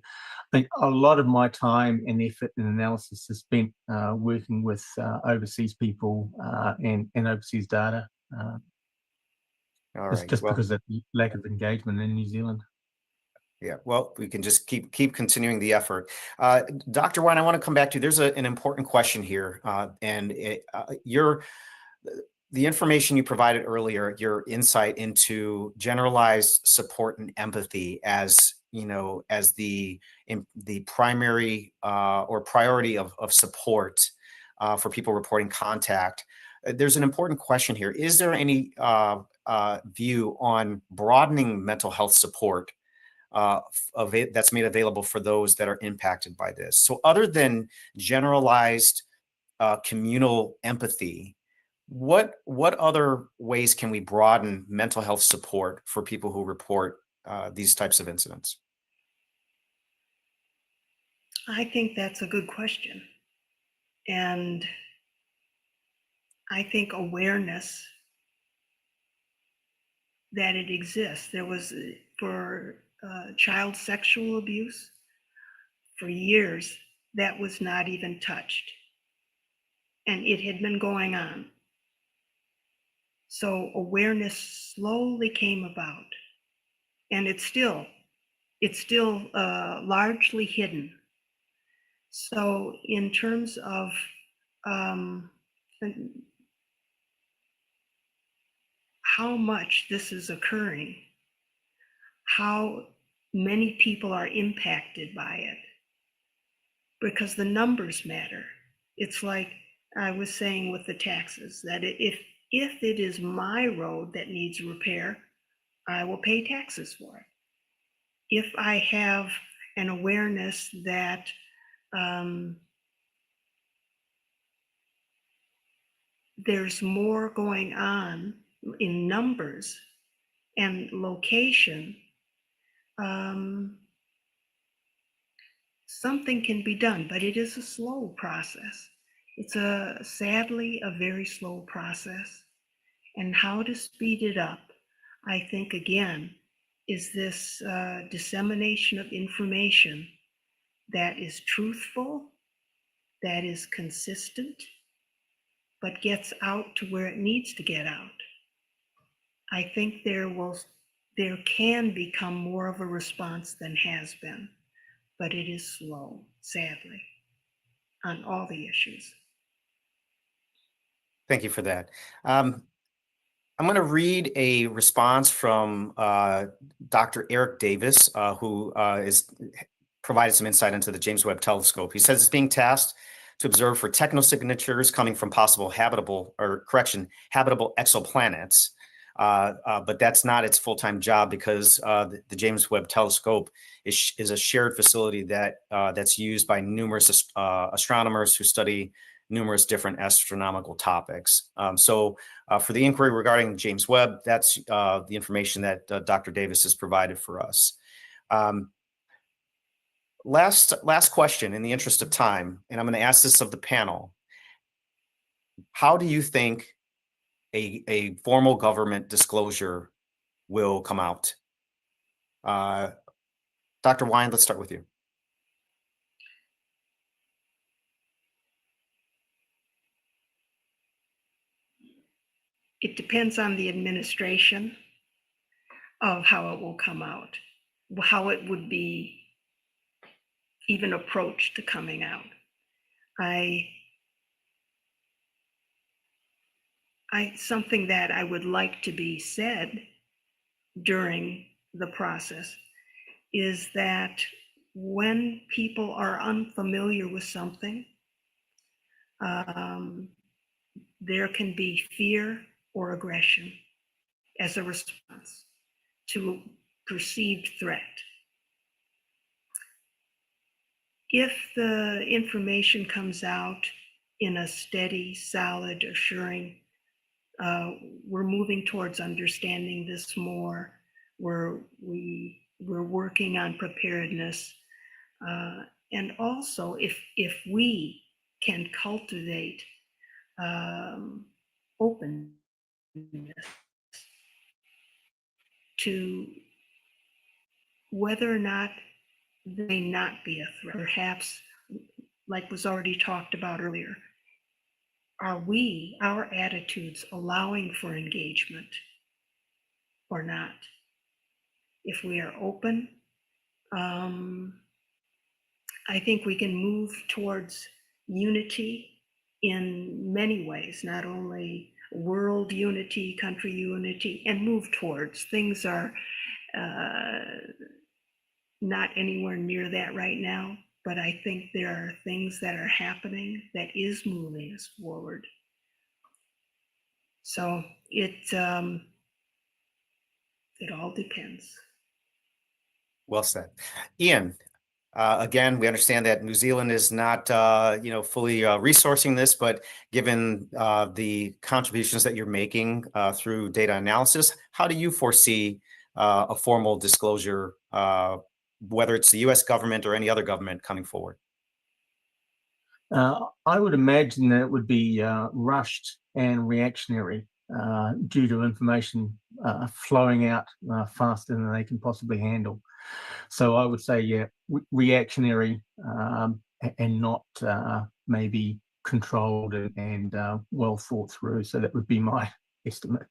think a lot of my time and effort and analysis is spent working with overseas people and overseas data. All right. Just because of the lack of engagement in New Zealand. Yeah, well, we can just keep continuing the effort. Dr. Wine, I want to come back to you. There's an important question here, and the information you provided earlier, your insight into generalized support and empathy as as the primary or priority of support for people reporting contact. There's an important question here. Is there any view on broadening mental health support of it that's made available for those that are impacted by this? So other than generalized communal empathy, what other ways can we broaden mental health support for people who report these types of incidents? I think that's a good question. And I think awareness that it exists. There was, for child sexual abuse, for years, that was not even touched. And it had been going on. So awareness slowly came about. And it's still largely hidden. So in terms of how much this is occurring, how many people are impacted by it, because the numbers matter. It's like I was saying with the taxes, that if it is my road that needs repair, I will pay taxes for it. If I have an awareness that there's more going on in numbers and location, something can be done, but it is a slow process. It's sadly a very slow process. And how to speed it up, I think, again, is this dissemination of information that is truthful, that is consistent, but gets out to where it needs to get out. I think there can become more of a response than has been, but it is slow, sadly, on all the issues. Thank you for that. I'm going to read a response from Dr. Eric Davis, who is provided some insight into the James Webb Telescope. He says it's being tasked to observe for technosignatures coming from possible habitable exoplanets. but that's not its full-time job because the James Webb Telescope is a shared facility that's used by numerous astronomers who study numerous different astronomical topics. So for the inquiry regarding James Webb, that's the information that Dr. Davis has provided for us. Last question in the interest of time, and I'm going to ask this of the panel. How do you think a formal government disclosure will come out? Dr. Wine, let's start with you. It depends on the administration of how it will come out, how it would be even approached to coming out. Something that I would like to be said during the process is that when people are unfamiliar with something, there can be fear or aggression as a response to a perceived threat. If the information comes out in a steady, solid, assuring, we're moving towards understanding this more, we're working on preparedness, and also if we can cultivate openness to whether or not they may not be a threat. Perhaps, like was already talked about earlier, are our attitudes allowing for engagement or not? If we are open, I think we can move towards unity in many ways, not only world unity, country unity, and move towards. Things are not anywhere near that right now, but I think there are things that are happening that is moving us forward. So it all depends. Well said. Ian, again, we understand that New Zealand is not, fully resourcing this, but given the contributions that you're making through data analysis, how do you foresee a formal disclosure, whether it's the U.S. government or any other government coming forward? I would imagine that it would be rushed and reactionary due to information flowing out faster than they can possibly handle. So I would say, yeah, reactionary and not maybe controlled and well thought through. So that would be my estimate.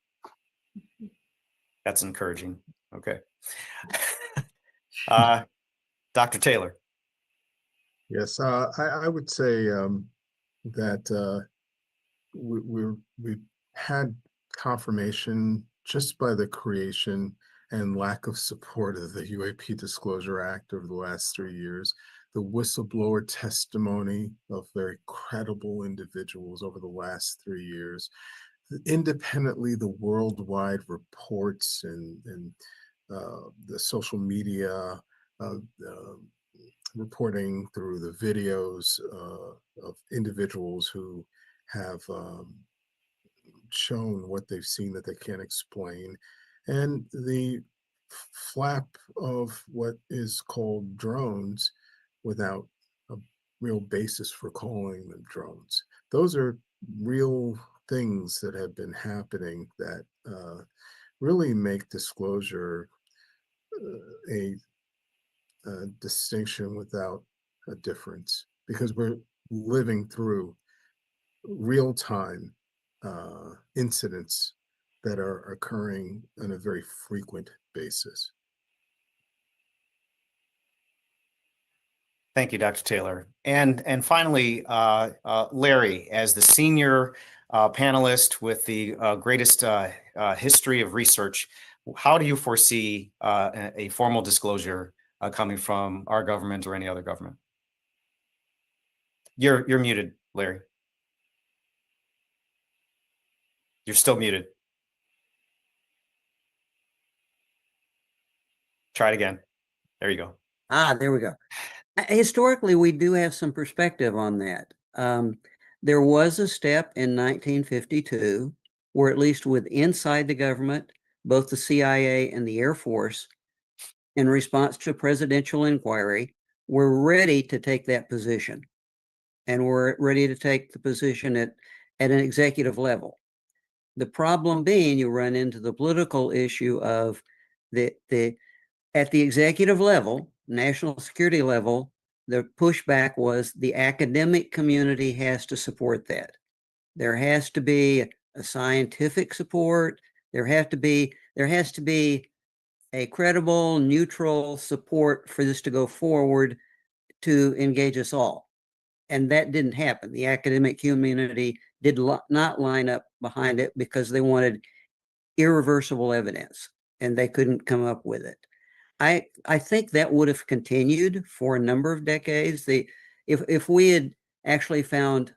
That's encouraging. Okay. Dr. Taylor. Yes, I would say that we've had confirmation just by the creation and lack of support of the UAP Disclosure Act over the last 3 years, the whistleblower testimony of very credible individuals over the last 3 years, independently the worldwide reports and the social media reporting through the videos of individuals who have shown what they've seen that they can't explain, and the flap of what is called drones without a real basis for calling them drones. Those are real things that have been happening that really make disclosure a distinction without a difference, because we're living through real-time incidents that are occurring on a very frequent basis. Thank you, Dr. Taylor. And finally, Larry, as the senior panelist with the greatest history of research, how do you foresee a formal disclosure coming from our government or any other government? You're muted, Larry. You're still muted. Try it again. There you go. There we go. Historically, we do have some perspective on that. There was a step in 1952 where, at least with inside the government, both the CIA and the Air Force, in response to a presidential inquiry, were ready to take that position. And were ready to take the position at an executive level. The problem being, you run into the political issue of at the executive level, national security level, the pushback was the academic community has to support that. There has to be a scientific support. There has to be a credible, neutral support for this to go forward to engage us all. And that didn't happen. The academic community did not line up behind it because they wanted irreversible evidence and they couldn't come up with it. I think that would have continued for a number of decades. If we had actually found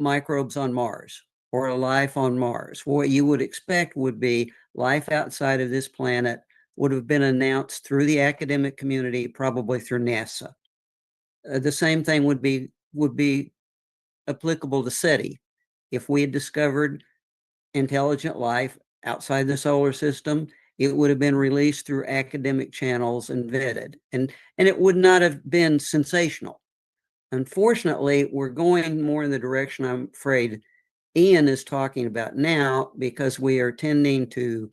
microbes on Mars or a life on Mars, what you would expect would be life outside of this planet would have been announced through the academic community, probably through NASA. The same thing would be applicable to SETI. If we had discovered intelligent life outside the solar system, it would have been released through academic channels and vetted, and it would not have been sensational. Unfortunately, we're going more in the direction I'm afraid Ian is talking about now, because we are tending to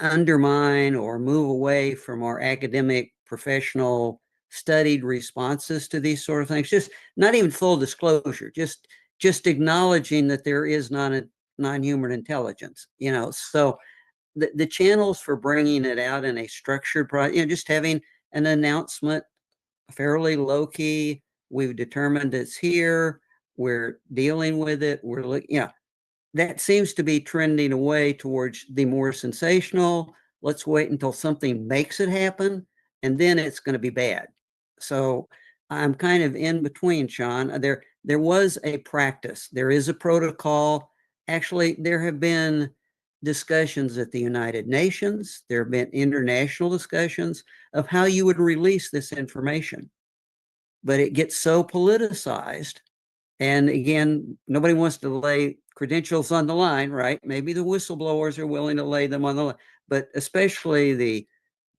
undermine or move away from our academic, professional, studied responses to these sort of things. Just not even full disclosure, just acknowledging that there is non-human intelligence, so the channels for bringing it out in a structured project, just having an announcement, fairly low key. We've determined it's here. We're dealing with it. We're looking, that seems to be trending away towards the more sensational. Let's wait until something makes it happen, and then it's going to be bad. So I'm kind of in between, Sean. There was a practice. There is a protocol. Actually, there have been discussions at the United Nations. There have been international discussions of how you would release this information. But it gets so politicized. And again, nobody wants to lay credentials on the line, right? Maybe the whistleblowers are willing to lay them on the line, but especially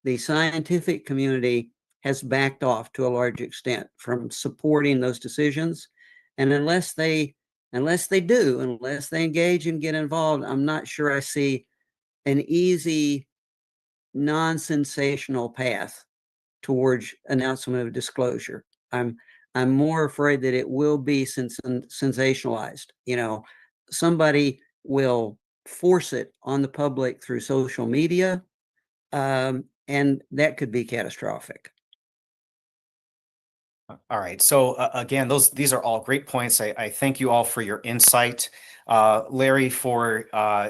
the scientific community has backed off to a large extent from supporting those decisions. And unless they engage and get involved, I'm not sure I see an easy, non-sensational path towards announcement of disclosure. I'm more afraid that it will be sensationalized. Somebody will force it on the public through social media, and that could be catastrophic. All right. So again, these are all great points. I thank you all for your insight. Larry, for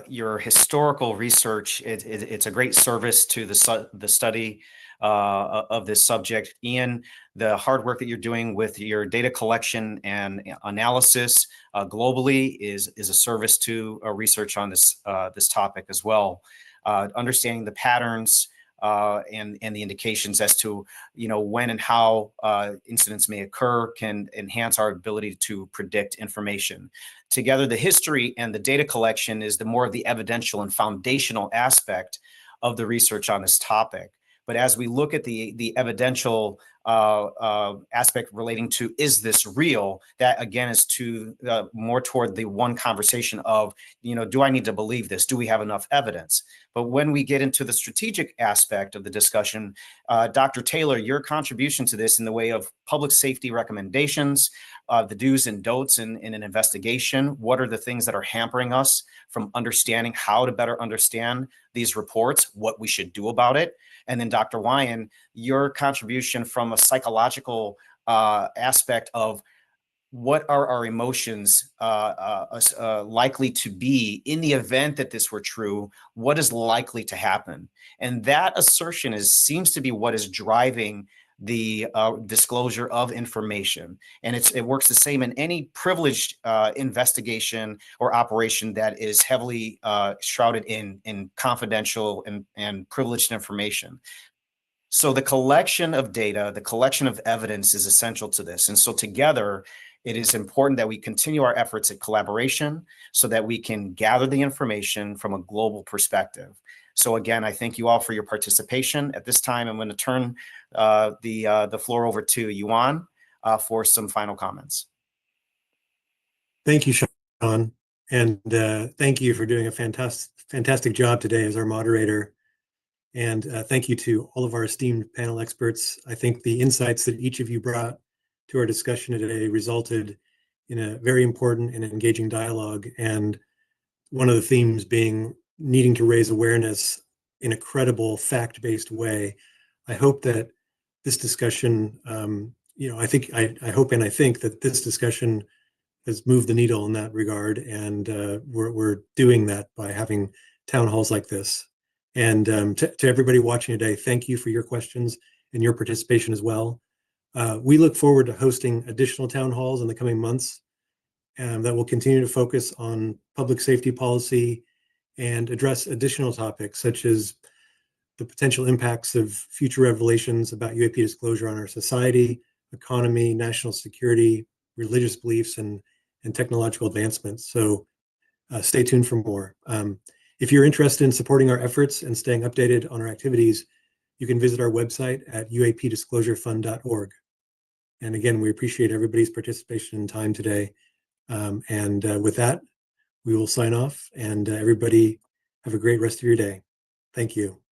your historical research. It's a great service to the study of this subject. Ian, the hard work that you're doing with your data collection and analysis globally is a service to research on this topic as well. Understanding the patterns and the indications as to when and how incidents may occur can enhance our ability to predict information. Together, the history and the data collection is the more of the evidential and foundational aspect of the research on this topic. But as we look at the evidential aspect relating to, is this real? That again is to more toward the one conversation of, do I need to believe this? Do we have enough evidence? But when we get into the strategic aspect of the discussion, Dr. Taylor, your contribution to this in the way of public safety recommendations, the do's and don'ts in an investigation, what are the things that are hampering us from understanding how to better understand these reports, what we should do about it? And then Dr. Wyan, your contribution from a psychological aspect of what are our emotions likely to be in the event that this were true? What is likely to happen? And that assertion seems to be what is driving the disclosure of information. And it works the same in any privileged investigation or operation that is heavily shrouded in confidential and privileged information. So the collection of data, the collection of evidence is essential to this. And so together, it is important that we continue our efforts at collaboration so that we can gather the information from a global perspective. So again, I thank you all for your participation. At this time, I'm going to turn the floor over to Yuan for some final comments. Thank you, Sean. And thank you for doing a fantastic job today as our moderator. And thank you to all of our esteemed panel experts. I think the insights that each of you brought to our discussion today resulted in a very important and engaging dialogue. And one of the themes being needing to raise awareness in a credible, fact-based way. I hope that this discussion, I hope and I think that this discussion has moved the needle in that regard. And we're doing that by having town halls like this. And to everybody watching today, thank you for your questions and your participation as well. We look forward to hosting additional town halls in the coming months that will continue to focus on public safety policy and address additional topics such as the potential impacts of future revelations about UAP disclosure on our society, economy, national security, religious beliefs, and technological advancements. So stay tuned for more. If you're interested in supporting our efforts and staying updated on our activities, you can visit our website at uapdisclosurefund.org. And again, we appreciate everybody's participation and time today. With that, we will sign off, and everybody have a great rest of your day. Thank you.